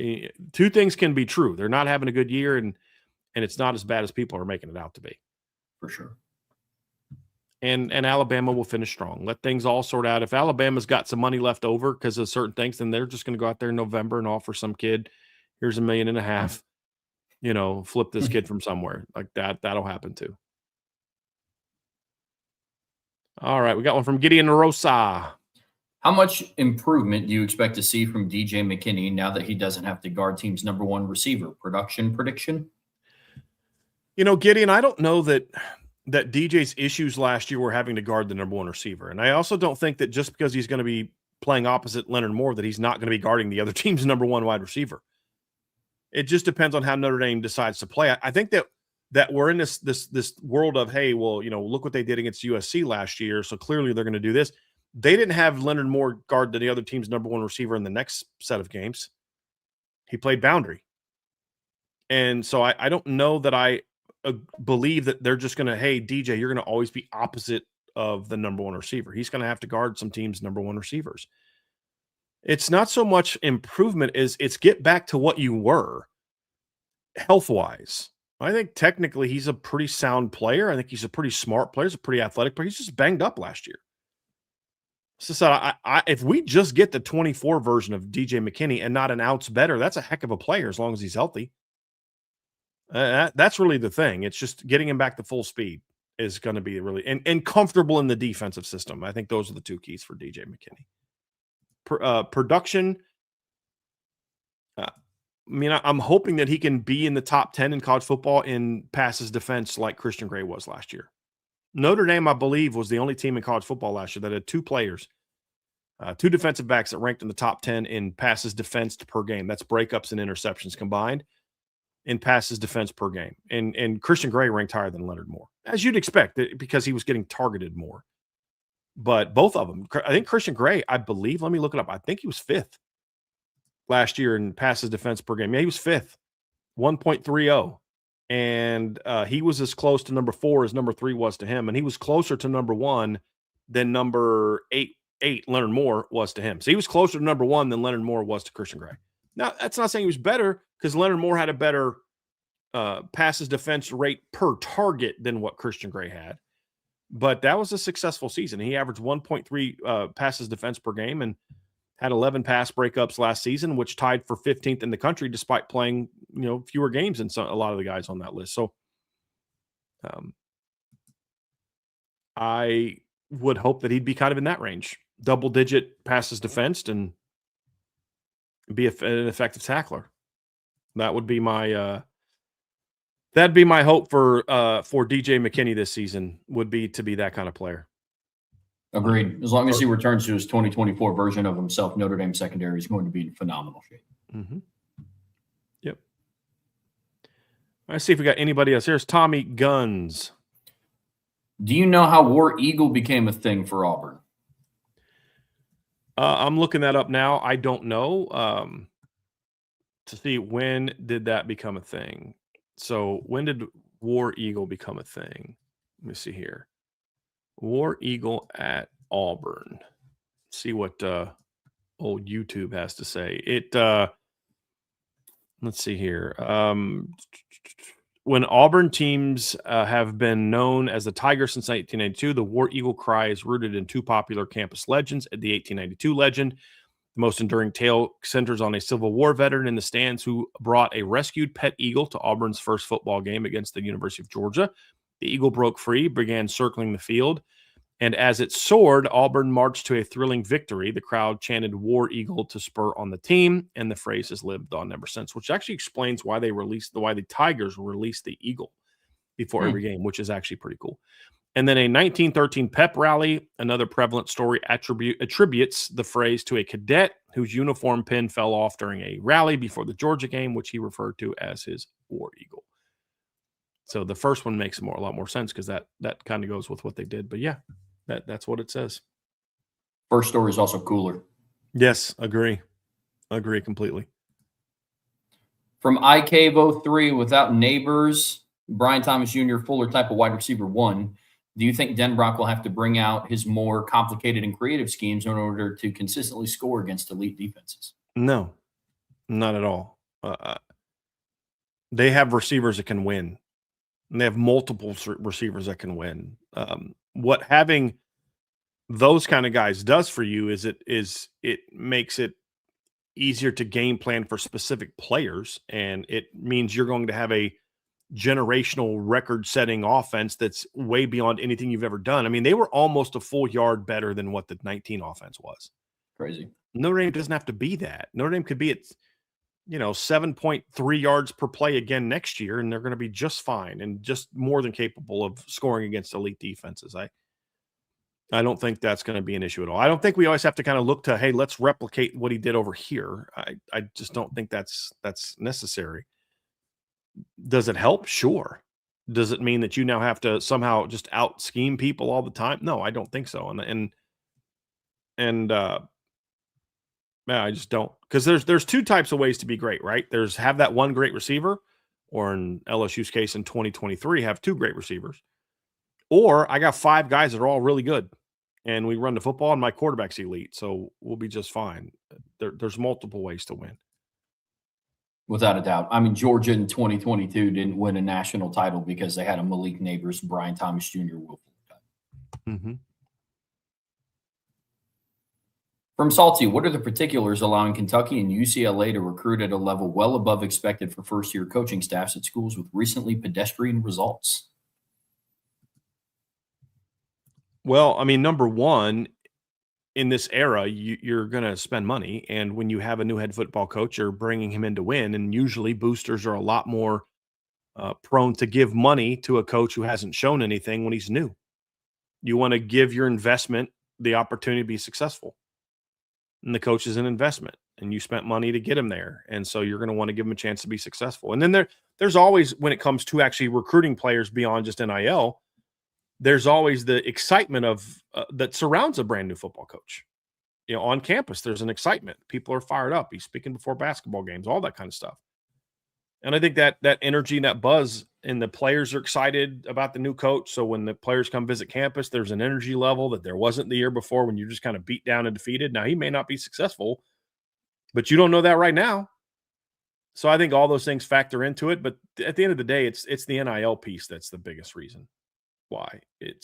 Two things can be true. They're not having a good year, and it's not as bad as people are making it out to be. For sure. And Alabama will finish strong. Let things all sort out. If Alabama's got some money left over because of certain things, then they're just going to go out there in November and offer some kid, here's $1.5 million, flip this kid from somewhere like that. That'll happen too. All right. We got one from Gideon Rosa. How much improvement do you expect to see from DJ McKinney now that he doesn't have to guard team's number 1 receiver? Production prediction? Gideon, I don't know that DJ's issues last year were having to guard the number 1 receiver. And I also don't think that just because he's going to be playing opposite Leonard Moore that he's not going to be guarding the other team's number 1 wide receiver. It just depends on how Notre Dame decides to play. I think that we're in this world of, hey, well, look what they did against USC last year, so clearly they're going to do this. They didn't have Leonard Moore guard the other team's number 1 receiver in the next set of games. He played boundary. And so I don't know that I believe that they're just going to, hey, DJ, you're going to always be opposite of the number one receiver. He's going to have to guard some teams' number one receivers. It's not so much improvement as it's get back to what you were health-wise. I think technically he's a pretty sound player. I think he's a pretty smart player. He's a pretty athletic player. He's just banged up last year. So if we just get the 24 version of DJ McKinney and not an ounce better, that's a heck of a player as long as he's healthy. That's really the thing. It's just getting him back to full speed is going to be really and comfortable in the defensive system. I think those are the two keys for DJ McKinney. Production. I'm hoping that he can be in the top 10 in college football in passes defense like Christian Gray was last year. Notre Dame, I believe, was the only team in college football last year that had two players, two defensive backs that ranked in the top 10 in passes defensed per game. That's breakups and interceptions combined in passes defense per game. And Christian Gray ranked higher than Leonard Moore, as you'd expect, because he was getting targeted more. But both of them, I think Christian Gray, I believe, let me look it up. I think he was fifth last year in passes defense per game. Yeah, he was fifth, 1.30. And he was as close to number 4 as number 3 was to him. And he was closer to number 1 than number 8, Leonard Moore, was to him. So he was closer to number 1 than Leonard Moore was to Christian Gray. Now, that's not saying he was better, because Leonard Moore had a better passes defense rate per target than what Christian Gray had. But that was a successful season. He averaged 1.3 passes defense per game and had 11 pass breakups last season, which tied for 15th in the country, despite playing, fewer games than a lot of the guys on that list. So, I would hope that he'd be kind of in that range, double-digit passes defensed, and be an effective tackler. That would be my that'd be my hope for DJ McKinney this season, would be to be that kind of player. Agreed. As long as he returns to his 2024 version of himself, Notre Dame secondary is going to be in phenomenal shape. Mm-hmm. Yep. Let's see if we got anybody else. Here's Tommy Guns. Do you know how War Eagle became a thing for Auburn? I'm looking that up now. I don't know. To see, when did that become a thing? So when did War Eagle become a thing? Let me see here. War Eagle at Auburn. See what old YouTube has to say. Let's see here. When Auburn teams have been known as the Tigers since 1992, the War Eagle cry is rooted in two popular campus legends. The 1892 legend, the most enduring tale, centers on a Civil War veteran in the stands who brought a rescued pet eagle to Auburn's first football game against the University of Georgia. The eagle broke free, began circling the field, and as it soared, Auburn marched to a thrilling victory. The crowd chanted War Eagle to spur on the team, and the phrase has lived on ever since, which actually explains why the Tigers released the eagle before every game, which is actually pretty cool. And then a 1913 pep rally, another prevalent story, attributes the phrase to a cadet whose uniform pin fell off during a rally before the Georgia game, which he referred to as his War Eagle. So the first one makes a lot more sense, because that kind of goes with what they did. But yeah, that's what it says. First story is also cooler. Yes, agree completely. From iCave03, without Neighbors, Brian Thomas Jr., Fuller type of wide receiver 1, do you think Denbrock will have to bring out his more complicated and creative schemes in order to consistently score against elite defenses? No, not at all. They have receivers that can win. And they have multiple receivers that can win. What having those kind of guys does for you is it makes it easier to game plan for specific players, and it means you're going to have a generational record-setting offense that's way beyond anything you've ever done. I mean, they were almost a full yard better than what the 19 offense was. Crazy. Notre Dame doesn't have to be that. Notre Dame could be at 7.3 yards per play again next year, and they're going to be just fine and just more than capable of scoring against elite defenses. I don't think that's going to be an issue at all. I don't think we always have to kind of look to, hey, let's replicate what he did over here. I just don't think that's necessary. Does it help? Sure. Does it mean that you now have to somehow just out scheme people all the time? No, I don't think so. I just don't, because there's two types of ways to be great, right? There's have that one great receiver, or in LSU's case in 2023, have 2 great receivers. Or I got 5 guys that are all really good, and we run the football, and my quarterback's elite, so we'll be just fine. There's multiple ways to win. Without a doubt. I mean, Georgia in 2022 didn't win a national title because they had a Malik Neighbors, Brian Thomas Jr., Will Fuller. Mm-hmm. From Salty, what are the particulars allowing Kentucky and UCLA to recruit at a level well above expected for first-year coaching staffs at schools with recently pedestrian results? Well, I mean, number one, in this era, you're going to spend money. And when you have a new head football coach, you're bringing him in to win. And usually boosters are a lot more prone to give money to a coach who hasn't shown anything when he's new. You want to give your investment the opportunity to be successful. And the coach is an investment, and you spent money to get him there. And so you're going to want to give him a chance to be successful. And then there's always, when it comes to actually recruiting players beyond just NIL, there's always the excitement of that surrounds a brand new football coach. You know, on campus, there's an excitement. People are fired up. He's speaking before basketball games, all that kind of stuff. And I think that energy and that buzz, and the players are excited about the new coach. So when the players come visit campus, there's an energy level that there wasn't the year before when you're just kind of beat down and defeated. Now, he may not be successful, but you don't know that right now. So I think all those things factor into it. But at the end of the day, it's the NIL piece that's the biggest reason why.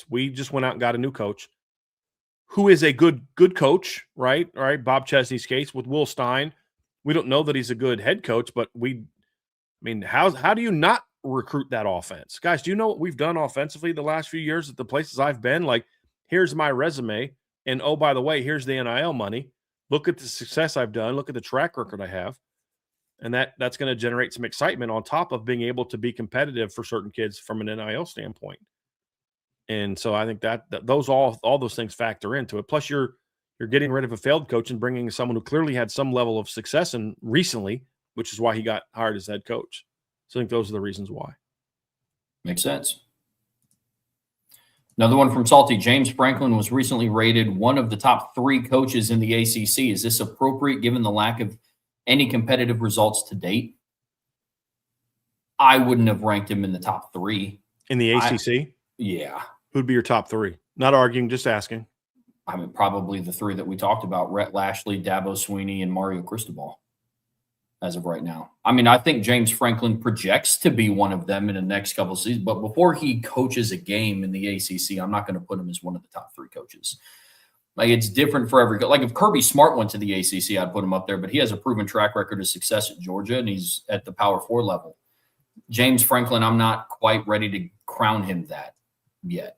We just went out and got a new coach who is a good coach, right? All right, Bob Chesney's case with Will Stein. We don't know that he's a good head coach, but how do you not recruit that offense? Guys, do you know what we've done offensively the last few years at the places I've been? Like, here's my resume, and oh, by the way, here's the NIL money. Look at the success I've done. Look at the track record I have. And that's going to generate some excitement on top of being able to be competitive for certain kids from an NIL standpoint. And so I think that those all those things factor into it. Plus, you're getting rid of a failed coach and bringing someone who clearly had some level of success and recently, which is why he got hired as head coach. So I think those are the reasons why. Makes sense. Another one from Salty. James Franklin was recently rated one of the top 3 coaches in the ACC. Is this appropriate given the lack of any competitive results to date? I wouldn't have ranked him in the top 3. In the ACC? Yeah. Who'd be your top 3? Not arguing, just asking. I mean, probably the 3 that we talked about: Rhett Lashley, Dabo Swinney, and Mario Cristobal as of right now. I mean, I think James Franklin projects to be one of them in the next couple of seasons, but before he coaches a game in the ACC, I'm not going to put him as one of the top 3 coaches. Like, it's different for every – like, if Kirby Smart went to the ACC, I'd put him up there, but he has a proven track record of success at Georgia, and he's at the Power 4 level. James Franklin, I'm not quite ready to crown him that yet,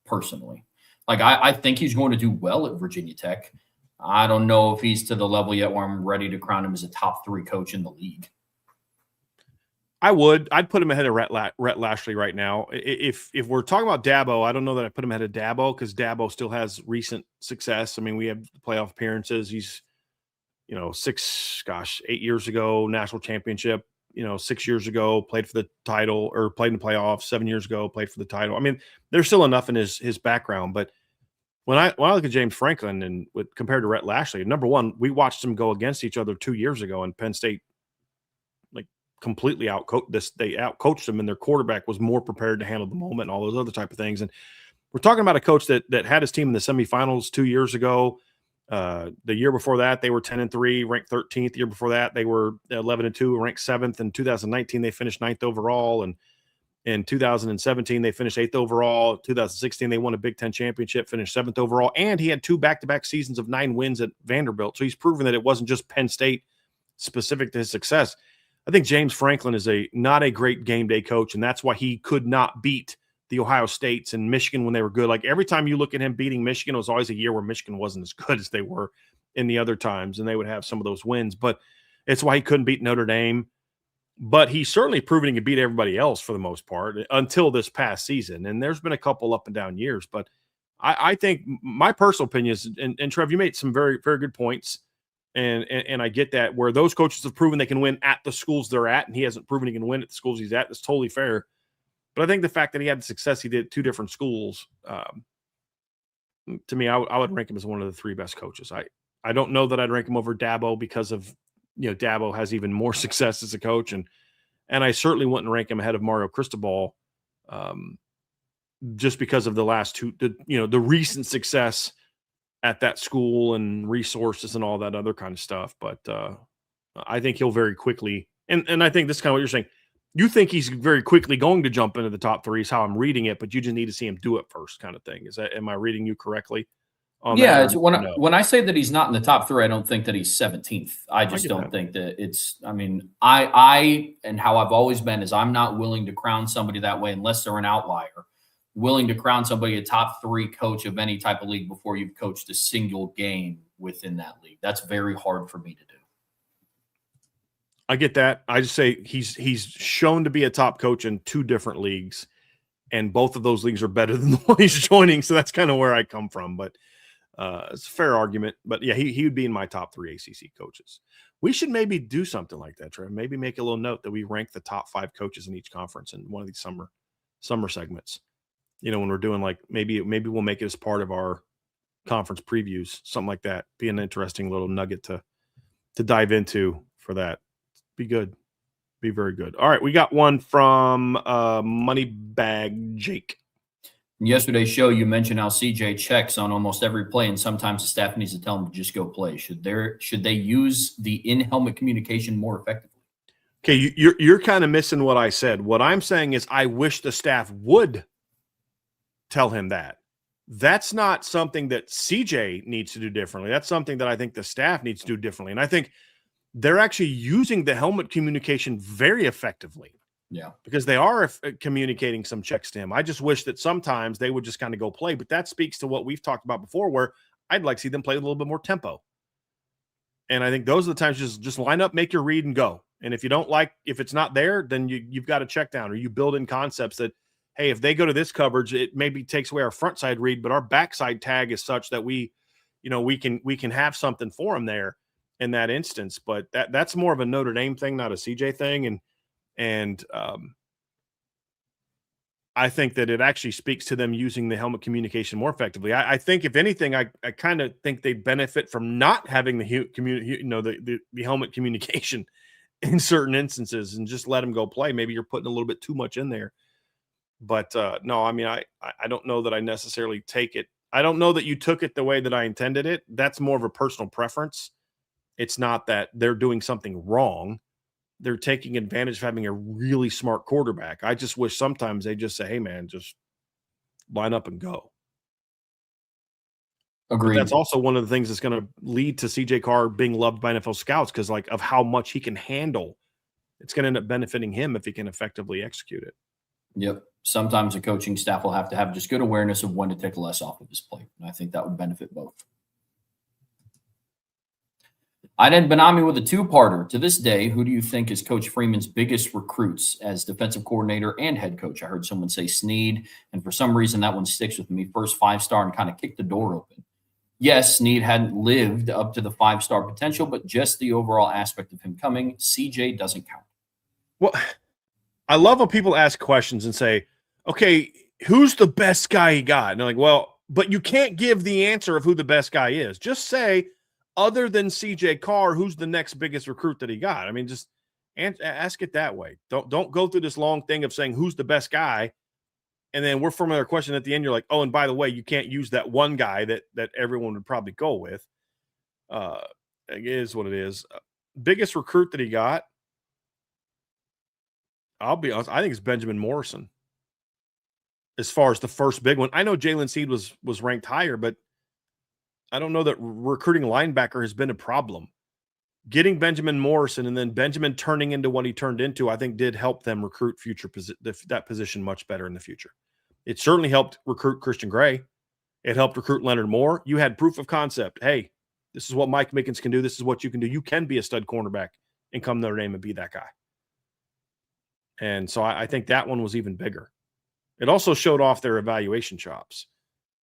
personally. Like, I think he's going to do well at Virginia Tech. I don't know if he's to the level yet where I'm ready to crown him as a top 3 coach in the league. I'd put him ahead of Rhett Lashley right now. If we're talking about Dabo, I don't know that I put him ahead of Dabo because Dabo still has recent success. I mean, we have playoff appearances. He's, 8 years ago, national championship. 6 years ago, played for the title or played in the playoffs. 7 years ago, played for the title. I mean, there's still enough in his background. But when I look at James Franklin and compared to Rhett Lashley, number one, we watched them go against each other 2 years ago, and Penn State completely they outcoached them, and their quarterback was more prepared to handle the moment and all those other type of things. And we're talking about a coach that had his team in the semifinals 2 years ago. The year before that, they were 10-3, ranked 13th. The year before that, they were 11-2, ranked 7th. In 2019, they finished 9th overall. And in 2017, they finished 8th overall. 2016, they won a Big Ten championship, finished 7th overall. And he had 2 back-to-back seasons of 9 wins at Vanderbilt. So he's proven that it wasn't just Penn State specific to his success. I think James Franklin is not a great game day coach, and that's why he could not beat the Ohio States and Michigan when they were good. Like, every time you look at him beating Michigan, it was always a year where Michigan wasn't as good as they were in the other times, and they would have some of those wins. But it's why he couldn't beat Notre Dame. But he's certainly proven he can beat everybody else for the most part until this past season. And there's been a couple up and down years. But I think my personal opinion is, and Trev, you made some very, very good points. And I get that, where those coaches have proven they can win at the schools they're at, and he hasn't proven he can win at the schools he's at. That's totally fair. But I think the fact that he had the success he did at 2 different schools, to me, I would rank him as one of the 3 best coaches. I don't know that I'd rank him over Dabo because of, Dabo has even more success as a coach, and And I certainly wouldn't rank him ahead of Mario Cristobal, just because of the last two, the recent success at that school and resources and all that other kind of stuff. But I think he'll very quickly, and I think this is kind of what you're saying. You think he's very quickly going to jump into the top three is how I'm reading it, but you just need to see him do it first, kind of thing. Am I reading you correctly on Yeah, that? it's when I say that he's not in the top three, I don't think that he's 17th. I just don't think that it's. I mean, I and how I've always been is I'm not willing to crown somebody that way unless they're an outlier. Willing to crown somebody a top three coach of any type of league before you've coached a single game within that league. That's very hard for me to do. I get that. I just say he's shown to be a top coach in two different leagues, and both of those leagues are better than the one he's joining. So that's kind of where I come from. But it's a fair argument. But yeah, he would be in my top three ACC coaches. We should maybe do something like that, Trey. Maybe make a little note that we rank the top 5 coaches in each conference in one of these summer segments. When we're doing like maybe we'll make it as part of our conference previews, something like that. Be an interesting little nugget to dive into for that. Be good. Be very good. All right. We got one from Mailbag Jake. In yesterday's show, you mentioned how CJ checks on almost every play, and sometimes the staff needs to tell him to just go play. Should they use the in-helmet communication more effectively? Okay, you're kind of missing what I said. What I'm saying is I wish the staff would tell him that. That's not something that CJ needs to do differently. That's something that I think the staff needs to do differently. And I think they're actually using the helmet communication very effectively. Yeah. Because they are communicating some checks to him. I just wish that sometimes they would just kind of go play. But that speaks to what we've talked about before, where I'd like to see them play with a little bit more tempo. And I think those are the times just line up, make your read, and go. And if it's not there, then you've got to check down, or you build in concepts that, hey, if they go to this coverage, it maybe takes away our front side read, but our backside tag is such that we can have something for them there in that instance. But that's more of a Notre Dame thing, not a CJ thing. And I think that it actually speaks to them using the helmet communication more effectively. I think, if anything, I kind of think they benefit from not having the helmet communication in certain instances, and just let them go play. Maybe you're putting a little bit too much in there. But no, I mean, I don't know that I necessarily take it. I don't know that you took it the way that I intended it. That's more of a personal preference. It's not that they're doing something wrong. They're taking advantage of having a really smart quarterback. I just wish sometimes they just say, hey, man, just line up and go. Agreed. But that's also one of the things that's going to lead to CJ Carr being loved by NFL scouts, because of how much he can handle. It's going to end up benefiting him if he can effectively execute it. Yep. Sometimes a coaching staff will have to have just good awareness of when to take less off of his plate. And I think that would benefit both. I'd end Benami with a two-parter. To this day, who do you think is Coach Freeman's biggest recruits as defensive coordinator and head coach? I heard someone say Snead, and for some reason that one sticks with me. First 5-star and kind of kicked the door open. Yes, Snead hadn't lived up to the 5-star potential, but just the overall aspect of him coming, CJ doesn't count. Well, I love when people ask questions and say, okay, who's the best guy he got? And they're like, well, but you can't give the answer of who the best guy is. Just say, other than CJ Carr, who's the next biggest recruit that he got? I mean, just ask it that way. Don't go through this long thing of saying who's the best guy, and then we're from another question at the end. You're like, oh, and by the way, you can't use that one guy that everyone would probably go with. It is what it is. Biggest recruit that he got, I'll be honest, I think it's Benjamin Morrison. As far as the first big one, I know Jalen Seed was ranked higher, but I don't know that recruiting linebacker has been a problem. Getting Benjamin Morrison and then Benjamin turning into what he turned into, I think did help them recruit that position much better in the future. It certainly helped recruit Christian Gray. It helped recruit Leonard Moore. You had proof of concept. Hey, this is what Mike Mickens can do. This is what you can do. You can be a stud cornerback and come Notre Dame and be that guy. And so I think that one was even bigger. It also showed off their evaluation chops.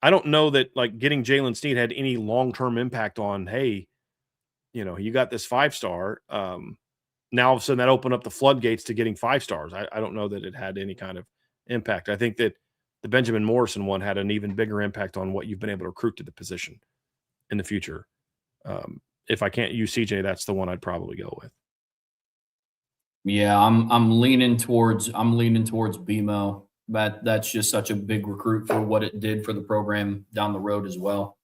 I don't know that getting Jalen Snead had any long-term impact on, hey, you got this 5-star. Now all of a sudden that opened up the floodgates to getting 5 stars. I don't know that it had any kind of impact. I think that the Benjamin Morrison one had an even bigger impact on what you've been able to recruit to the position in the future. If I can't use CJ, that's the one I'd probably go with. Yeah, I'm leaning towards BMO. That's just such a big recruit for what it did for the program down the road as well.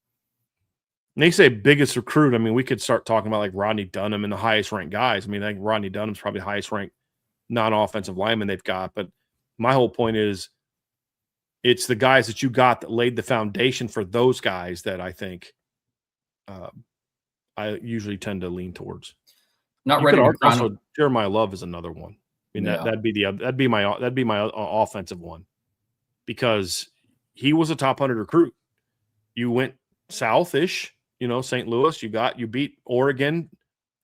And they say biggest recruit. I mean, we could start talking about like Rodney Dunham and the highest ranked guys. I mean, I think Rodney Dunham's probably the highest ranked non-offensive lineman they've got. But my whole point is it's the guys that you got that laid the foundation for those guys that I think I usually tend to lean towards. Not ready to crown also him. Jeremiah Love is another one. I mean, Yeah. that'd be my offensive one, because he was a top 100 recruit. You went south-ish, St. Louis, you beat Oregon,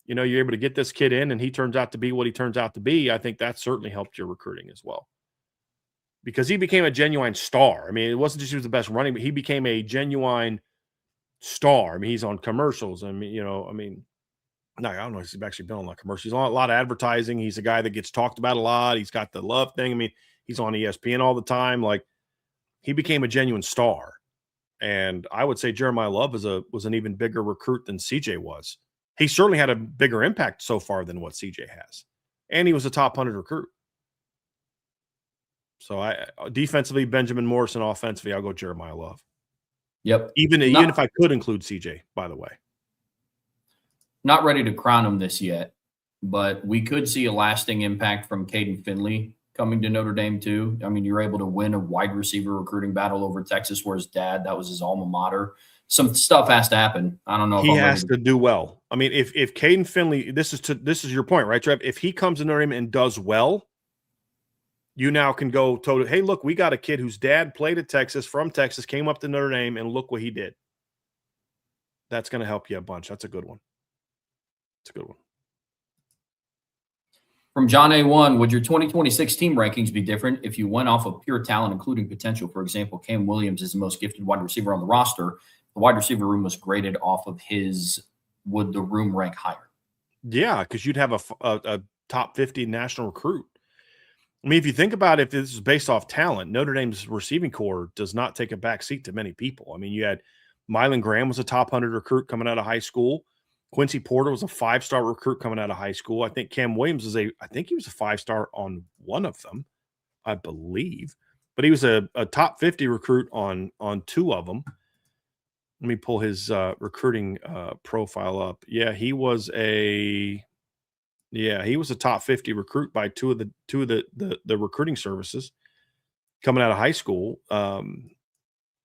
you're able to get this kid in and he turns out to be what he turns out to be. I think that certainly helped your recruiting as well, because he became a genuine star. I mean, it wasn't just he was the best running, but he became a genuine star. I mean, he's on commercials. I mean, no, I don't know if he's actually been on a commercial. He's on a lot of advertising. He's a guy that gets talked about a lot. He's got the love thing. I mean, he's on ESPN all the time. Like, he became a genuine star. And I would say Jeremiah Love was an even bigger recruit than CJ was. He certainly had a bigger impact so far than what CJ has. And he was a top 100 recruit. So I defensively, Benjamin Morrison. Offensively, I'll go Jeremiah Love. Yep. Even if I could include CJ, by the way. Not ready to crown him this yet, but we could see a lasting impact from Caden Finley coming to Notre Dame too. I mean, you're able to win a wide receiver recruiting battle over Texas, where his dad, that was his alma mater. Some stuff has to happen. I don't know. He has to do well. I mean, if Caden Finley, this is your point, right, Trev? If he comes to Notre Dame and does well, you now can go hey, look, we got a kid whose dad played at Texas, from Texas, came up to Notre Dame, and look what he did. That's going to help you a bunch. That's a good one. It's a good one. From John A1, would your 2026 team rankings be different if you went off of pure talent, including potential? For example, Cam Williams is the most gifted wide receiver on the roster. The wide receiver room was graded off of his. Would the room rank higher? Yeah, because you'd have a top 50 national recruit. I mean, if you think about it, if this is based off talent, Notre Dame's receiving core does not take a back seat to many people. I mean, you had Mylan Graham was a top 100 recruit coming out of high school. Quincy Porter was a 5-star recruit coming out of high school. I think Cam Williams I think he was a 5-star on one of them, I believe. But he was a top 50 recruit on 2 of them. Let me pull his recruiting profile up. Yeah, he was a top 50 recruit by two of the recruiting services coming out of high school.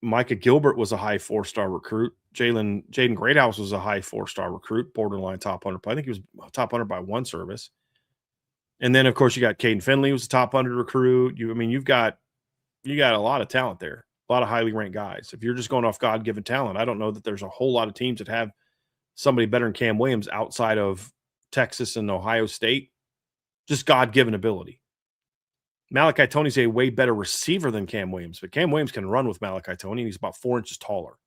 Micah Gilbert was a high 4-star recruit. Jaden Greathouse was a high 4-star recruit, borderline top 100. I think he was top 100 by one service. And then, of course, you got Caden Finley, who was a top 100 recruit. You've got a lot of talent there, a lot of highly ranked guys. If you're just going off God-given talent, I don't know that there's a whole lot of teams that have somebody better than Cam Williams outside of Texas and Ohio State. Just God-given ability. Malachi Tony's a way better receiver than Cam Williams, but Cam Williams can run with Malachi Tony, and he's about 4 inches taller.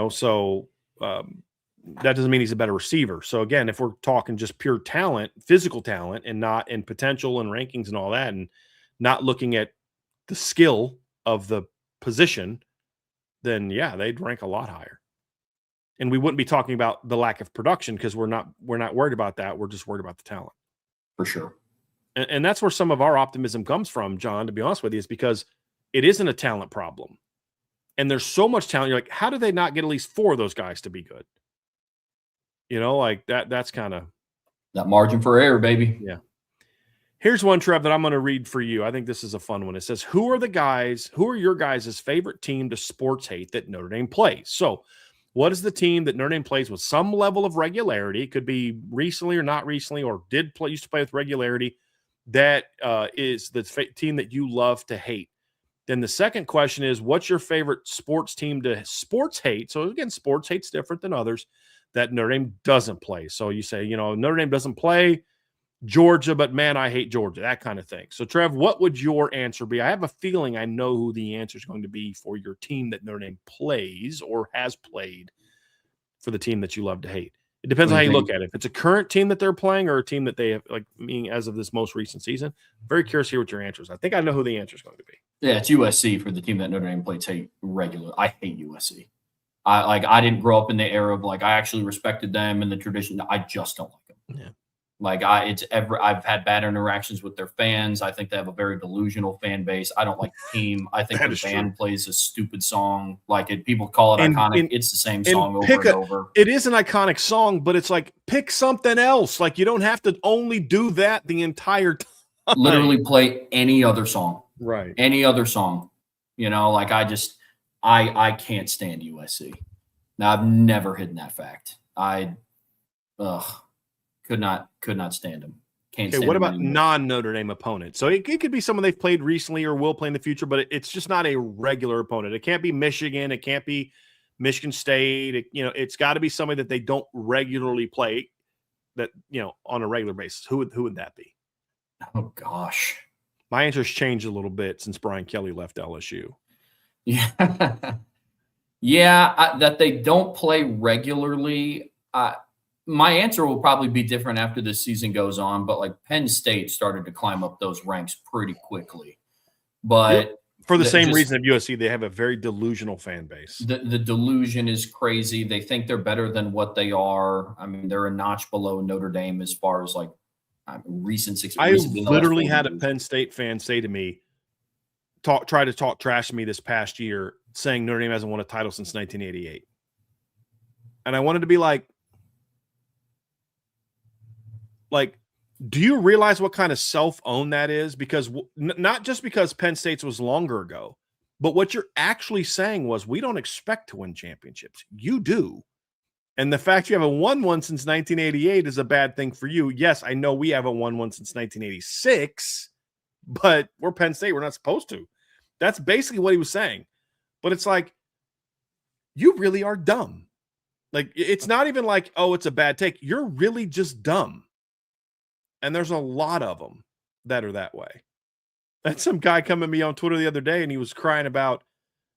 So that doesn't mean he's a better receiver. So again, if we're talking just pure talent, physical talent, and not in potential and rankings and all that, and not looking at the skill of the position, then yeah, they'd rank a lot higher. And we wouldn't be talking about the lack of production, because we're not worried about that. We're just worried about the talent. For sure. And that's where some of our optimism comes from, John, to be honest with you, is because it isn't a talent problem. And there's so much talent. You're like, how do they not get at least 4 of those guys to be good? Like that's kind of that margin for error, baby. Yeah. Here's one, Trev, that I'm going to read for you. I think this is a fun one. It says, who are your guys' favorite team to sports hate that Notre Dame plays? So what is the team that Notre Dame plays with some level of regularity? It could be recently or not recently, or used to play with regularity. That is the team that you love to hate. Then the second question is, what's your favorite sports team to sports hate? So again, sports hate's different than others that Notre Dame doesn't play. So you say, Notre Dame doesn't play Georgia, but man, I hate Georgia, that kind of thing. So Trev, what would your answer be? I have a feeling I know who the answer is going to be for your team that Notre Dame plays or has played, for the team that you love to hate. It depends on how you look at it. If it's a current team that they're playing or a team that they have, meaning as of this most recent season, very curious to hear what your answer is. I think I know who the answer is going to be. Yeah, it's USC for the team that Notre Dame plays regular. I hate USC. I didn't grow up in the era of I actually respected them and the tradition. I just don't like them. Yeah. Like I've had bad interactions with their fans. I think they have a very delusional fan base. I don't like the team. I think That the is band true. plays a stupid song. Like people call it iconic. It's the same And song over and over. it is an iconic song, but it's like pick something else. Like you don't have to only do that the entire time. Literally play any other song. Right. Any other song. Like I can't stand USC. Now I've never hidden that fact. Could not stand them. Can't Okay, stand what them about anymore. non-Notre Dame opponents? So it could be someone they've played recently or will play in the future, but it's just not a regular opponent. It can't be Michigan. It can't be Michigan State. It's got to be somebody that they don't regularly play that, on a regular basis. Who would that be? Oh, gosh. My answer's changed a little bit since Brian Kelly left LSU. Yeah. Yeah, that they don't play regularly. My answer will probably be different after the season goes on, but like Penn State started to climb up those ranks pretty quickly. But for the same reason of USC, they have a very delusional fan base. The delusion is crazy. They think they're better than what they are. I mean, they're a notch below Notre Dame as far as like recent success. I literally had a Penn State fan say to me, try to talk trash to me this past year, saying Notre Dame hasn't won a title since 1988. And I wanted to be like, do you realize what kind of self-own that is? Because not just because Penn State's was longer ago, but what you're actually saying was we don't expect to win championships. You do. And the fact you haven't won one since 1988 is a bad thing for you. Yes, I know we haven't won one since 1986, but we're Penn State. We're not supposed to. That's basically what he was saying. But it's like, you really are dumb. Like, it's not even like, oh, it's a bad take. You're really just dumb. And there's a lot of them that are that way. That's some guy coming to me on Twitter the other day, and he was crying about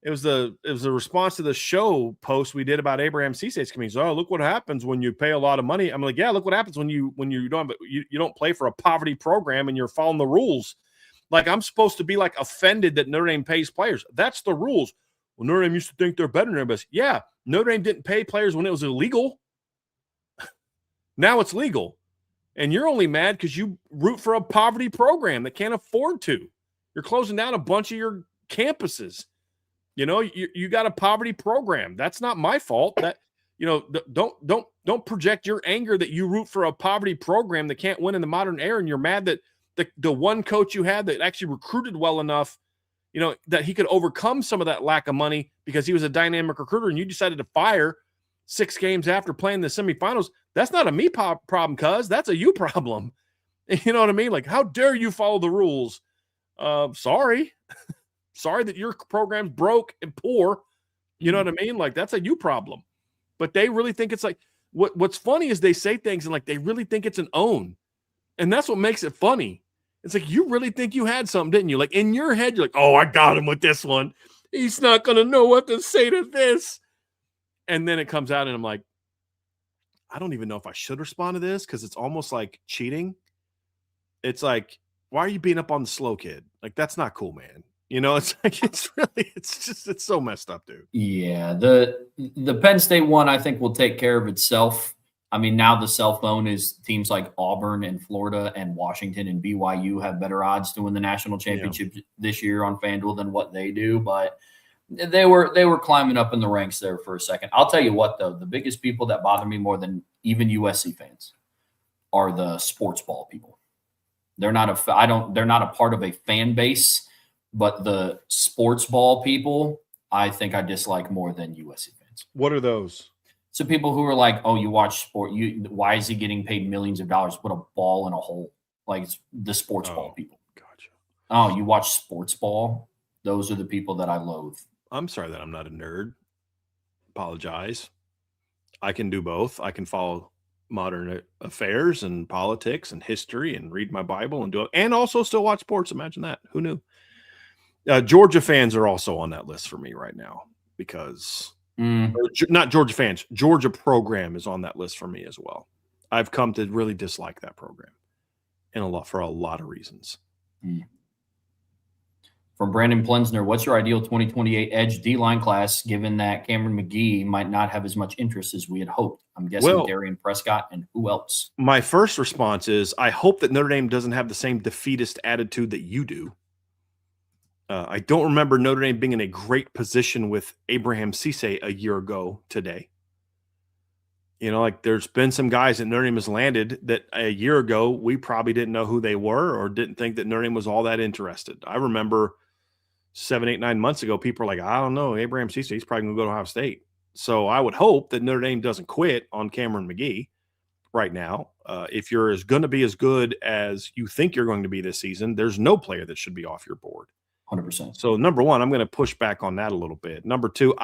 it was a response to the show post we did about Abraham Ceesate's coming. Oh, look what happens when you pay a lot of money. I'm like, yeah, look what happens when you don't play for a poverty program and you're following the rules. Like, I'm supposed to be like offended that Notre Dame pays players. That's the rules. Well, Notre Dame used to think they're better than everybody. Yeah, Notre Dame didn't pay players when it was illegal. Now it's legal. And you're only mad because you root for a poverty program that can't afford to. You're closing down a bunch of your campuses. You got a poverty program. That's not my fault. That don't project your anger that you root for a poverty program that can't win in the modern era, and you're mad that the one coach you had that actually recruited well enough, that he could overcome some of that lack of money because he was a dynamic recruiter, and you decided to fire 6 games after playing the semifinals. That's not a me problem, cuz. That's a you problem. You know what I mean? Like, how dare you follow the rules? Sorry. Sorry that your program's broke and poor. You know what I mean? Like, that's a you problem. But they really think it's like, what's funny is they say things and like they really think it's an own. And that's what makes it funny. It's like, you really think you had something, didn't you? Like, in your head, you're like, oh, I got him with this one. He's not going to know what to say to this. And then it comes out and I'm like, I don't even know if I should respond to this because it's almost like cheating. It's like, why are you beating up on the slow kid? Like, that's not cool, man. It's like, it's so messed up, dude. Yeah. The Penn State one, I think, will take care of itself. I mean, now the cell phone is teams like Auburn and Florida and Washington and BYU have better odds to win the national championship this year on FanDuel than what they do. But they were climbing up in the ranks there for a second. I'll tell you what, though, the biggest people that bother me more than even USC fans are the sports ball people. They're not a part of a fan base, but the sports ball people, I think I dislike more than USC fans. What are those? So people who are like, oh, you watch sport. Why is he getting paid millions of dollars to put a ball in a hole? Like, it's the sports ball people. Gotcha. Oh, you watch sports ball? Those are the people that I loathe. I'm sorry that I'm not a nerd. Apologize. I can do both. I can follow modern affairs and politics and history and read my Bible and do it, and also still watch sports. Imagine that. Who knew? Georgia fans are also on that list for me right now because not Georgia fans. Georgia program is on that list for me as well. I've come to really dislike that program for a lot of reasons. From Brandon Plensner, what's your ideal 2028 edge D-line class, given that Cameron McGee might not have as much interest as we had hoped? I'm guessing Well, Darian Prescott, and who else? my first response is I hope that Notre Dame doesn't have the same defeatist attitude that you do. I don't remember Notre Dame being in a great position with Abraham Cisse a year ago today. You know, like there's been some guys that Notre Dame has landed that a year ago we probably didn't know who they were or didn't think that Notre Dame was all that interested. I remember 7, 8, 9 months ago, people are like, I don't know, Abraham Cisse, he's probably going to go to Ohio State. So I would hope that Notre Dame doesn't quit on Cameron McGee right now. If you're going to be as good as you think you're going to be this season, there's no player that should be off your board. 100%. So number one, I'm going to push back on that a little bit. Number two,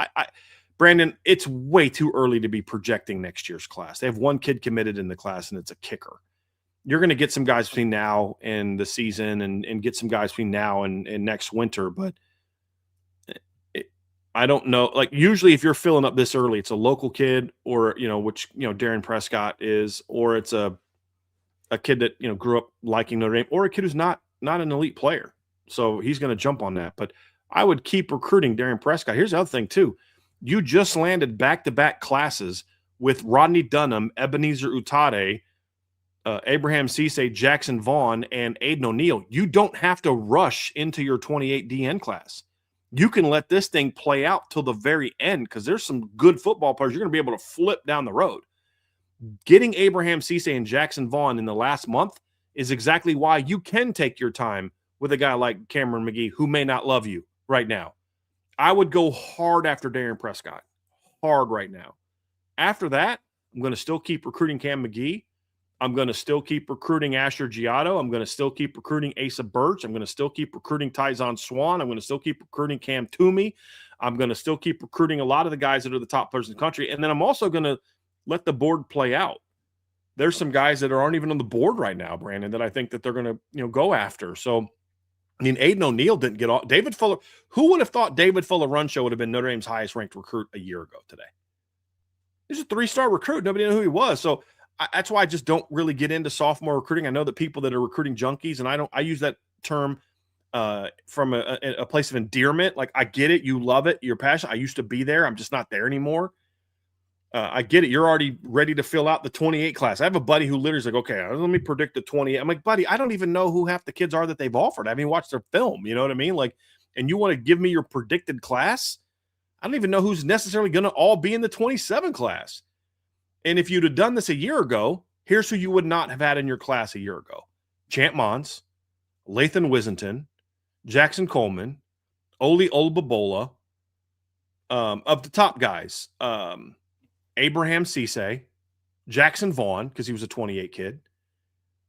Brandon, it's way too early to be projecting next year's class. They have one kid committed in the class, and it's a kicker. You're going to get some guys between now and the season and get some guys between now and next winter. But I don't know. Like usually if you're filling up this early, it's a local kid or, which, Darren Prescott is, or it's a kid that, grew up liking Notre Dame, or a kid who's not an elite player. So he's going to jump on that. But I would keep recruiting Darren Prescott. Here's the other thing too. You just landed back-to-back classes with Rodney Dunham, Ebenezer Utade, Abraham Cisse, Jackson Vaughn, and Aiden O'Neal. You don't have to rush into your 28 DN class. You can let this thing play out till the very end because there's some good football players you're going to be able to flip down the road. Getting Abraham Cisse and Jackson Vaughn in the last month is exactly why you can take your time with a guy like Cameron McGee who may not love you right now. I would go hard after Darren Prescott. Hard right now. After that, I'm going to still keep recruiting Cam McGee. I'm going to still keep recruiting Asher Giotto. I'm going to still keep recruiting Asa Birch. I'm going to still keep recruiting Tyzon Swan. I'm going to still keep recruiting Cam Toomey. I'm going to still keep recruiting a lot of the guys that are the top players in the country. And then I'm also going to let the board play out. There's some guys that aren't even on the board right now, Brandon, that I think that they're going to go after. So, Aiden O'Neal didn't get off. David Fuller, who would have thought David Fuller Runcho would have been Notre Dame's highest ranked recruit a year ago today? He's a 3-star recruit. Nobody knew who he was. So that's why I just don't really get into sophomore recruiting. I know that people that are recruiting junkies, and I use that term from a place of endearment. Like I get it. You love it. You're passionate. I used to be there. I'm just not there anymore. I get it. You're already ready to fill out the 28 class. I have a buddy who literally is like, okay, let me predict the 28. I'm like, buddy, I don't even know who half the kids are that they've offered. I haven't even watched their film. You know what I mean? Like, and you want to give me your predicted class? I don't even know who's necessarily going to all be in the 27 class. And if you'd have done this a year ago, here's who you would not have had in your class a year ago. Chant Mons, Lathan Wissington, Jackson Coleman, Oli Olbabola, of the top guys, Abraham Cisse, Jackson Vaughn, because he was a 28 kid,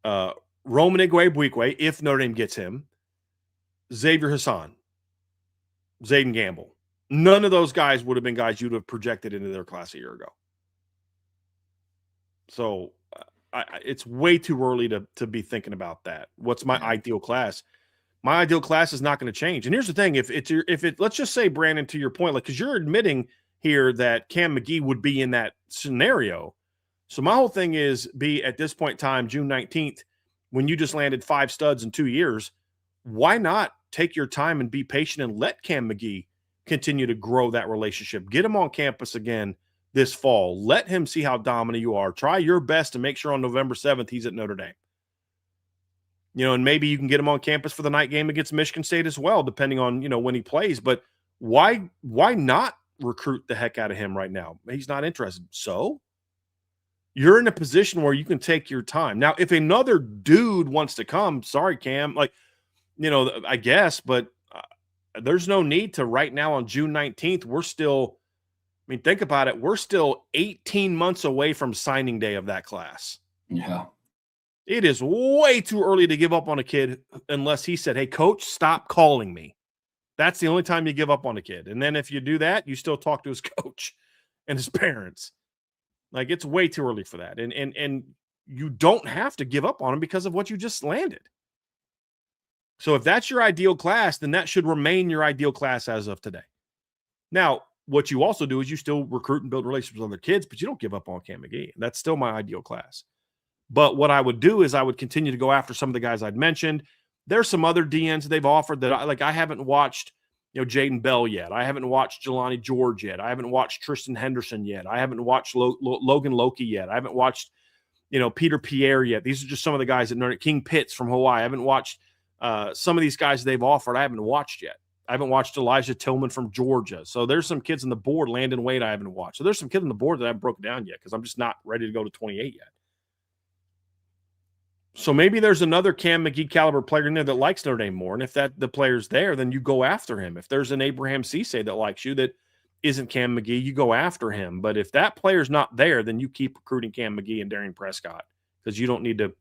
Roman Igwe-Buikwe, if Notre Dame gets him, Xavier Hassan, Zayden Gamble. None of those guys would have been guys you'd have projected into their class a year ago. So it's way too early to be thinking about that. What's my ideal class? My ideal class is not going to change. And here's the thing: if let's just say, Brandon, to your point, like because you're admitting here that Cam McGee would be in that scenario. So my whole thing is at this point in time, June 19th, when you just landed 5 studs in 2 years, why not take your time and be patient and let Cam McGee continue to grow that relationship? Get him on campus again this fall. Let him see how dominant you are. Try your best to make sure on November 7th he's at Notre Dame. And maybe you can get him on campus for the night game against Michigan State as well, depending on, when he plays. But why not recruit the heck out of him right now? He's not interested. So you're in a position where you can take your time. Now, if another dude wants to come, sorry, Cam, I guess, but there's no need to right now on June 19th. We're still, think about it. We're still 18 months away from signing day of that class. Yeah. It is way too early to give up on a kid unless he said, hey, coach, stop calling me. That's the only time you give up on a kid. And then if you do that, you still talk to his coach and his parents. Like, it's way too early for that. And you don't have to give up on him because of what you just landed. So if that's your ideal class, then that should remain your ideal class as of today. Now, what you also do is you still recruit and build relationships with other kids, but you don't give up on Cam McGee. That's still my ideal class. But what I would do is I would continue to go after some of the guys I'd mentioned. There's some other DNs that they've offered that I haven't watched, Jaden Bell yet. I haven't watched Jelani George yet. I haven't watched Tristan Henderson yet. I haven't watched Logan Loki yet. I haven't watched, Peter Pierre yet. These are just some of the guys that know King Pitts from Hawaii. I haven't watched some of these guys they've offered. I haven't watched yet. I haven't watched Elijah Tillman from Georgia. So there's some kids on the board, Landon Wade, I haven't watched. So there's some kids on the board that I haven't broken down yet because I'm just not ready to go to 28 yet. So maybe there's another Cam McGee caliber player in there that likes Notre Dame more. And if the player's there, then you go after him. If there's an Abraham Cisse that likes you that isn't Cam McGee, you go after him. But if that player's not there, then you keep recruiting Cam McGee and Darian Prescott because you don't need to.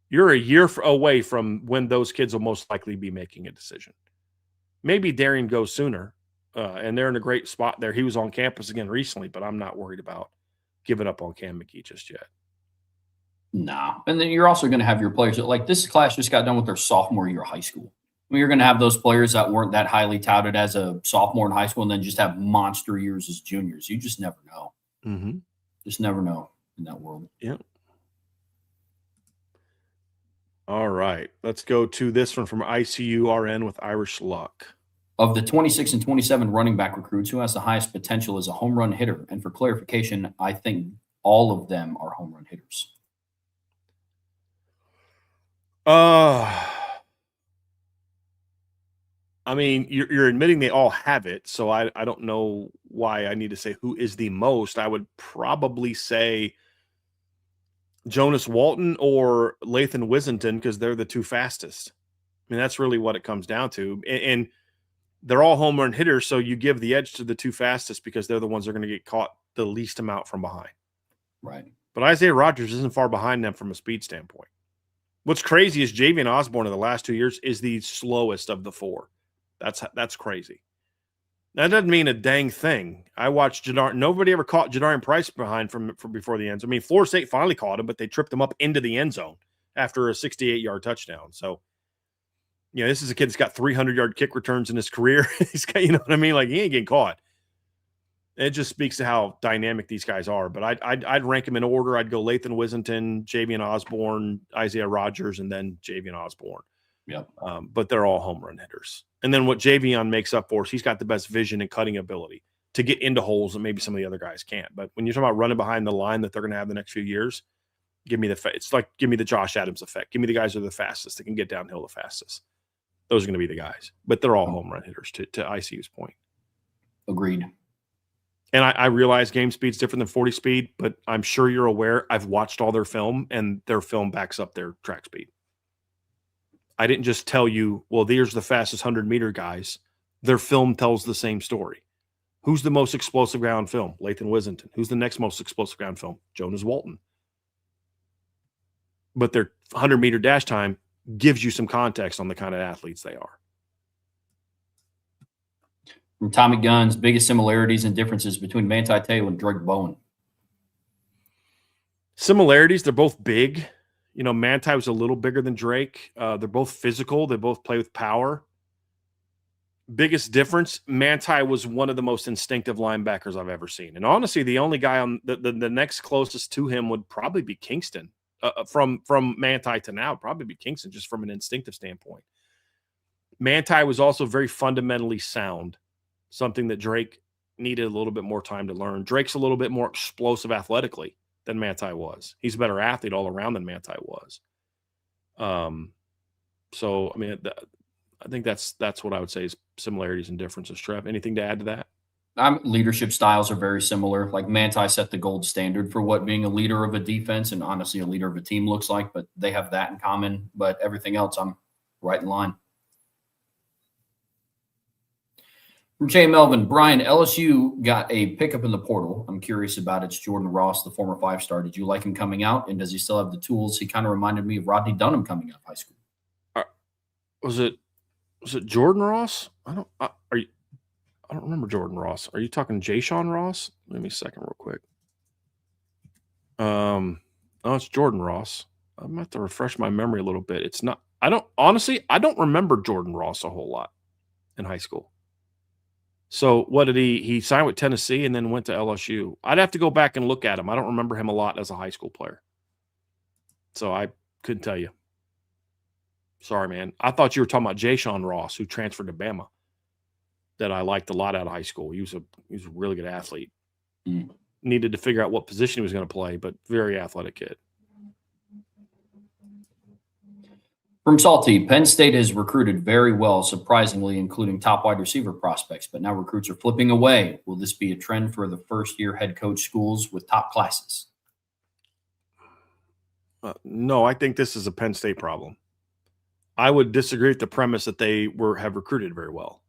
You're a year away from when those kids will most likely be making a decision. Maybe Darian goes sooner, and they're in a great spot there. He was on campus again recently, but I'm not worried about giving up on Cam McGee just yet. No. And then you're also going to have your players that, like, this class just got done with their sophomore year of high school. I mean, you're going to have those players that weren't that highly touted as a sophomore in high school and then just have monster years as juniors. You just never know. Mm-hmm. Just never know in that world. Yeah. All right. Let's go to this one from ICURN with Irish Luck. Of the 26 and 27 running back recruits, who has the highest potential as a home run hitter? And for clarification, I think all of them are home run hitters. I mean, you're admitting they all have it, so I don't know why I need to say who is the most. I would probably say Jonas Walton or Lathan Wissington because they're the two fastest. I mean, that's really what it comes down to. And they're all home run hitters, so you give the edge to the two fastest because they're the ones that are going to get caught the least amount from behind. Right. But Isaiah Rodgers isn't far behind them from a speed standpoint. What's crazy is Javian Osborne in the last 2 years is the slowest of the four. That's crazy. That doesn't mean a dang thing. I watched Jadar. Nobody ever caught Jadarian Price behind from before the end zone. I mean, Florida State finally caught him, but they tripped him up into the end zone after a 68-yard touchdown. So, this is a kid that's got 300-yard kick returns in his career. He's got, you know what I mean? Like, he ain't getting caught. It just speaks to how dynamic these guys are. But I'd rank them in order. I'd go Lathan Wissington, Javian Osborne, Isaiah Rodgers, and then Javian Osborne. Yep. But they're all home run hitters. And then what Javion makes up for is he's got the best vision and cutting ability to get into holes that maybe some of the other guys can't. But when you're talking about running behind the line that they're going to have the next few years, give me the Josh Adams effect. Give me the guys who are the fastest that can get downhill the fastest. Those are going to be the guys. But they're all home run hitters to ICU's point. Agreed. And I realize game speed's different than 40 speed, but I'm sure you're aware I've watched all their film, and their film backs up their track speed. I didn't just tell you, well, there's the fastest 100-meter guys. Their film tells the same story. Who's the most explosive guy on film? Lathan Wissington. Who's the next most explosive guy on film? Jonas Walton. But their 100-meter dash time gives you some context on the kind of athletes they are. From Tommy Gunn's, biggest similarities and differences between Manti Te'o and Drake Bowen. Similarities, they're both big. Manti was a little bigger than Drake. They're both physical. They both play with power. Biggest difference, Manti was one of the most instinctive linebackers I've ever seen. And honestly, the only guy on the next closest to him would probably be Kingston. From Manti to now, probably be Kingston just from an instinctive standpoint. Manti was also very fundamentally sound, something that Drake needed a little bit more time to learn. Drake's a little bit more explosive athletically than Manti was. He's a better athlete all around than Manti was. So, I mean, I think that's what I would say is similarities and differences. Trev, anything to add to that? Leadership styles are very similar. Like, Manti set the gold standard for what being a leader of a defense and honestly a leader of a team looks like, but they have that in common. But everything else, I'm right in line. From Jay Melvin, Brian, LSU got a pickup in the portal. I'm curious about it. It's Jordan Ross, the former 5-star. Did you like him coming out, and does he still have the tools? He kind of reminded me of Rodney Dunham coming out of high school. Was it Jordan Ross? I don't remember Jordan Ross. Are you talking Jayshon Ross? Give me a second real quick. It's Jordan Ross. I'm going to have to refresh my memory a little bit. It's not – I don't remember Jordan Ross a whole lot in high school. So what did he signed with Tennessee and then went to LSU. I'd have to go back and look at him. I don't remember him a lot as a high school player. So I couldn't tell you. Sorry, man. I thought you were talking about Jayshon Ross, who transferred to Bama, that I liked a lot out of high school. He was a really good athlete. Needed to figure out what position he was going to play, but very athletic kid. From Salty, Penn State has recruited very well, surprisingly, including top wide receiver prospects, but now recruits are flipping away. Will this be a trend for the first-year head coach schools with top classes? No, I think this is a Penn State problem. I would disagree with the premise that they have recruited very well.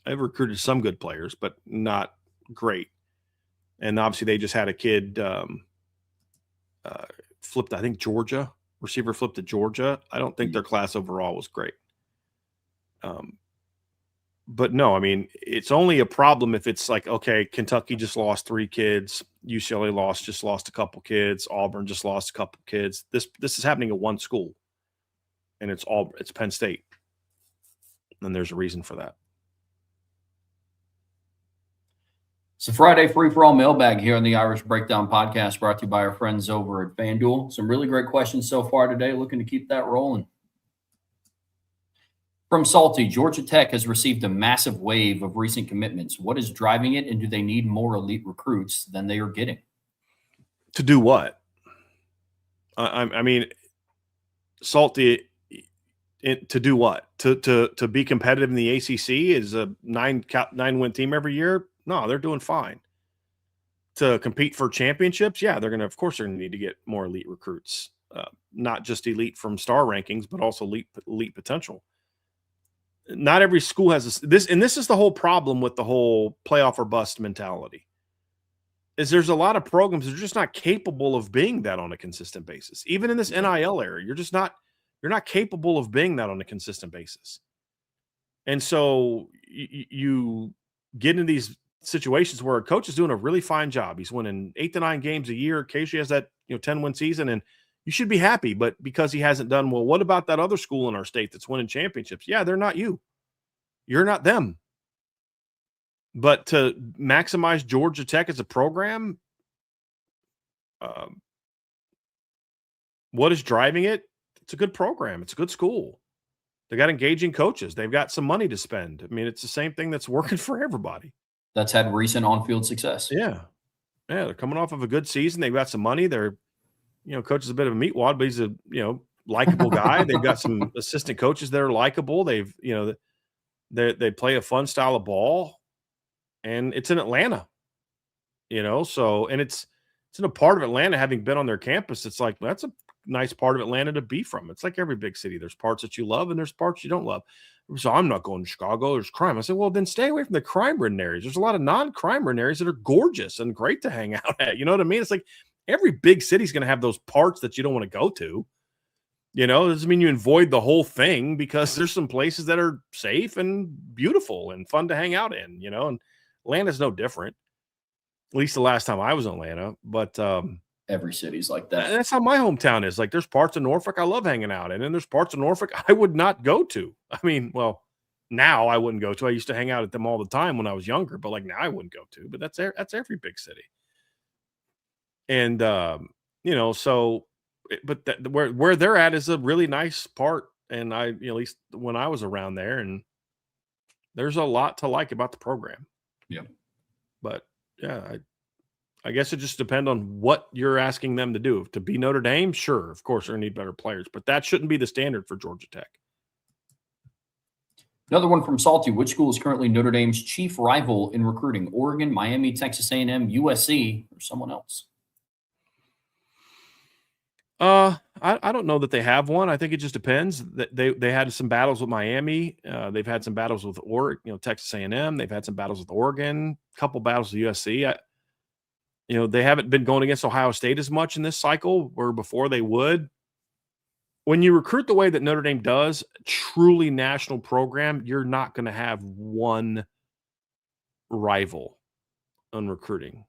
They've recruited some good players, but not great. And obviously, they just had a kid flipped, I think, Georgia. Receiver flipped to Georgia. I don't think their class overall was great. But no, I mean, it's only a problem if it's like, okay, Kentucky just lost 3 kids, UCLA just lost a couple kids, Auburn just lost a couple kids. This is happening at one school, and it's Penn State. And there's a reason for that. It's a Friday free-for-all mailbag here on the Irish Breakdown podcast, brought to you by our friends over at FanDuel. Some really great questions so far today, looking to keep that rolling. From Salty, Georgia Tech has received a massive wave of recent commitments. What is driving it, and do they need more elite recruits than they are getting? To do what? I mean, Salty, to do what? To be competitive in the ACC is a 9-win team every year? No, they're doing fine. To compete for championships, yeah, of course they're going to need to get more elite recruits, not just elite from star rankings, but also elite potential. Not every school has this, and this is the whole problem with the whole playoff or bust mentality. Is there's a lot of programs that are just not capable of being that on a consistent basis. Even in this NIL era, you're not capable of being that on a consistent basis. And so you get into these situations where a coach is doing a really fine job. He's winning 8 to 9 games a year. Occasionally has that 10-win season, and you should be happy. But because he hasn't done well, what about that other school in our state that's winning championships? Yeah, they're not you. You're not them. But to maximize Georgia Tech as a program, what is driving it? It's a good program. It's a good school. They got engaging coaches. They've got some money to spend. I mean, it's the same thing that's working for everybody. That's had recent on-field success. Yeah. Yeah, they're coming off of a good season. They've got some money. They're, coach is a bit of a meatwad, but he's a, likable guy. They've got some assistant coaches that are likable. They've, they play a fun style of ball, and it's in Atlanta, so, and it's in a part of Atlanta, having been on their campus. It's like, that's a nice part of Atlanta to be from. It's like every big city. There's parts that you love and there's parts you don't love. So I'm not going to Chicago. There's crime. I said, well, then stay away from the crime-ridden areas. There's a lot of non-crime-ridden areas that are gorgeous and great to hang out at. You know what I mean? It's like every big city is going to have those parts that you don't want to go to. It doesn't mean you avoid the whole thing, because there's some places that are safe and beautiful and fun to hang out in, and Atlanta's no different. At least the last time I was in Atlanta. But every city's like that. That's how my hometown is. Like, there's parts of Norfolk I love hanging out in, and there's parts of Norfolk I would not go to. I mean, well, now I wouldn't go to. I used to hang out at them all the time when I was younger, but like now I wouldn't go to. But that's every big city. And so, but where they're at is a really nice part. And I, at least when I was around there, and there's a lot to like about the program. Yeah. But yeah, I guess it just depends on what you're asking them to do. To be Notre Dame, sure, of course, they're going to need better players, but that shouldn't be the standard for Georgia Tech. Another one from Salty. Which school is currently Notre Dame's chief rival in recruiting? Oregon, Miami, Texas A&M, USC, or someone else? I don't know that they have one. I think it just depends. They had some battles with Miami. They've had some battles with Texas A&M. They've had some battles with Oregon. A couple battles with USC. They haven't been going against Ohio State as much in this cycle, where before they would. When you recruit the way that Notre Dame does, truly national program, you're not going to have one rival on recruiting.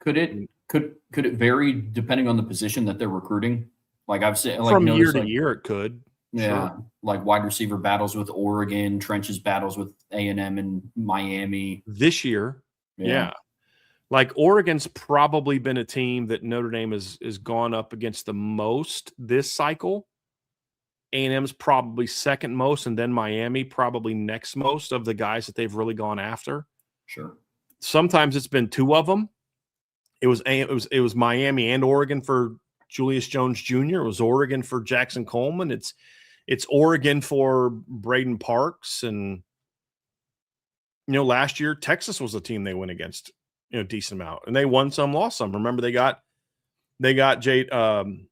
Could it vary depending on the position that they're recruiting? Like I've seen, from year to year, it could. Yeah, sure. Like wide receiver battles with Oregon, trenches battles with A&M and Miami this year. Yeah. Like Oregon's probably been a team that Notre Dame has gone up against the most this cycle. A&M's probably second most, and then Miami probably next most of the guys that they've really gone after. Sure. Sometimes it's been two of them. It was Miami and Oregon for Julius Jones Jr. It was Oregon for Jackson Coleman. It's Oregon for Braden Parks, and last year Texas was a team they went against, decent amount, and they won some, lost some. Remember they got Caden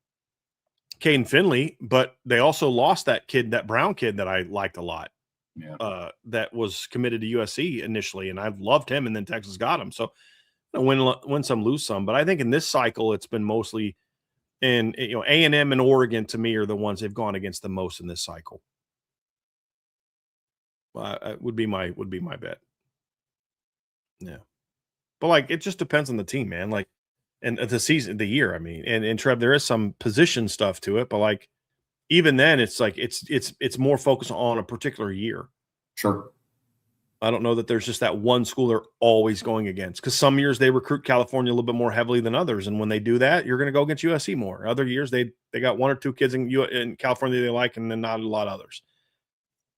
Finley, but they also lost that Brown kid that I liked a lot. Yeah. That was committed to USC initially, and I loved him, and then Texas got him. So win some, lose some. But I think in this cycle, it's been mostly A&M and Oregon to me are the ones they've gone against the most in this cycle. Would be my bet. Yeah, but it just depends on the team, man. And the season, the year. I mean, and Trev, there is some position stuff to it, but even then, it's it's more focused on a particular year. Sure. I don't know that there's just that one school they're always going against, because some years they recruit California a little bit more heavily than others, and when they do that, you're going to go against USC more. Other years they got one or two kids in California they like, and then not a lot of others.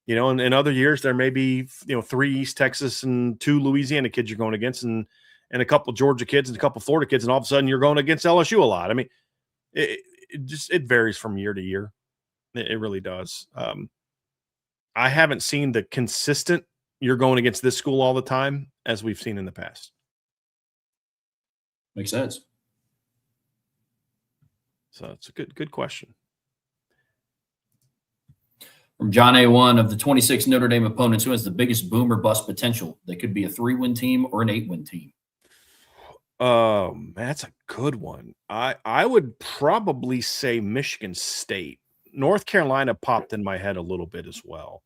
And in other years there may be 3 East Texas and 2 Louisiana kids you're going against, and a couple Georgia kids and a couple Florida kids, and all of a sudden you're going against LSU a lot. I mean, it varies from year to year. It really does. I haven't seen the consistent you're going against this school all the time as we've seen in the past. Makes sense. So it's a good question. From John A1, of the 26 Notre Dame opponents, who has the biggest boom or bust potential? They could be a 3-win team or an 8-win team. That's a good one. I would probably say Michigan State. North Carolina popped in my head a little bit as well.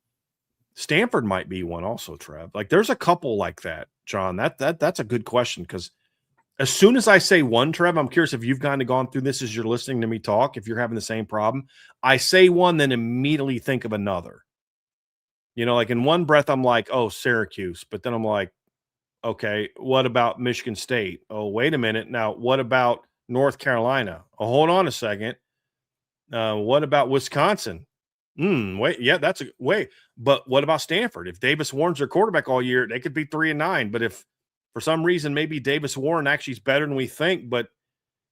Stanford might be one also, Trev. There's a couple like that, John. That's a good question, because as soon as I say one, Trev, I'm curious if you've kind of gone through this as you're listening to me talk, if you're having the same problem. I say one, then immediately think of another. In one breath, I'm like, oh, Syracuse. But then I'm like, okay, what about Michigan State? Oh, wait a minute. Now, what about North Carolina? Oh, hold on a second. What about Wisconsin? Wait, yeah, that's a wait. But what about Stanford? If Davis Warren's their quarterback all year, they could be 3-9. But if for some reason maybe Davis Warren actually is better than we think, but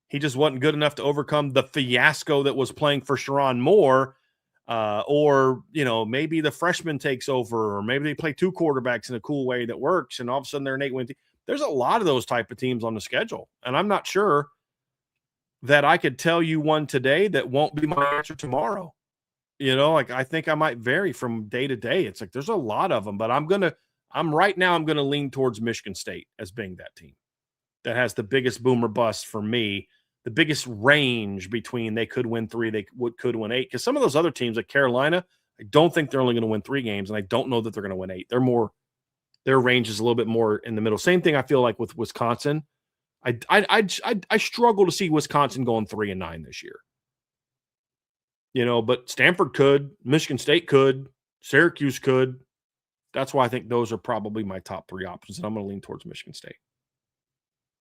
he just wasn't good enough to overcome the fiasco that was playing for Sharon Moore, or maybe the freshman takes over, or maybe they play 2 quarterbacks in a cool way that works, and all of a sudden they're an 8-win team. There's a lot of those type of teams on the schedule, and I'm not sure that I could tell you one today that won't be my answer tomorrow. I think I might vary from day to day. It's there's a lot of them, but I'm going to lean towards Michigan State as being that team that has the biggest boomer bust for me, the biggest range between they could win 3, they could win 8. Because some of those other teams like Carolina, I don't think they're only going to win 3 games, and I don't know that they're going to win 8. Their range is a little bit more in the middle. Same thing I feel like with Wisconsin. I struggle to see Wisconsin going 3-9 this year. But Stanford could, Michigan State could, Syracuse could. That's why I think those are probably my top 3 options, and I'm going to lean towards Michigan State.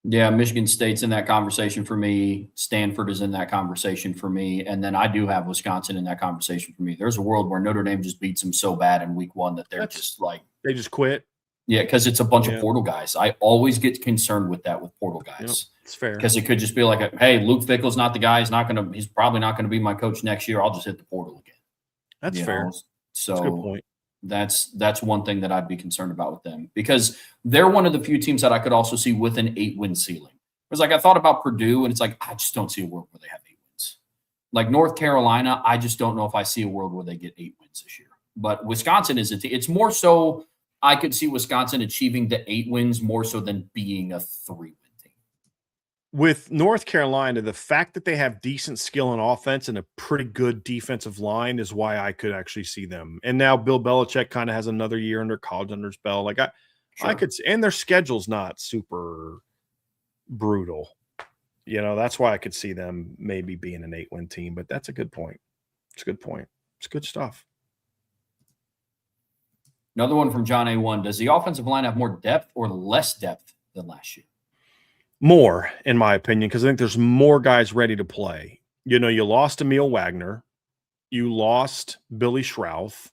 Yeah, Michigan State's in that conversation for me. Stanford is in that conversation for me. And then I do have Wisconsin in that conversation for me. There's a world where Notre Dame just beats them so bad in week 1 that they just quit. Yeah, because it's a bunch of portal guys. I always get concerned with that with portal guys. Yep, it's fair. Because it could just be hey, Luke Fickell's not the guy. He's probably not going to be my coach next year. I'll just hit the portal again. That's fair. So that's a good point. That's one thing that I'd be concerned about with them, because they're one of the few teams that I could also see with an 8-win ceiling. It was I thought about Purdue, and it's I just don't see a world where they have 8 wins. North Carolina, I just don't know if I see a world where they get 8 wins this year. But Wisconsin it's more so I could see Wisconsin achieving the 8 wins more so than being a 3-win team. With North Carolina, the fact that they have decent skill on offense and a pretty good defensive line is why I could actually see them. And now Bill Belichick kind of has another year under college under his belt. I could see, and their schedule's not super brutal. That's why I could see them maybe being an 8-win team, but that's a good point. It's a good point. It's good stuff. Another one from John A1. Does the offensive line have more depth or less depth than last year? More, in my opinion, because I think there's more guys ready to play. You lost Emil Wagner. You lost Billy Schrouth.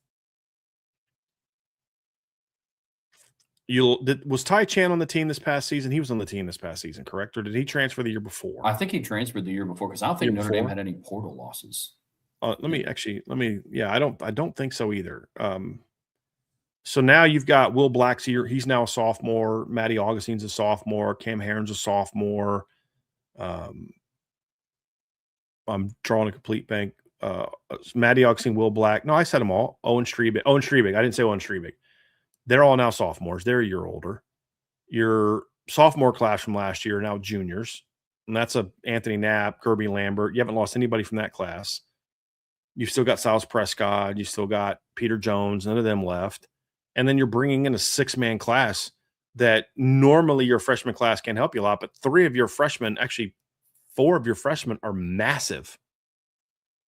Was Ty Chan on the team this past season? He was on the team this past season, correct? Or did he transfer the year before? I think he transferred the year before because I don't think Notre Dame had any portal losses. I don't think so either. So now you've got Will Black's here. He's now a sophomore. Matty Augustine's a sophomore. Cam Herron's a sophomore. I'm drawing a complete blank. Matty Augustine, Will Black. No, I said them all. Owen Strebig. I didn't say Owen Strebig. They're all now sophomores. They're a year older. Your sophomore class from last year are now juniors. And that's Anthony Knapp, Kirby Lambert. You haven't lost anybody from that class. You've still got Silas Prescott. You still got Peter Jones. None of them left. And then you're bringing in a 6-man class that normally your freshman class can't help you a lot. But 4 of your freshmen are massive,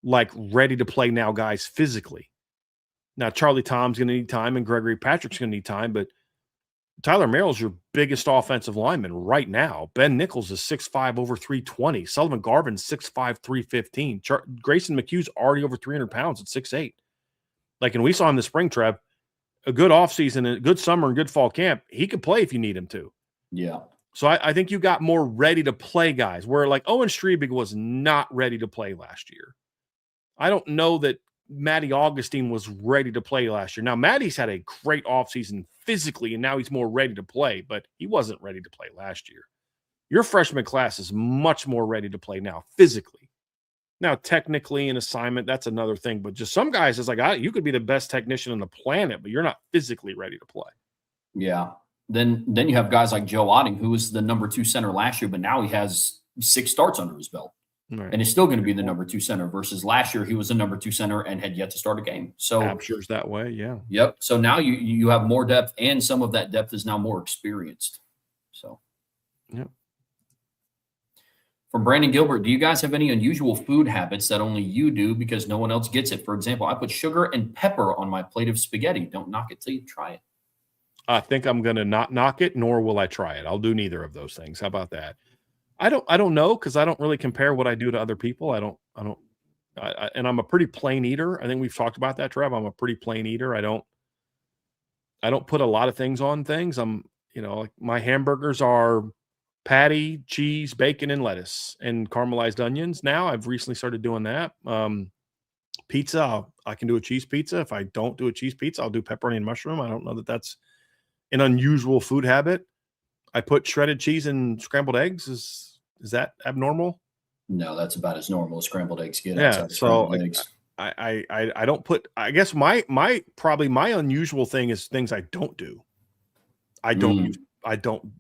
like ready to play now guys physically. Now, Charlie Tom's going to need time and Gregory Patrick's going to need time, but Tyler Merrill's your biggest offensive lineman right now. Ben Nichols is 6'5", over 320. Sullivan Garvin's 6'5", 315. Grayson McHugh's already over 300 pounds at 6'8". And we saw him this spring, Trev, a good offseason, a good summer and good fall camp. He could play if you need him to. Yeah. So I think you got more ready-to-play guys, where Owen Strebig was not ready to play last year. I don't know that Matty Augustine was ready to play last year. Now, Matty's had a great offseason physically, and now he's more ready to play, but he wasn't ready to play last year. Your freshman class is much more ready to play now physically. Now, technically, an assignment, that's another thing, but just some guys, it's you could be the best technician on the planet, but you're not physically ready to play. Yeah. Then you have guys like Joe Otting, who was the number 2 center last year, but now he has 6 starts under his belt. Right. And is still going to be the number 2 center versus last year he was the number 2 center and had yet to start a game. So Absher's that way, yeah. Yep. So now you have more depth, and some of that depth is now more experienced. So, yep. From Brandon Gilbert, do you guys have any unusual food habits that only you do because no one else gets it? For example, I put sugar and pepper on my plate of spaghetti. Don't knock it till you try it. I think I'm going to not knock it, nor will I try it. I'll do neither of those things. How about that? I don't know, because I don't really compare what I do to other people. And I'm a pretty plain eater. I think we've talked about that, Trev. I'm a pretty plain eater. I don't put a lot of things on things. My hamburgers are patty, cheese, bacon, and lettuce, and caramelized onions. Now I've recently started doing that. Pizza, I can do a cheese pizza. If I don't do a cheese pizza, I'll do pepperoni and mushroom. I don't know that that's an unusual food habit. I put shredded cheese and scrambled eggs. Is that abnormal? No, that's about as normal as scrambled eggs get. Yeah, so I don't put. I guess my unusual thing is things I don't do. I don't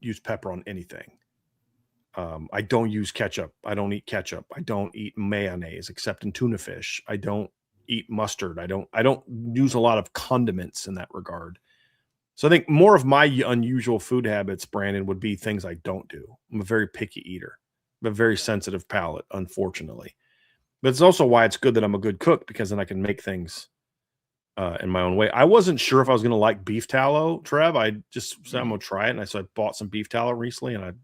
use pepper on anything. I don't use ketchup. I don't eat ketchup. I don't eat mayonnaise except in tuna fish. I don't eat mustard. I don't use a lot of condiments in that regard. So I think more of my unusual food habits, Brandon, would be things I don't do. I'm a very picky eater. I have a very sensitive palate, unfortunately. But it's also why it's good that I'm a good cook, because then I can make things in my own way. I wasn't sure if I was going to like beef tallow, Trev. I just said I'm going to try it. And so I bought some beef tallow recently, and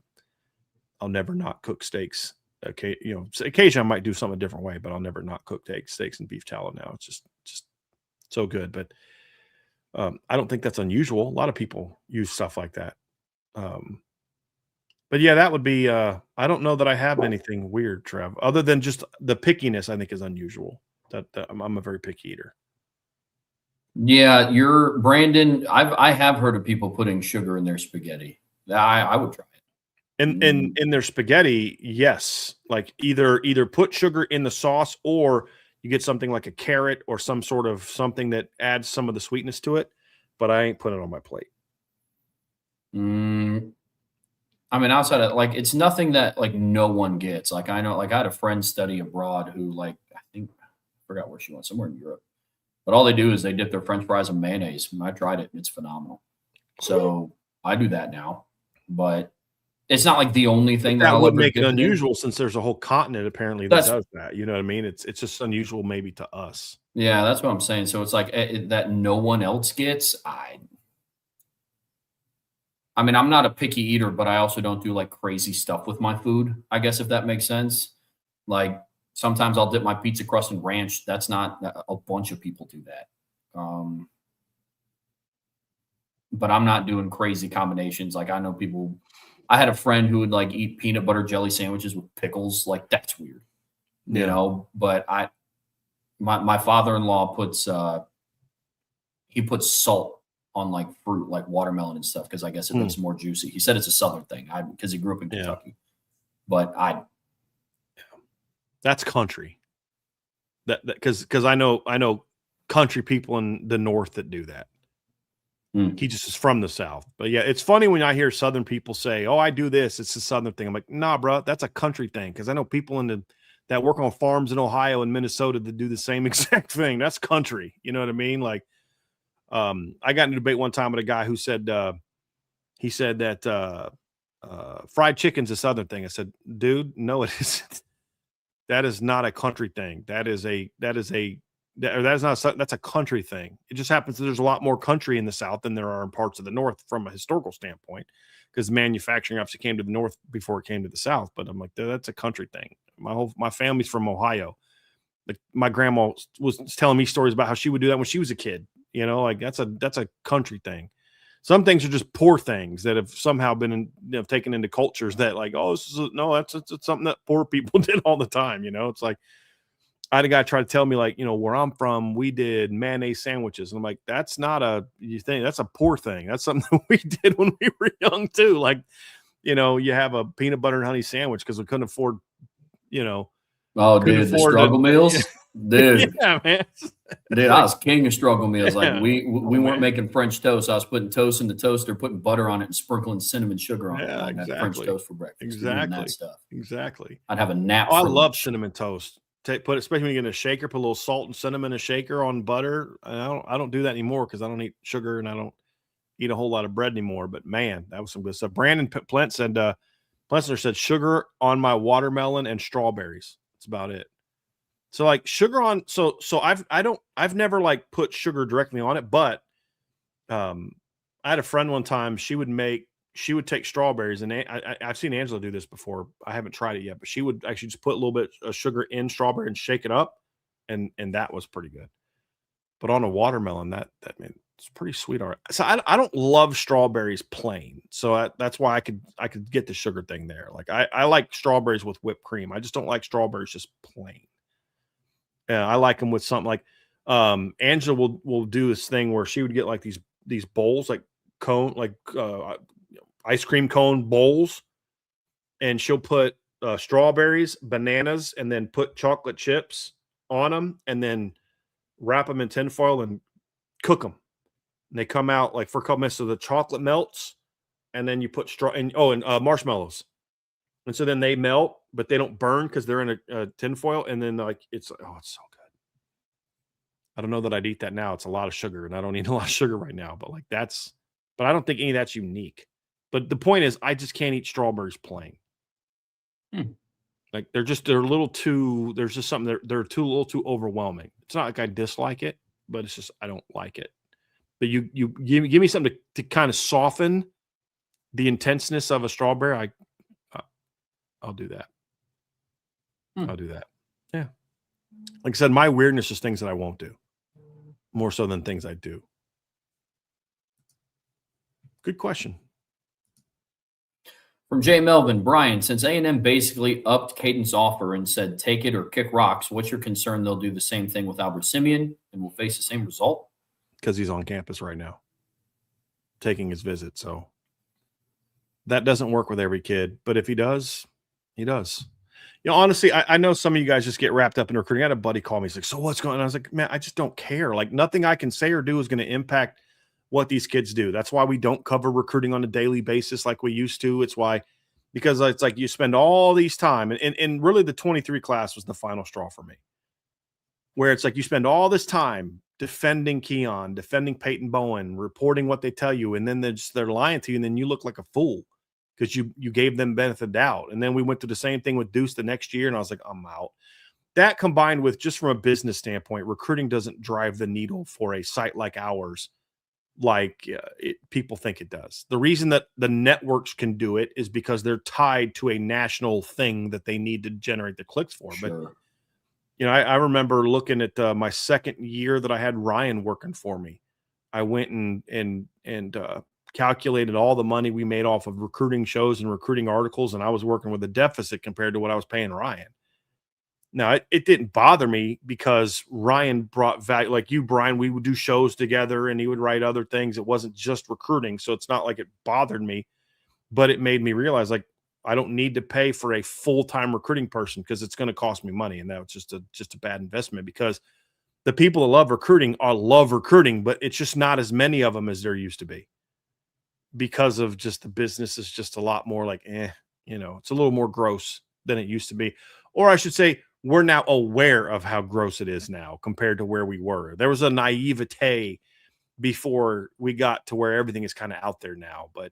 I'll never not cook steaks. Okay, occasionally I might do something a different way, but I'll never not cook steaks and beef tallow now. It's just so good. But I don't think that's unusual. A lot of people use stuff like that. But yeah, that would be, I don't know that I have anything weird, Trev, other than just the pickiness. I think is unusual. That I'm a very picky eater. Yeah, Brandon. I have heard of people putting sugar in their spaghetti. I would try it. In their spaghetti, yes. Like either put sugar in the sauce, or you get something like a carrot or some sort of something that adds some of the sweetness to it. But I ain't put it on my plate. I mean, outside of it's nothing that no one gets. I know, I had a friend study abroad who I forgot where she went, somewhere in Europe. But all they do is they dip their French fries in mayonnaise. I tried it, and it's phenomenal. So I do that now, but it's not the only thing that would make it unusual, since there's a whole continent apparently that does that. You know what I mean? It's just unusual maybe to us. Yeah, that's what I'm saying. So it's that no one else gets. I mean, I'm not a picky eater, but I also don't do crazy stuff with my food, I guess, if that makes sense. Sometimes I'll dip my pizza crust in ranch. That's not a bunch of people do that. But I'm not doing crazy combinations. Like I know people. I had a friend who would like eat peanut butter jelly sandwiches with pickles. Like that's weird, you know. But my father-in-law puts he puts salt on like fruit, like watermelon and stuff, because I guess it makes it more juicy. He said it's a Southern thing because he grew up in Kentucky. But that's country. That because I know country people in the North that do that. He just is from the South. But yeah, it's funny when I hear Southern people say, "Oh, I do this. It's a Southern thing." I'm like, "Nah, bro, that's a country thing." Because I know people that work on farms in Ohio and Minnesota that do the same exact thing. That's country. You know what I mean? Like, I got in a debate one time with a guy who said he said that fried chicken's a Southern thing. I said, "Dude, no, it isn't. That is not a country thing. That's a country thing. It just happens that there's a lot more country in the South than there are in parts of the North from a historical standpoint, because manufacturing obviously came to the North before it came to the South. But I'm like, that's a country thing. My family's from Ohio. Like my grandma was telling me stories about how she would do that when she was a kid. You know, like that's a country thing. Some things are just poor things that have somehow been taken into cultures that like, oh, that's something that poor people did all the time. You know, it's like, I had a guy try to tell me, like, where I'm from, we did mayonnaise sandwiches. And I'm like, that's not that's a poor thing. That's something that we did when we were young too. Like, you have a peanut butter and honey sandwich because we couldn't afford, oh, dude, the struggle meals, dude. Yeah, man. Dude, I was king of struggle meals. Like we weren't making French toast. I was putting toast in the toaster, putting butter on it, and sprinkling cinnamon sugar on it. And exactly. French toast for breakfast. Exactly. That stuff. Exactly. I'd have a nap. Oh, I love cinnamon toast. Especially when you get in a shaker, put a little salt and cinnamon in a shaker on butter. I don't do that anymore because I don't eat sugar and I don't eat a whole lot of bread anymore. But man, that was some good stuff. Brandon Plent said, Plensner said, sugar on my watermelon and strawberries. That's about it. So like sugar on, so I've never like put sugar directly on it, but I had a friend one time, she would take strawberries, and I've seen Angela do this before. I haven't tried it yet, but she would actually just put a little bit of sugar in strawberry and shake it up, and that was pretty good. But on a watermelon, that it's pretty sweet. All right. So I don't love strawberries plain, so that's why I could get the sugar thing there. Like I like strawberries with whipped cream. I just don't like strawberries just plain. Yeah, I like them with something like Angela will do this thing where she would get like these bowls, like cone, like ice cream cone bowls, and she'll put strawberries, bananas, and then put chocolate chips on them, and then wrap them in tinfoil and cook them. And they come out like for a couple minutes, so the chocolate melts, and then you put marshmallows, and so then they melt, but they don't burn because they're in a tinfoil, and then like it's so good. I don't know that I'd eat that now. It's a lot of sugar, and I don't eat a lot of sugar right now. But but I don't think any of that's unique. But the point is, I just can't eat strawberries plain. Like they're a little too. There's just something they're a little too overwhelming. It's not like I dislike it, but it's just I don't like it. But you give me something to kind of soften the intenseness of a strawberry. I'll do that. I'll do that. Yeah. Like I said, my weirdness is things that I won't do more so than things I do. Good question. From Jay Melvin, Brian, since A&M basically upped Caden's offer and said, take it or kick rocks, what's your concern they'll do the same thing with Albert Simeon and will face the same result? Because he's on campus right now, taking his visit. So that doesn't work with every kid. But if he does, he does. Honestly, I know some of you guys just get wrapped up in recruiting. I had a buddy call me. He's like, so what's going on? I was like, man, I just don't care. Like nothing I can say or do is going to impact what these kids do. That's why we don't cover recruiting on a daily basis like we used to. Because it's like you spend all these time and really the 23 class was the final straw for me, where it's like you spend all this time defending Keon, defending Peyton Bowen, reporting what they tell you. And then they're lying to you. And then you look like a fool because you gave them benefit of doubt. And then we went through the same thing with Deuce the next year. And I was like, I'm out. That combined with just from a business standpoint, recruiting doesn't drive the needle for a site like ours like people think it does. The reason that the networks can do it is because they're tied to a national thing that they need to generate the clicks for. Sure. I remember looking at my second year that I had Ryan working for me. I went and calculated all the money we made off of recruiting shows and recruiting articles, and I was working with a deficit compared to what I was paying Ryan. Now, it didn't bother me because Ryan brought value. Like you, Brian, we would do shows together and he would write other things. It wasn't just recruiting. So it's not like it bothered me, but it made me realize like I don't need to pay for a full-time recruiting person because it's going to cost me money. And that was just a bad investment because the people that love recruiting, but it's just not as many of them as there used to be because of just the business is just a lot more like, it's a little more gross than it used to be. Or I should say, we're now aware of how gross it is now compared to where we were. There was a naivete before we got to where everything is kind of out there now. But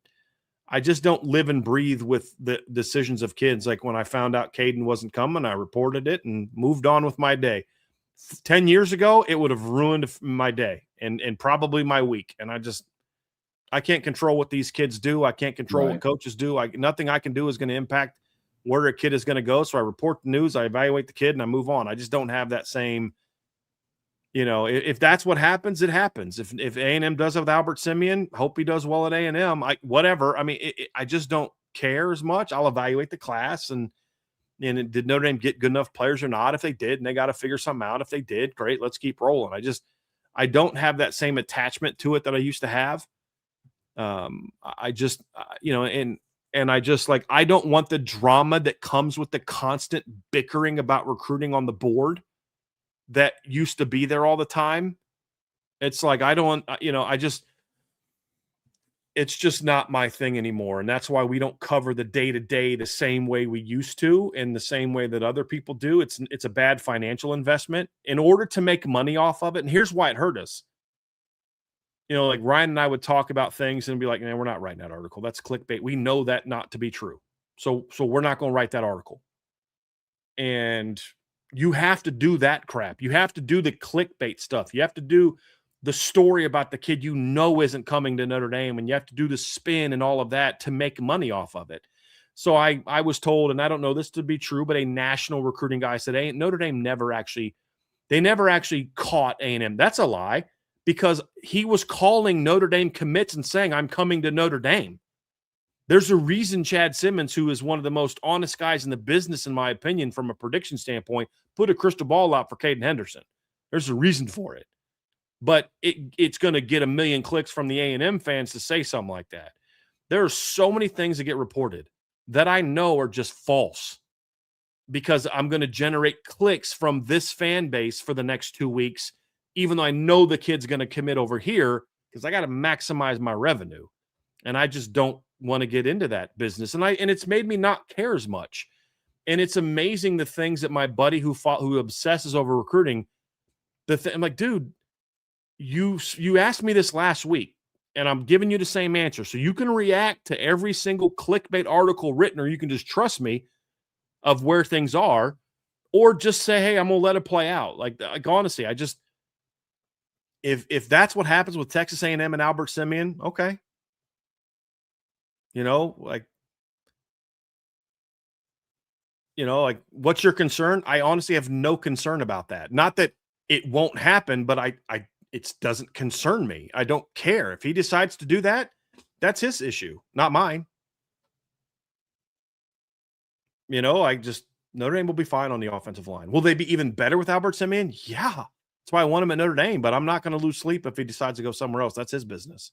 I just don't live and breathe with the decisions of kids. Like when I found out Caden wasn't coming, I reported it and moved on with my day. 10 years ago, it would have ruined my day and probably my week. And I can't control what these kids do. I can't control what coaches do. Nothing I can do is going to impact where a kid is going to go. So I report the news, I evaluate the kid, and I move on. I just don't have that same, if that's what happens, it happens. If A&M does it with Albert Simeon, hope he does well at A&M. Whatever. I mean, I just don't care as much. I'll evaluate the class and did Notre Dame get good enough players or not? If they did, and they got to figure something out. If they did, great, let's keep rolling. I don't have that same attachment to it that I used to have. I don't want the drama that comes with the constant bickering about recruiting on the board that used to be there all the time. It's like, it's just not my thing anymore. And that's why we don't cover the day-to-day the same way we used to and the same way that other people do. It's a bad financial investment in order to make money off of it. And here's why it hurt us. Like Ryan and I would talk about things and be like, man, we're not writing that article. That's clickbait. We know that not to be true. So we're not going to write that article. And you have to do that crap. You have to do the clickbait stuff. You have to do the story about the kid isn't coming to Notre Dame, and you have to do the spin and all of that to make money off of it. So I was told, and I don't know this to be true, but a national recruiting guy said, hey, Notre Dame never actually caught A&M. That's a lie. Because he was calling Notre Dame commits and saying, I'm coming to Notre Dame. There's a reason Chad Simmons, who is one of the most honest guys in the business, in my opinion, from a prediction standpoint, put a crystal ball out for Caden Henderson. There's a reason for it. But it's going to get a million clicks from the A&M fans to say something like that. There are so many things that get reported that I know are just false because I'm going to generate clicks from this fan base for the next 2 weeks, even though I know the kid's going to commit over here because I got to maximize my revenue. And I just don't want to get into that business. And it's made me not care as much. And it's amazing the things that my buddy who obsesses over recruiting, I'm like, dude, you asked me this last week and I'm giving you the same answer. So you can react to every single clickbait article written, or you can just trust me of where things are, or just say, hey, I'm going to let it play out. Like honestly, if that's what happens with Texas A&M and Albert Simeon, okay. What's your concern? I honestly have no concern about that. Not that it won't happen, but it doesn't concern me. I don't care. If he decides to do that, that's his issue, not mine. Notre Dame will be fine on the offensive line. Will they be even better with Albert Simeon? Yeah. That's why I want him at Notre Dame, but I'm not going to lose sleep if he decides to go somewhere else. That's his business.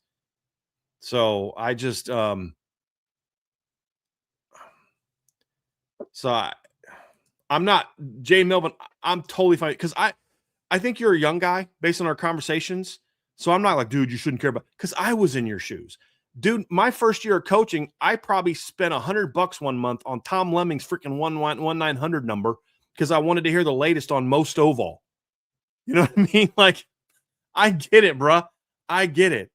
So I just, I'm not Jay Melvin. I'm totally fine because I think you're a young guy based on our conversations. So I'm not like, dude, you shouldn't care about, because I was in your shoes. Dude, my first year of coaching, I probably spent $100 one month on Tom Lemming's freaking 1-900 number because I wanted to hear the latest on Mo Stovall. You know what I mean? Like, I get it, bro. I get it.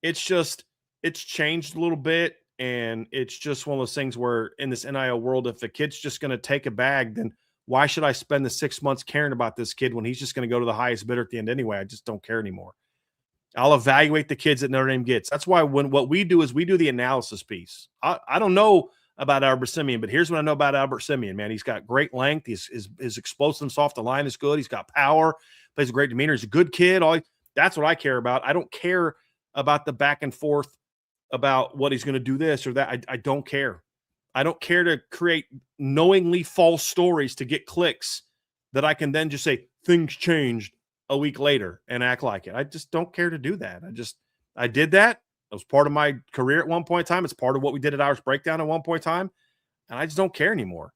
It's just, it's changed a little bit. And it's just one of those things where in this NIL world, if the kid's just going to take a bag, then why should I spend the 6 months caring about this kid when he's just going to go to the highest bidder at the end anyway? I just don't care anymore. I'll evaluate the kids that Notre Dame gets. That's why what we do is we do the analysis piece. I don't know about Albert Simeon, but here's what I know about Albert Simeon, man. He's got great length. His explosiveness off the line is good. He's got power, plays a great demeanor. He's a good kid. That's what I care about. I don't care about the back and forth about what he's going to do this or that. I don't care. I don't care to create knowingly false stories to get clicks that I can then just say things changed a week later and act like it. I just don't care to do that. I did that. It was part of my career at one point in time. It's part of what we did at Irish Breakdown at one point in time. And I just don't care anymore.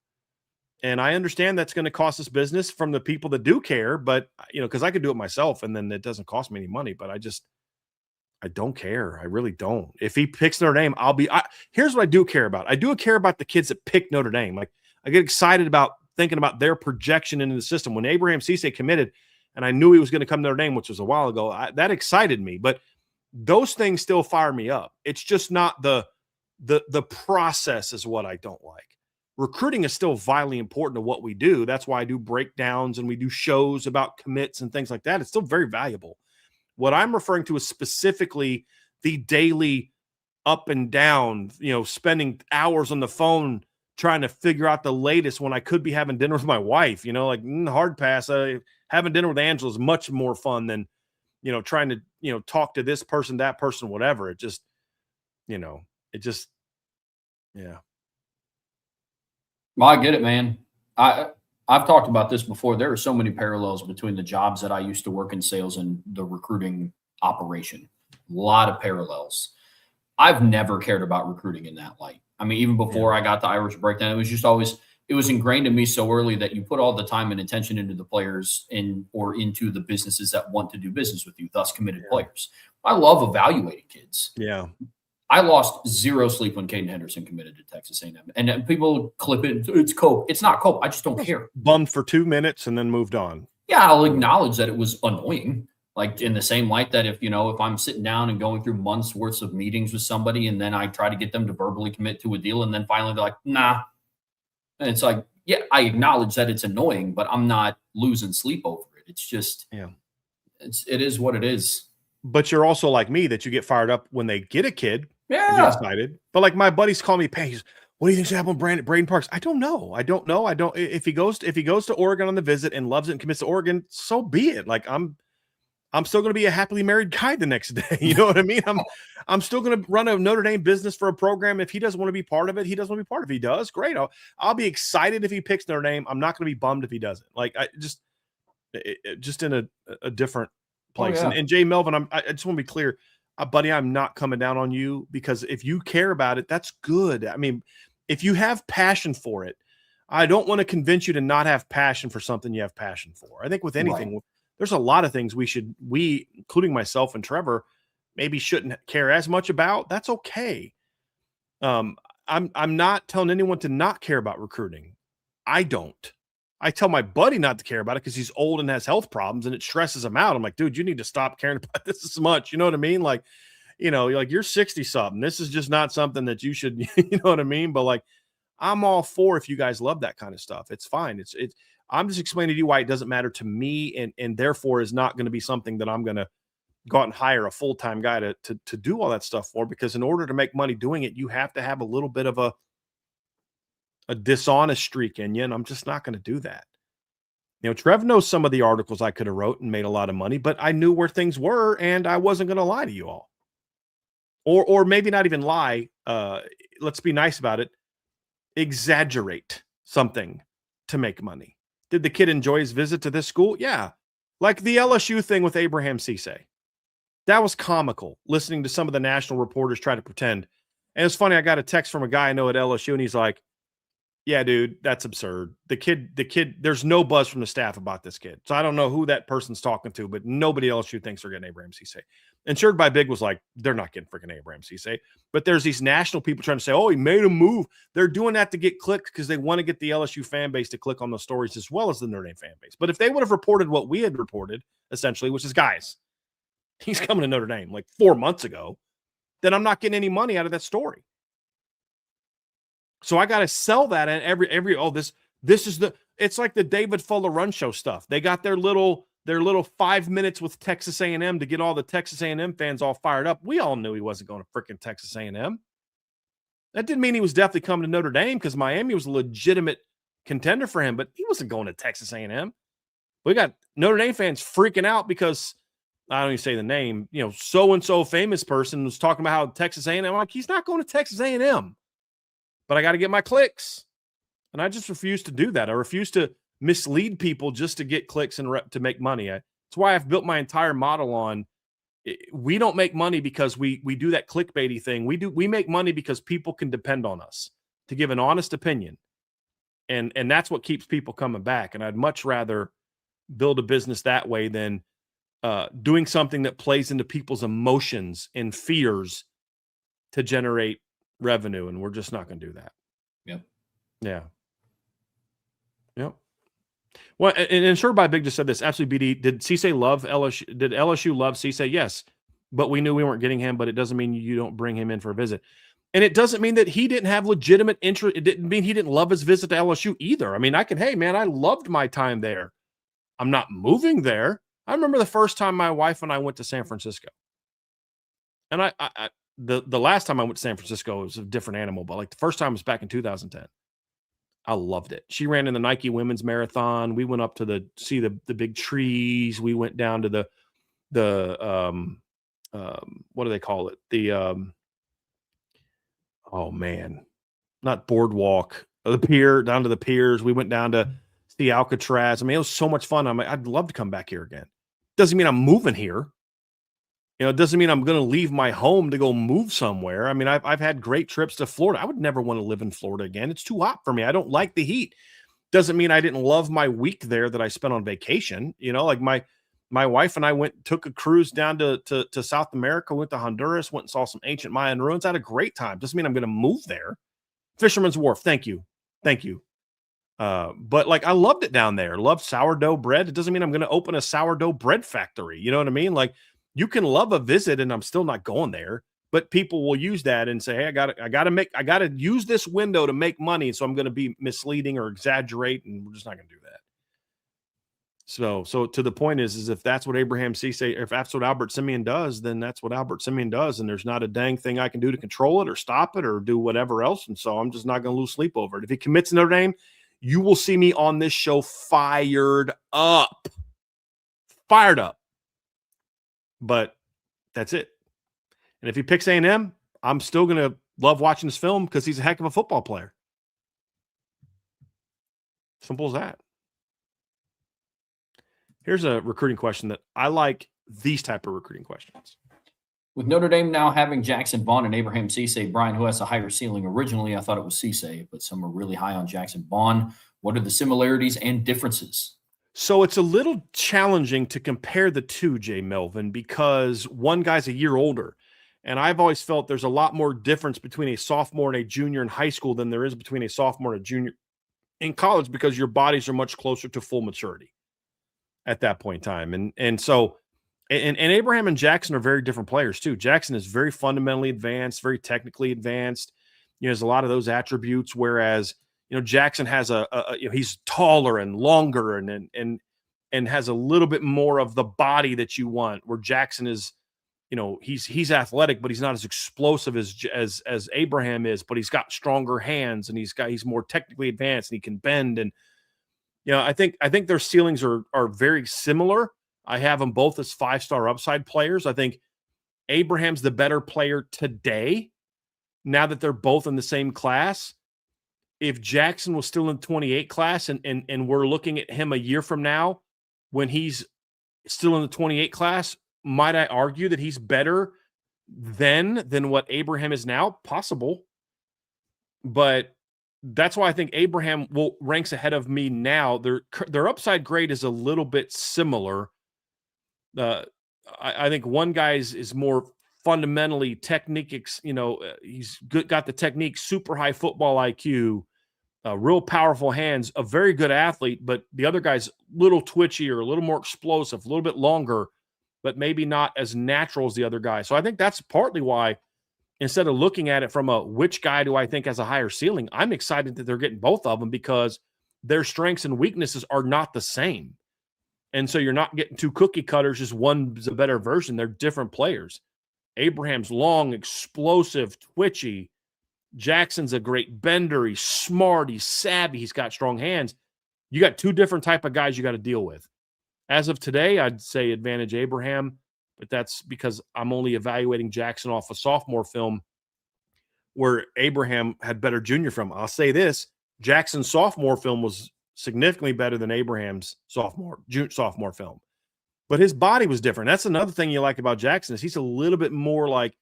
And I understand that's going to cost us business from the people that do care, but because I could do it myself and then it doesn't cost me any money, but I don't care. I really don't. If he picks Notre Dame, here's what I do care about. I do care about the kids that pick Notre Dame. Like, I get excited about thinking about their projection into the system. When Abraham Cisse committed and I knew he was going to come to Notre Dame, which was a while ago, that excited me. But those things still fire me up. It's just not the process is what I don't like. Recruiting is still vitally important to what we do. That's why I do breakdowns and we do shows about commits and things like that. It's still very valuable. What I'm referring to is specifically the daily up and down, spending hours on the phone trying to figure out the latest when I could be having dinner with my wife, hard pass. Having dinner with Angela is much more fun than, trying to, talk to this person, that person, whatever. It just, yeah. Well, I get it, man. I've talked about this before. There are so many parallels between the jobs that I used to work in sales and the recruiting operation. A lot of parallels. I've never cared about recruiting in that light. I mean, even before I got the Irish Breakdown, it was just always, it was ingrained in me so early that you put all the time and attention into the players or into the businesses that want to do business with you, thus committed players. I love evaluating kids. Yeah. I lost zero sleep when Caden Henderson committed to Texas A&M. And people clip it. It's cope. It's not cope. I just don't care. Bummed for 2 minutes and then moved on. Yeah, I'll acknowledge that it was annoying. Like, in the same light that if I'm sitting down and going through months worth of meetings with somebody and then I try to get them to verbally commit to a deal and then finally they're like, nah. And it's like, yeah, I acknowledge that it's annoying, but I'm not losing sleep over it. It's just, it is what it is. But you're also like me that you get fired up when they get a kid. Yeah. And get excited. But like my buddies call me, Pace, what do you think's happening with Braden Parks? I don't know. If he goes to Oregon on the visit and loves it and commits to Oregon, so be it. Like, I'm still going to be a happily married guy the next day. You know what I mean? I'm still going to run a Notre Dame business for a program. If he doesn't want to be part of it, he doesn't want to be part of it. If he does, great. I'll be excited if he picks Notre Dame. I'm not going to be bummed if he doesn't. Like, I just in a different place. Oh, yeah. And Jay Melvin, I just want to be clear, buddy, I'm not coming down on you, because if you care about it, that's good. I mean, if you have passion for it, I don't want to convince you to not have passion for something you have passion for. I think with anything, there's a lot of things we, including myself and Trevor, maybe shouldn't care as much about. That's okay. I'm not telling anyone to not care about recruiting. I don't. I tell my buddy not to care about it because he's old and has health problems and it stresses him out. I'm like, dude, you need to stop caring about this as much. You know what I mean? Like, you're 60 something. This is just not something that you should, you know what I mean? But like, I'm all for, if you guys love that kind of stuff, it's fine. I'm just explaining to you why it doesn't matter to me, and therefore is not going to be something that I'm going to go out and hire a full-time guy to do all that stuff for, because in order to make money doing it, you have to have a little bit of a dishonest streak in you, and I'm just not going to do that. Trev knows some of the articles I could have wrote and made a lot of money, but I knew where things were, and I wasn't going to lie to you all. Or maybe not even lie. Let's be nice about it. Exaggerate something to make money. Did the kid enjoy his visit to this school? Yeah. Like the LSU thing with Abraham Cisse. That was comical, listening to some of the national reporters try to pretend. And it's funny, I got a text from a guy I know at LSU, and he's like, yeah, dude, that's absurd. The kid, there's no buzz from the staff about this kid. So I don't know who that person's talking to, but nobody at LSU thinks they're getting Abraham Cisse. Insured by Big was like, they're not getting freaking Abraham Cisse. But there's these national people trying to say, oh, he made a move. They're doing that to get clicks because they want to get the LSU fan base to click on those stories as well as the Notre Dame fan base. But if they would have reported what we had reported, essentially, which is, guys, he's coming to Notre Dame like 4 months ago, then I'm not getting any money out of that story. So I got to sell that, and this is it's like the David Fuller Run Show stuff. They got their little 5 minutes with Texas A&M to get all the Texas A&M fans all fired up. We all knew he wasn't going to freaking Texas A&M. That didn't mean he was definitely coming to Notre Dame because Miami was a legitimate contender for him, but he wasn't going to Texas A&M. We got Notre Dame fans freaking out because I don't even say the name, so-and-so famous person was talking about how Texas A&M. I'm like, he's not going to Texas A&M, but I got to get my clicks. And I just refuse to do that. I refuse to mislead people just to get clicks and to make money. That's why I've built my entire model on, we don't make money because we do that clickbaity thing. We make money because people can depend on us to give an honest opinion. And that's what keeps people coming back. And I'd much rather build a business that way than doing something that plays into people's emotions and fears to generate revenue. And we're just not going to do that. Yep. Yeah. Yep. Well, and Sure by Big just said this. Absolutely, BD. Did Cisse love LSU? Did LSU love Cisse? Yes. But we knew we weren't getting him, but it doesn't mean you don't bring him in for a visit. And it doesn't mean that he didn't have legitimate interest. It didn't mean he didn't love his visit to LSU either. I mean, hey, man, I loved my time there. I'm not moving there. I remember the first time my wife and I went to San Francisco. And the last time I went to San Francisco was a different animal, but like the first time was back in 2010. I loved it. She ran in the Nike Women's Marathon. We went up to see the big trees. We went down to the what do they call it? Oh man, not boardwalk, the pier, down to the piers. We went down to see Alcatraz. I mean, it was so much fun. I'd love to come back here again. Doesn't mean I'm moving here. It doesn't mean I'm going to leave my home to go move somewhere. I mean, I've had great trips to Florida. I would never want to live in Florida again. It's too hot for me. I don't like the heat. Doesn't mean I didn't love my week there that I spent on vacation. Like my wife and I took a cruise down to South America, went to Honduras, went and saw some ancient Mayan ruins. I had a great time. Doesn't mean I'm going to move there. Fisherman's Wharf. Thank you. But like, I loved it down there. Loved sourdough bread. It doesn't mean I'm going to open a sourdough bread factory. You know what I mean? Like, you can love a visit and I'm still not going there, but people will use that and say, hey, I got to use this window to make money. So I'm going to be misleading or exaggerate. And we're just not going to do that. So to the point is if that's what Abraham Cisse, if that's what Albert Simeon does, then that's what Albert Simeon does. And there's not a dang thing I can do to control it or stop it or do whatever else. And so I'm just not going to lose sleep over it. If he commits Notre Dame, you will see me on this show fired up. But that's it. And if he picks A&M, I'm still going to love watching this film because he's a heck of a football player. Simple as that. Here's a recruiting question that I like, these type of recruiting questions. With Notre Dame now having Jackson Bond and Abraham Cisse, Brian, who has a higher ceiling? Originally, I thought it was Cisse, but some are really high on Jackson Bond. What are the similarities and differences? So it's a little challenging to compare the two, Jay Melvin, because one guy's a year older. And I've always felt there's a lot more difference between a sophomore and a junior in high school than there is between a sophomore and a junior in college, because your bodies are much closer to full maturity at that point in time. And so Abraham and Jackson are very different players too. Jackson is very fundamentally advanced, very technically advanced. There's a lot of those attributes, whereas Jackson has he's taller and longer and has a little bit more of the body that you want, where Jackson is, he's athletic, but he's not as explosive as Abraham is, but he's got stronger hands and he's more technically advanced and he can bend. And, I think their ceilings are very similar. I have them both as 5-star upside players. I think Abraham's the better player today, now that they're both in the same class. If Jackson was still in the 28 class and we're looking at him a year from now when he's still in the 28 class, might I argue that he's better then than what Abraham is now? Possible. But that's why I think Abraham ranks ahead of me now. Their upside grade is a little bit similar. I think one guy is more fundamentally technique, he's got the technique, super high football IQ, real powerful hands, a very good athlete, but the other guy's a little twitchier, a little more explosive, a little bit longer, but maybe not as natural as the other guy. So I think that's partly why, instead of looking at it from which guy do I think has a higher ceiling, I'm excited that they're getting both of them because their strengths and weaknesses are not the same. And so you're not getting two cookie cutters, just one's a better version. They're different players. Abraham's long, explosive, twitchy. Jackson's a great bender. He's smart. He's savvy. He's got strong hands. You got two different type of guys you got to deal with. As of today, I'd say advantage Abraham, but that's because I'm only evaluating Jackson off of sophomore film where Abraham had better junior film. I'll say this, Jackson's sophomore film was significantly better than Abraham's sophomore film. But his body was different. That's another thing you like about Jackson is he's a little bit more like,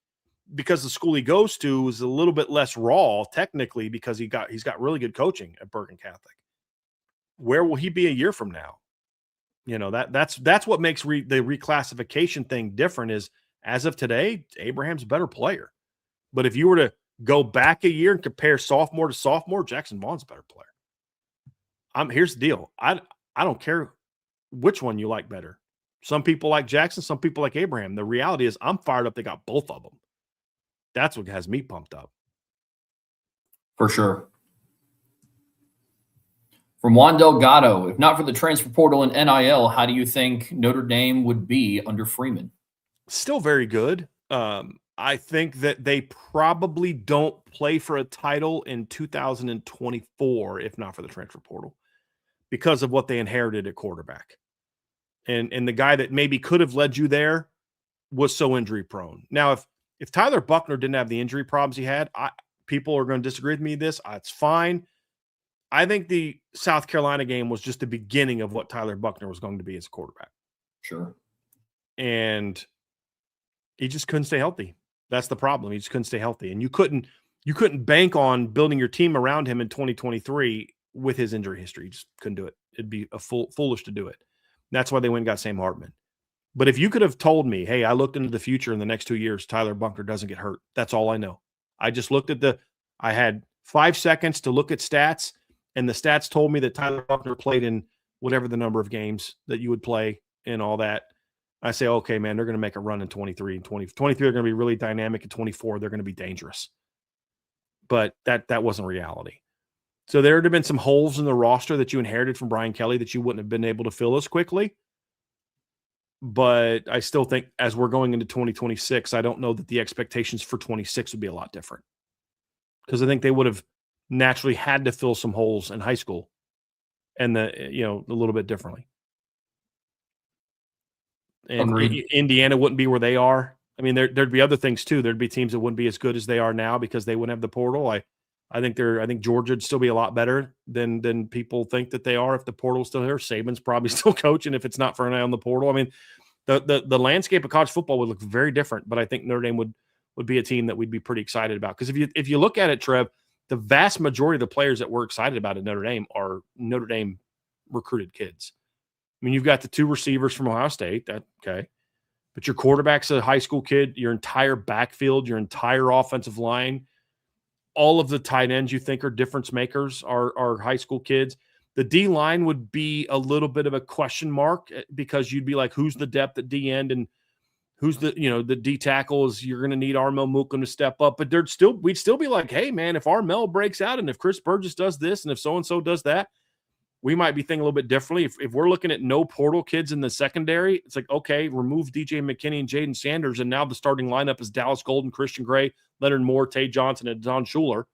because the school he goes to is a little bit less raw technically because he's got really good coaching at Bergen Catholic. Where will he be a year from now? You know, that's what makes the reclassification thing different is as of today, Abraham's a better player. But if you were to go back a year and compare sophomore to sophomore, Jackson Vaughn's a better player. Here's the deal. I don't care which one you like better. Some people like Jackson, some people like Abraham. The reality is I'm fired up they got both of them. That's what has me pumped up. For sure. From Juan Delgado, if not for the transfer portal and NIL, how do you think Notre Dame would be under Freeman? Still very good. I think that they probably don't play for a title in 2024, if not for the transfer portal, because of what they inherited at quarterback. And the guy that maybe could have led you there was so injury prone. Now, if Tyler Buckner didn't have the injury problems he had, people are going to disagree with me this. It's fine. I think the South Carolina game was just the beginning of what Tyler Buckner was going to be as a quarterback. Sure. And he just couldn't stay healthy. That's the problem. He just couldn't stay healthy. And you couldn't bank on building your team around him in 2023 with his injury history. You just couldn't do it. It'd be foolish to do it. That's why they went and got Sam Hartman. But if you could have told me, hey, I looked into the future in the next 2 years, Tyler Buckner doesn't get hurt. That's all I know. I just looked at I had 5 seconds to look at stats, and the stats told me that Tyler Buckner played in whatever the number of games that you would play and all that. I say, okay, man, they're going to make a run in 23 and 23. They're going to be really dynamic. At 24, they're going to be dangerous. But that wasn't reality. So there would have been some holes in the roster that you inherited from Brian Kelly that you wouldn't have been able to fill as quickly. But I still think as we're going into 2026, I don't know that the expectations for 26 would be a lot different. Because I think they would have naturally had to fill some holes in high school and a little bit differently. And Indiana wouldn't be where they are. I mean, there'd be other things too. There'd be teams that wouldn't be as good as they are now because they wouldn't have the portal. I think Georgia would still be a lot better than people think that they are if the portal's still here. Saban's probably still coaching if it's not for an eye on the portal. I mean, the landscape of college football would look very different, but I think Notre Dame would be a team that we'd be pretty excited about. Because if you look at it, Trev, the vast majority of the players that we're excited about at Notre Dame are Notre Dame recruited kids. I mean, you've got the 2 receivers from Ohio State, okay. But your quarterback's a high school kid, your entire backfield, your entire offensive line, all of the tight ends you think are difference makers are high school kids. The D line would be a little bit of a question mark because you'd be like, who's the depth at D end and who's the D tackle is you're going to need Armel Mukam to step up. But we'd still be like, hey man, if Armel breaks out and if Chris Burgess does this and if so-and-so does that, we might be thinking a little bit differently. If we're looking at no portal kids in the secondary, it's like, okay, remove DJ McKinney and Jaden Sanders, and now the starting lineup is Dallas Golden, Christian Gray, Leonard Moore, Tay Johnson, and Don Schuler,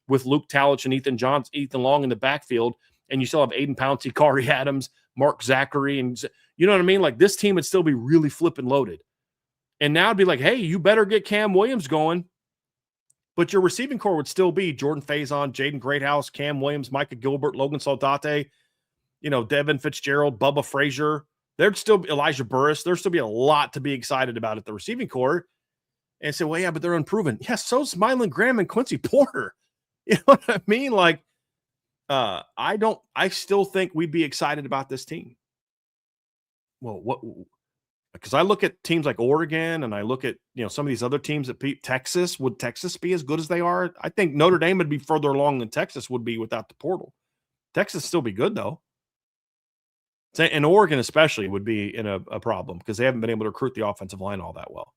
with Luke Talich and Ethan Long in the backfield, and you still have Aiden Pouncey, Kari Adams, Mark Zachary, and you know what I mean? Like this team would still be really flipping loaded. And now it'd be like, hey, you better get Cam Williams going. But your receiving core would still be Jordan Faison, Jaden Greathouse, Cam Williams, Micah Gilbert, Logan Saldate, Devin Fitzgerald, Bubba Frazier. There'd still be Elijah Burris. There'd still be a lot to be excited about at the receiving core. And say, well, yeah, but they're unproven. Yeah, so's Mylan Graham and Quincy Porter. You know what I mean? Like, I still think we'd be excited about this team. Well, because I look at teams like Oregon and I look at, some of these other teams that Texas. Would Texas be as good as they are? I think Notre Dame would be further along than Texas would be without the portal. Texas still be good, though. And Oregon especially would be in a problem because they haven't been able to recruit the offensive line all that well.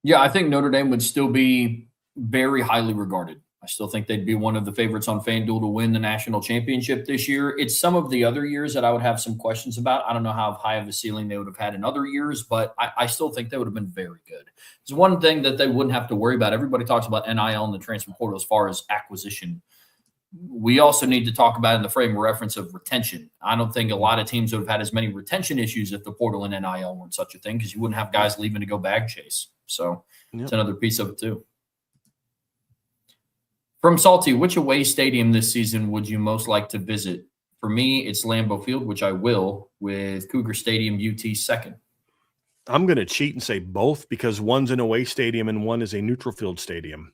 Yeah, I think Notre Dame would still be very highly regarded. I still think they'd be one of the favorites on FanDuel to win the national championship this year. It's some of the other years that I would have some questions about. I don't know how high of a ceiling they would have had in other years, but I still think they would have been very good. There's one thing that they wouldn't have to worry about. Everybody talks about NIL and the transfer portal as far as acquisition. We also need to talk about in the frame of reference of retention. I don't think a lot of teams would have had as many retention issues if the portal and NIL weren't such a thing, because you wouldn't have guys leaving to go bag chase. So it's another piece of it too. From Salty, which away stadium this season would you most like to visit? For me, it's Lambeau Field, which I will, with Cougar Stadium UT second. I'm going to cheat and say both, because one's an away stadium and one is a neutral field stadium.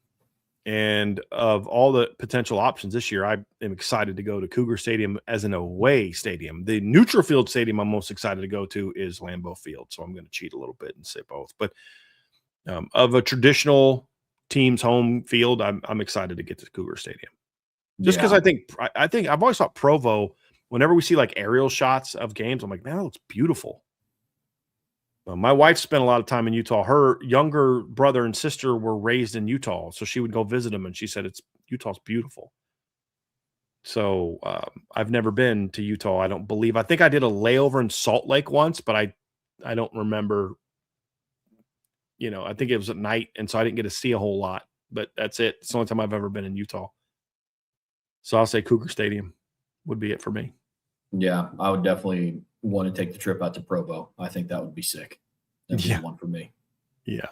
And of all the potential options this year, I am excited to go to Cougar Stadium as an away stadium. The neutral field stadium I'm most excited to go to is Lambeau Field. So I'm going to cheat a little bit and say both. But of a traditional team's home field, I'm excited to get to Cougar Stadium. Just because I think I've always thought Provo, whenever we see like aerial shots of games, I'm like, man, that looks beautiful. My wife spent a lot of time in Utah. Her younger brother and sister were raised in Utah, so she would go visit them, and she said Utah's beautiful. So I've never been to Utah. I don't believe. I think I did a layover in Salt Lake once, but I don't remember. I think it was at night, and so I didn't get to see a whole lot. But that's it. It's the only time I've ever been in Utah. So I'll say Cougar Stadium would be it for me. Yeah, I would definitely want to take the trip out to Provo. I think that would be sick. That'd be one for me. Yeah.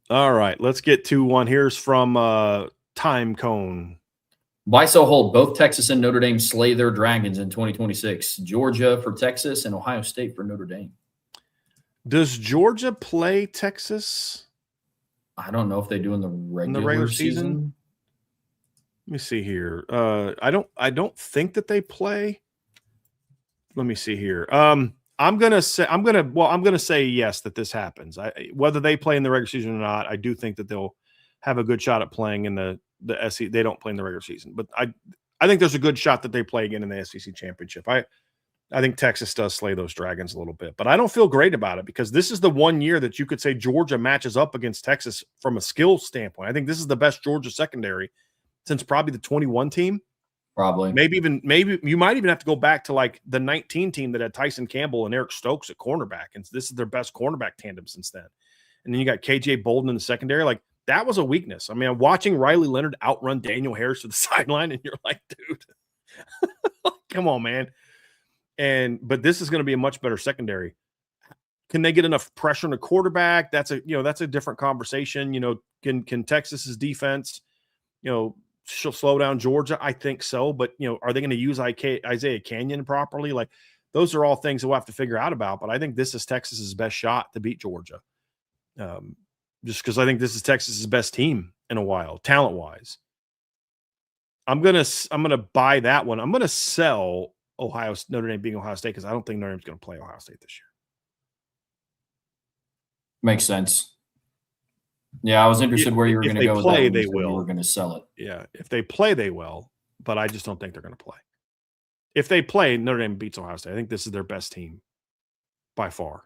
All right, let's get to one. Here's from Time Cone. Why so hold? Both Texas and Notre Dame slay their dragons in 2026. Georgia for Texas and Ohio State for Notre Dame. Does Georgia play Texas? I don't know if they do in the regular season. Let me see here. I don't think that they play. Let me see here. I'm gonna say yes that this happens. Whether they play in the regular season or not, I do think that they'll have a good shot at playing in the SEC. They don't play in the regular season, but I think there's a good shot that they play again in the SEC championship. I think Texas does slay those dragons a little bit, but I don't feel great about it, because this is the one year that you could say Georgia matches up against Texas from a skill standpoint. I think this is the best Georgia secondary since probably the 21 team. Probably. Maybe you might even have to go back to like the 19 team that had Tyson Campbell and Eric Stokes at cornerback. And this is their best cornerback tandem since then. And then you got KJ Bolden in the secondary. Like, that was a weakness. I mean, I'm watching Riley Leonard outrun Daniel Harris to the sideline, and you're like, dude, come on, man. But this is going to be a much better secondary. Can they get enough pressure on the quarterback? That's a different conversation. Can Texas's defense, she'll slow down Georgia? I think so. But, are they going to use Isaiah Canyon properly? Like, those are all things that we'll have to figure out about. But I think this is Texas's best shot to beat Georgia. Just because I think this is Texas's best team in a while, talent-wise. I'm gonna buy that one. I'm gonna sell Notre Dame being Ohio State, because I don't think Notre Dame's going to play Ohio State this year. Makes sense. Yeah, I was interested where you were going to go with that. If they play, they will. We're going to sell it. Yeah, if they play, they will, but I just don't think they're going to play. If they play, Notre Dame beats Ohio State. I think this is their best team by far.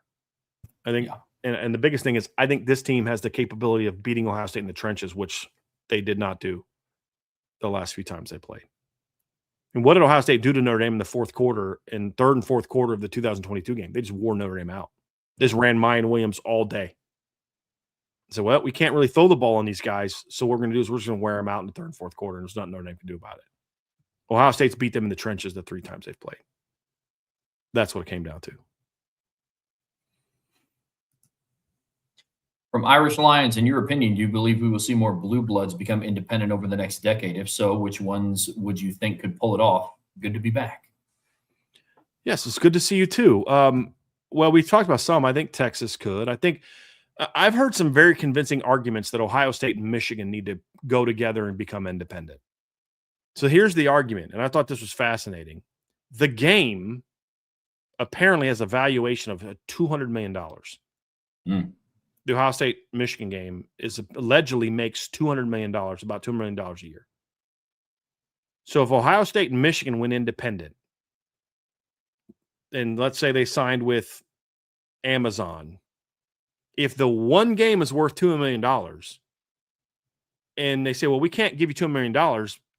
I think, and the biggest thing is, I think this team has the capability of beating Ohio State in the trenches, which they did not do the last few times they played. And what did Ohio State do to Notre Dame in the fourth quarter and third and fourth quarter of the 2022 game? They just wore Notre Dame out. They just ran Mayan Williams all day. So, well, we can't really throw the ball on these guys, so what we're going to do is we're just going to wear them out in the third and fourth quarter, and there's nothing Notre Dame can do about it. Ohio State's beat them in the trenches the 3 times they've played. That's what it came down to. From Irish Lions, in your opinion, do you believe we will see more blue bloods become independent over the next decade? If so, which ones would you think could pull it off? Good to be back. Yes, it's good to see you too. Well, we've talked about some. I think Texas could. I think I've heard some very convincing arguments that Ohio State and Michigan need to go together and become independent. So here's the argument, and I thought this was fascinating. The game apparently has a valuation of $200 million. The Ohio State-Michigan game allegedly makes $200 million, about $2 million a year. So if Ohio State and Michigan went independent, and let's say they signed with Amazon, if the one game is worth $2 million, and they say, well, we can't give you $2 million.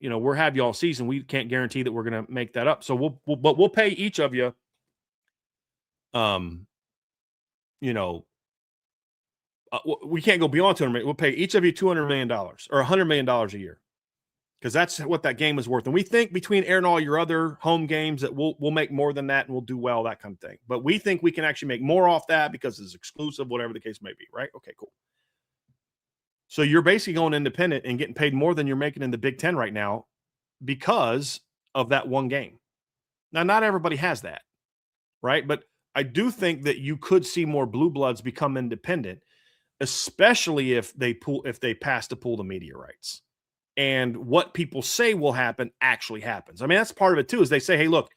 We'll have you all season. We can't guarantee that we're going to make that up. So we'll pay each of you, we can't go beyond $200 million. We'll pay each of you $200 million or $100 million a year, because that's what that game is worth. And we think between airing all your other home games that we'll make more than that and we'll do well, that kind of thing. But we think we can actually make more off that because it's exclusive, whatever the case may be, right? Okay, cool. So you're basically going independent and getting paid more than you're making in the Big Ten right now because of that one game. Now, not everybody has that, right? But I do think that you could see more blue bloods become independent, especially if they pass to pull the media rights. And what people say will happen actually happens. I mean, that's part of it too, is they say, hey, look,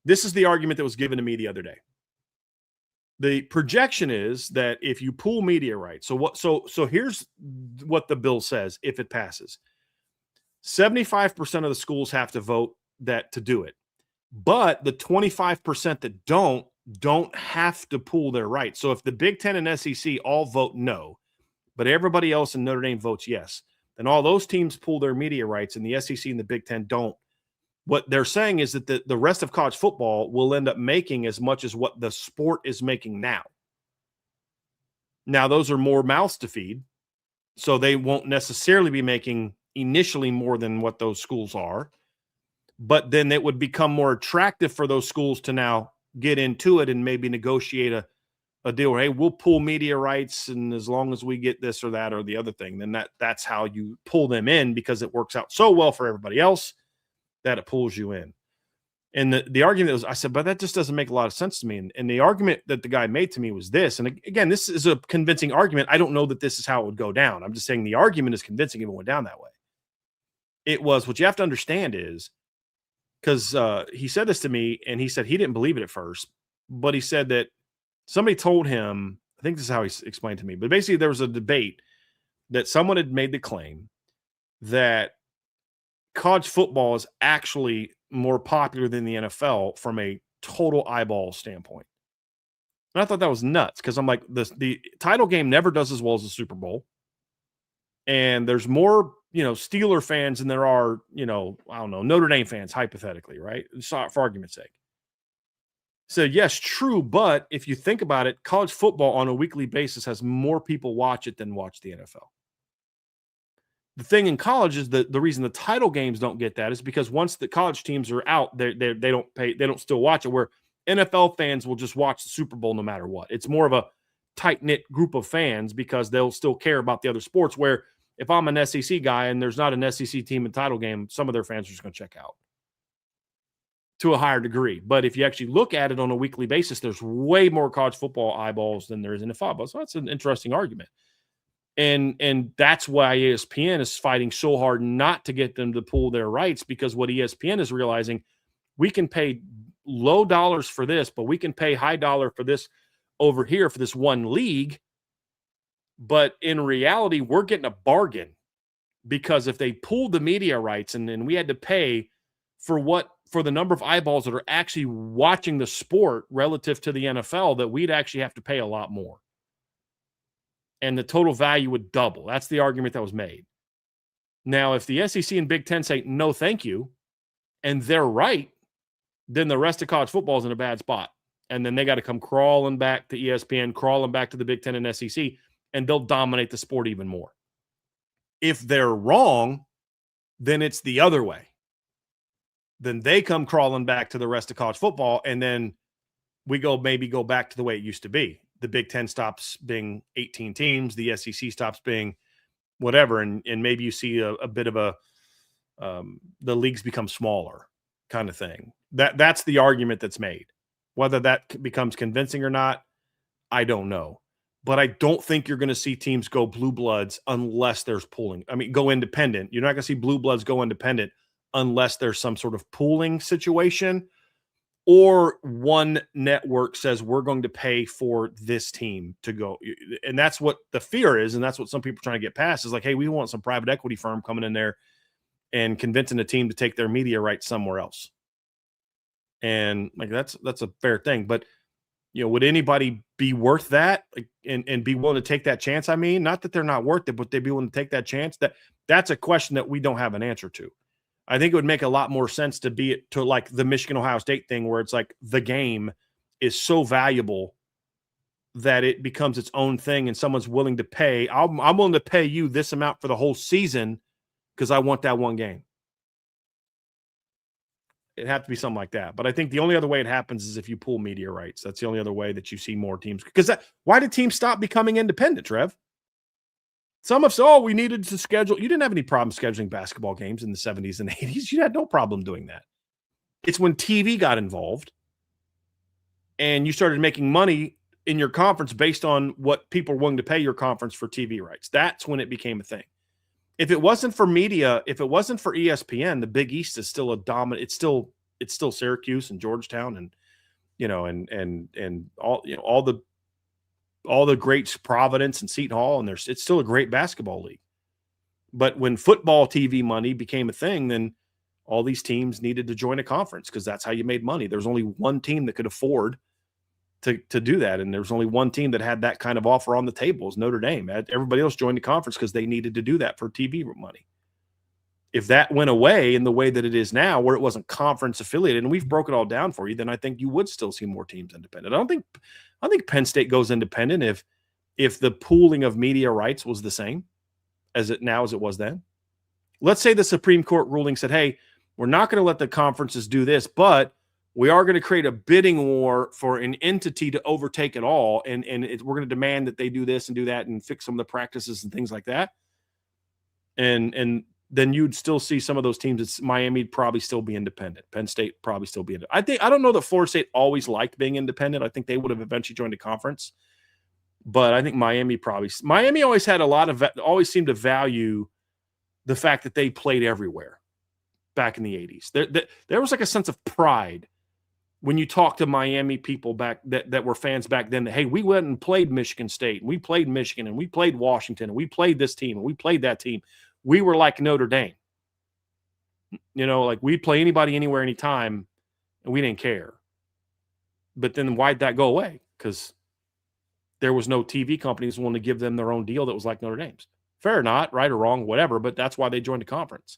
this is the argument that was given to me the other day. The projection is that if you pool media rights, so here's what the bill says if it passes. 75% of the schools have to vote to do it. But the 25% that don't have to pool their rights. So if the Big Ten and SEC all vote no, but everybody else in Notre Dame votes yes, then all those teams pool their media rights and the SEC and the Big Ten don't. What they're saying is that the rest of college football will end up making as much as what the sport is making now. Now, those are more mouths to feed, so they won't necessarily be making initially more than what those schools are. But then it would become more attractive for those schools to now get into it and maybe negotiate a deal where, hey, we'll pull media rights, and as long as we get this or that or the other thing, then that's how you pull them in, because it works out so well for everybody else that it pulls you in. And the argument was, I said, but that just doesn't make a lot of sense to me. And the argument that the guy made to me was this. And again, this is a convincing argument. I don't know that this is how it would go down. I'm just saying the argument is convincing if it went down that way. It was, what you have to understand is, because he said this to me, and he said he didn't believe it at first, but he said that somebody told him, I think this is how he explained to me, but basically there was a debate that someone had made the claim that college football is actually more popular than the NFL from a total eyeball standpoint. And I thought that was nuts, because I'm like, the title game never does as well as the Super Bowl. And there's more, Steeler fans than there are, I don't know, Notre Dame fans, hypothetically, right? For argument's sake. So yes, true. But if you think about it, college football on a weekly basis has more people watch it than watch the NFL. The thing in college is that the reason the title games don't get that is because once the college teams are out, they don't still watch it, where NFL fans will just watch the Super Bowl no matter what. It's more of a tight-knit group of fans because they'll still care about the other sports, where if I'm an SEC guy and there's not an SEC team in title game, some of their fans are just going to check out to a higher degree. But if you actually look at it on a weekly basis, there's way more college football eyeballs than there is in the football. So that's an interesting argument. And that's why ESPN is fighting so hard not to get them to pull their rights, because what ESPN is realizing, we can pay low dollars for this, but we can pay high dollar for this over here for this one league. But in reality, we're getting a bargain, because if they pulled the media rights and we had to pay for the number of eyeballs that are actually watching the sport relative to the NFL, that we'd actually have to pay a lot more. And the total value would double. That's the argument that was made. Now, if the SEC and Big Ten say, no, thank you, and they're right, then the rest of college football is in a bad spot. And then they got to come crawling back to ESPN, crawling back to the Big Ten and SEC, and they'll dominate the sport even more. If they're wrong, then it's the other way. Then they come crawling back to the rest of college football, and then we maybe go back to the way it used to be. The Big Ten stops being 18 teams, the SEC stops being whatever, and maybe you see a bit of the leagues become smaller kind of thing. That's the argument that's made. Whether that becomes convincing or not, I don't know. But I don't think you're going to see teams go blue bloods unless there's pooling. I mean, go independent. You're not going to see blue bloods go independent unless there's some sort of pooling situation, or one network says we're going to pay for this team to go. And that's what the fear is. And that's what some people are trying to get past, is like, hey, we want some private equity firm coming in there and convincing the team to take their media rights somewhere else. And like, that's a fair thing. But would anybody be worth that and be willing to take that chance? I mean, not that they're not worth it, but they'd be willing to take that chance. That's a question that we don't have an answer to. I think it would make a lot more sense to be it to like the Michigan Ohio State thing, where it's like the game is so valuable that it becomes its own thing, and someone's willing to pay. I'm willing to pay you this amount for the whole season because I want that one game. It'd have to be something like that. But I think the only other way it happens is if you pull media rights. That's the only other way that you see more teams. Because why did teams stop becoming independent, Trev? Some have said, we needed to schedule. You didn't have any problem scheduling basketball games in the 70s and 80s. You had no problem doing that. It's when TV got involved and you started making money in your conference based on what people were willing to pay your conference for TV rights. That's when it became a thing. If it wasn't for media, if it wasn't for ESPN, the Big East is still a dominant. It's still Syracuse and Georgetown and and all the greats, Providence and Seton Hall, and it's still a great basketball league. But when football TV money became a thing, then all these teams needed to join a conference because that's how you made money. There's only one team that could afford to do that, and there's only one team that had that kind of offer on the table, is Notre Dame. Everybody else joined the conference because they needed to do that for TV money. If that went away in the way that it is now, where it wasn't conference affiliated, and we've broken it all down for you, then I think you would still see more teams independent. I don't think Penn State goes independent if the pooling of media rights was the same as it was then. Let's say the Supreme Court ruling said, hey, we're not going to let the conferences do this, but we are going to create a bidding war for an entity to overtake it all, and we're going to demand that they do this and do that and fix some of the practices and things like that. And then you'd still see some of those teams. It's Miami'd probably still be independent. Penn State probably still be independent. I don't know that Florida State always liked being independent. I think they would have eventually joined a conference. But I think Miami always always seemed to value the fact that they played everywhere back in the 80s. There was like a sense of pride when you talk to Miami people back that were fans back then, that, hey, we went and played Michigan State, and we played Michigan, and we played Washington, and we played this team, and we played that team. We were like Notre Dame. Like we'd play anybody, anywhere, anytime, and we didn't care. But then why'd that go away? Because there was no TV companies willing to give them their own deal that was like Notre Dame's. Fair or not, right or wrong, whatever, but that's why they joined a conference.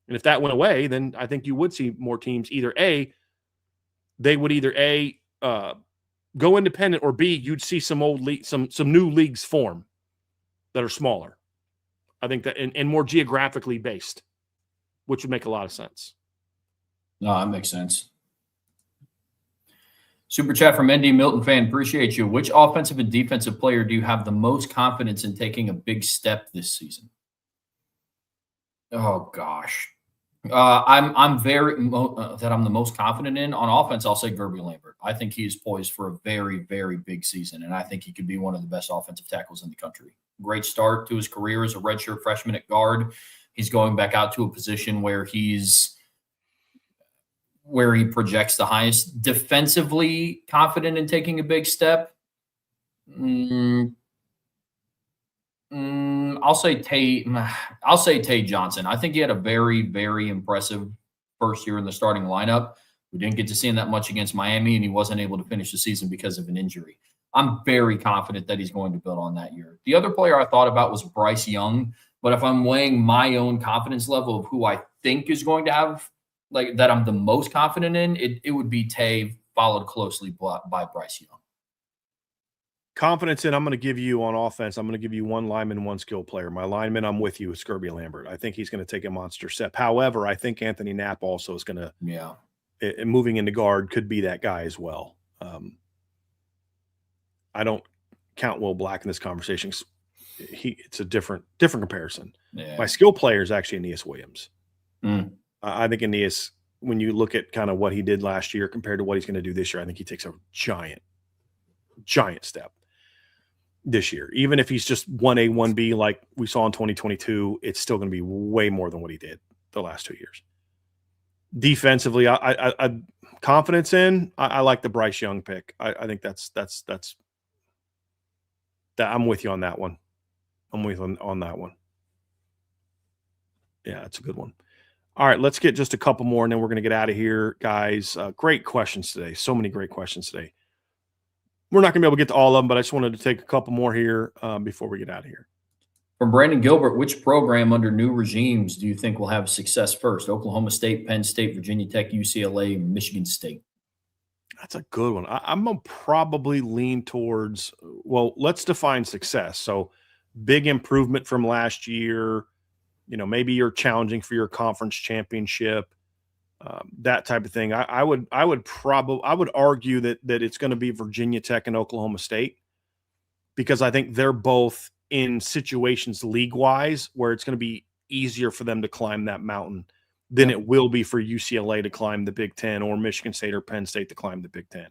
And if that went away, then I think you would see more teams they would either go independent, or B, you'd see some new leagues form that are smaller. I think that and more geographically based, which would make a lot of sense. No, that makes sense. Super chat from ND Milton fan. Appreciate you. Which offensive and defensive player do you have the most confidence in taking a big step this season? Oh gosh. I'm the most confident in on offense. I'll say Gerby Lambert. I think he is poised for a very, very big season, and I think he could be one of the best offensive tackles in the country. Great start to his career as a redshirt freshman at guard. He's going back out to a position where he projects the highest. Defensively confident in taking a big step. I'll say Tay Johnson. I think he had a very, very impressive first year in the starting lineup. We didn't get to see him that much against Miami, and he wasn't able to finish the season because of an injury. I'm very confident that he's going to build on that year. The other player I thought about was Bryce Young, but if I'm weighing my own confidence level of who I think is going to have, like, that I'm the most confident in, it would be Tay, followed closely by Bryce Young. Confidence in, I'm going to give you on offense, I'm going to give you one lineman, one skill player. My lineman, I'm with you, is Gerby Lambert. I think he's going to take a monster step. However, I think Anthony Knapp also is going to, moving into guard, could be that guy as well. I don't count Will Black in this conversation. It's a different comparison. Yeah. My skill player is actually Aeneas Williams. I think Aeneas, when you look at kind of what he did last year compared to what he's going to do this year, I think he takes a giant step this year. Even if he's just 1A, 1B like we saw in 2022, it's still going to be way more than what he did the last 2 years. Defensively, I confidence in. I like the Bryce Young pick. I think that's that. I'm with you on that one. I'm with you on that one. Yeah, that's a good one. All right, let's get just a couple more, and then we're going to get out of here, guys. Great questions today. So many great questions today. We're not going to be able to get to all of them, but I just wanted to take a couple more here before we get out of here. From Brandon Gilbert, which program under new regimes do you think will have success first? Oklahoma State, Penn State, Virginia Tech, UCLA, Michigan State. That's a good one. I'm going to probably lean towards, well, let's define success. So big improvement from last year. Maybe you're challenging for your conference championship, that type of thing. I would argue that it's going to be Virginia Tech and Oklahoma State, because I think they're both in situations league-wise where it's going to be easier for them to climb that mountain than it will be for UCLA to climb the Big Ten, or Michigan State or Penn State to climb the Big Ten.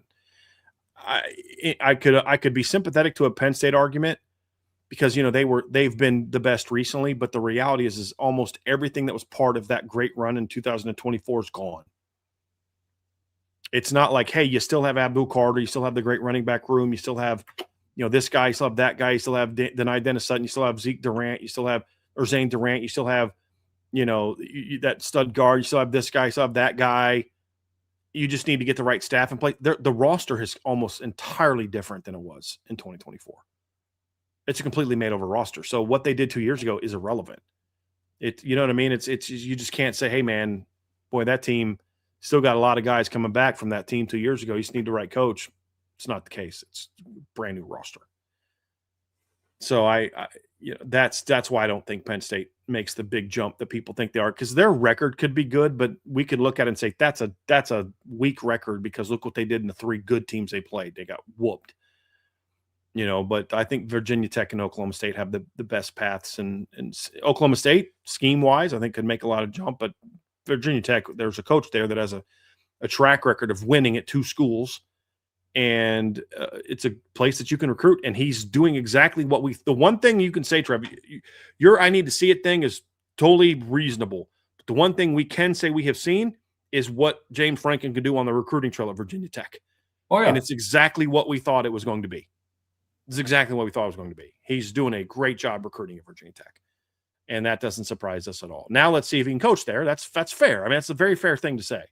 I could be sympathetic to a Penn State argument, because they've been the best recently, but the reality is almost everything that was part of that great run in 2024 is gone. It's not like, hey, you still have Abdul Carter, you still have the great running back room, you still have this guy, you still have that guy, you still have Denai Dennis Sutton, you still have Zane Durant, you still have that stud guard, you still have this guy, you still have that guy. You just need to get the right staff in place. The roster is almost entirely different than it was in 2024. It's a completely made over roster. So what they did 2 years ago is irrelevant. You know what I mean? It's you just can't say, hey man, boy, that team still got a lot of guys coming back from that team 2 years ago. You just need the right coach. It's not the case. It's a brand new roster. So that's why I don't think Penn State makes the big jump that people think they are, because their record could be good, but we could look at it and say that's a weak record, because look what they did in the 3 good teams they played. They got whooped. But I think Virginia Tech and Oklahoma State have the best paths, and Oklahoma State, scheme-wise, I think could make a lot of jump, but Virginia Tech, there's a coach there that has a track record of winning at 2 schools, and it's a place that you can recruit, and he's doing exactly what the one thing you can say, Trevor, your I need to see it thing is totally reasonable. But the one thing we can say we have seen is what James Franklin can do on the recruiting trail at Virginia Tech. Oh, yeah. And it's exactly what we thought it was going to be. It's exactly what we thought it was going to be. He's doing a great job recruiting at Virginia Tech, and that doesn't surprise us at all. Now let's see if he can coach there. That's fair. I mean, that's a very fair thing to say.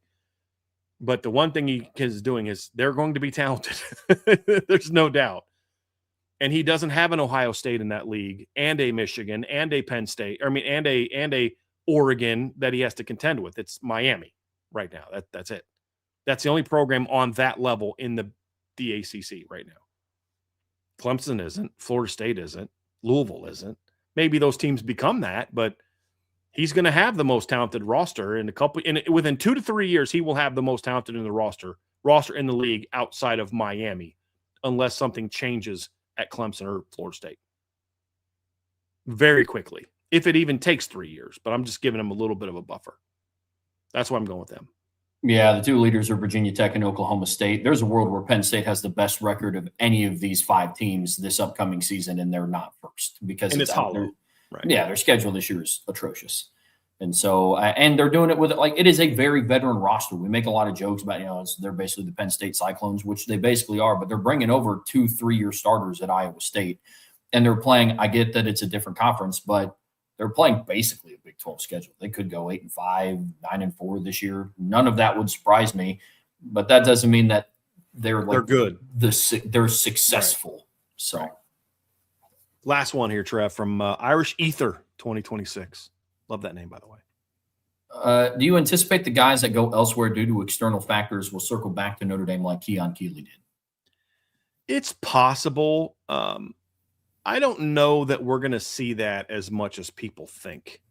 But the one thing he is doing is they're going to be talented. There's no doubt. And he doesn't have an Ohio State in that league, and a Michigan, and a Penn State. I mean, and a Oregon that he has to contend with. It's Miami right now. That's it. That's the only program on that level in the ACC right now. Clemson isn't. Florida State isn't. Louisville isn't. Maybe those teams become that, but he's going to have the most talented roster within 2 to 3 years. He will have the most talented in the roster in the league outside of Miami, unless something changes at Clemson or Florida State very quickly, if it even takes 3 years. But I'm just giving him a little bit of a buffer. That's why I'm going with them. Yeah, the 2 leaders are Virginia Tech and Oklahoma State. There's a world where Penn State has the best record of any of these 5 teams this upcoming season, and they're not first, because it's hollow. Right. Yeah, their schedule this year is atrocious. And so, and they're doing it with, it is a very veteran roster. We make a lot of jokes about, they're basically the Penn State Cyclones, which they basically are, but they're bringing over 2-3-year starters at Iowa State. And they're playing, I get that it's a different conference, but they're playing basically a Big 12 schedule. They could go 8-5, 9-4 this year. None of that would surprise me, but that doesn't mean that they're good. They're successful. Right. So. Right. Last one here, Trev, from Irish Ether 2026. Love that name, by the way. Do you anticipate the guys that go elsewhere due to external factors will circle back to Notre Dame like Keon Keeley did? It's possible. I don't know that we're going to see that as much as people think.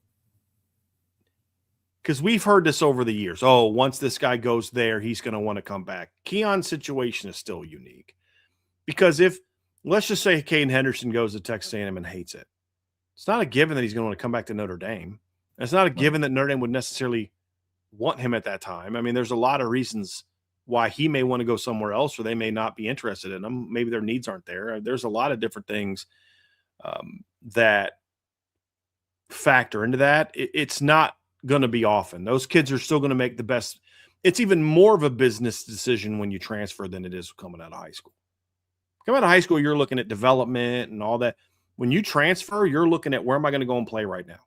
Because we've heard this over the years. Oh, once this guy goes there, he's going to want to come back. Keon's situation is still unique. Because let's just say Caden Henderson goes to Texas A&M and hates it. It's not a given that he's going to want to come back to Notre Dame. It's not a given that Notre Dame would necessarily want him at that time. I mean, there's a lot of reasons why he may want to go somewhere else, or they may not be interested in him. Maybe their needs aren't there. There's a lot of different things that factor into that. It's not going to be often. Those kids are still going to make the best. It's even more of a business decision when you transfer than it is coming out of high school. Coming out of high school, you're looking at development and all that. When you transfer, you're looking at, where am I going to go and play right now?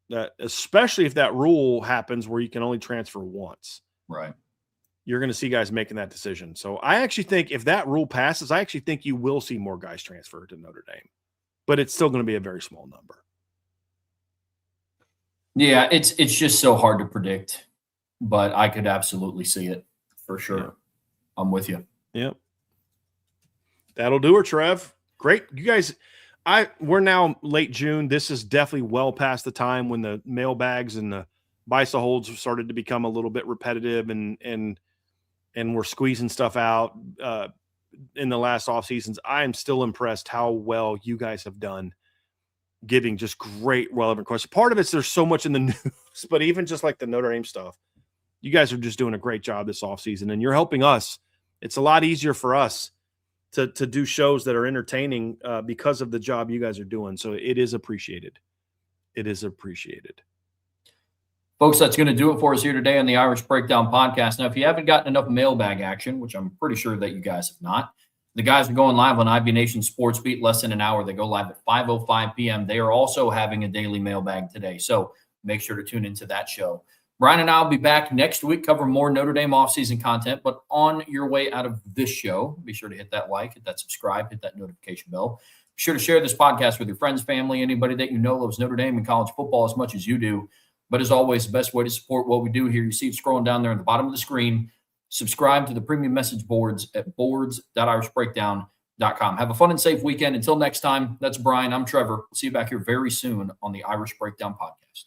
That, especially if that rule happens where you can only transfer once. Right. you're going to see guys making that decision. So I actually think if that rule passes, I actually think you will see more guys transfer to Notre Dame, but it's still going to be a very small number. Yeah, it's just so hard to predict, but I could absolutely see it for sure. Yeah. I'm with you. Yep. That'll do her, Trev. Great. You guys, we're now late June. This is definitely well past the time when the mailbags and the BISA holds started to become a little bit repetitive and we're squeezing stuff out in the last off seasons. I am still impressed how well you guys have done getting just great relevant questions. Part of it's there's so much in the news, but even just like the Notre Dame stuff, you guys are just doing a great job this offseason, and you're helping us. It's a lot easier for us to do shows that are entertaining because of the job you guys are doing. So it is appreciated. It is appreciated. Folks, that's going to do it for us here today on the Irish Breakdown Podcast. Now, if you haven't gotten enough mailbag action, which I'm pretty sure that you guys have not, the guys are going live on IB Nation Sports Beat less than an hour. They go live at 5:05 p.m. They are also having a daily mailbag today, so make sure to tune into that show. Brian and I will be back next week covering more Notre Dame offseason content, but on your way out of this show, be sure to hit that like, hit that subscribe, hit that notification bell. Be sure to share this podcast with your friends, family, anybody that you know loves Notre Dame and college football as much as you do. But as always, the best way to support what we do here, you see it scrolling down there at the bottom of the screen. Subscribe to the premium message boards at boards.irishbreakdown.com. Have a fun and safe weekend. Until next time, that's Brian. I'm Trevor. See you back here very soon on the Irish Breakdown Podcast.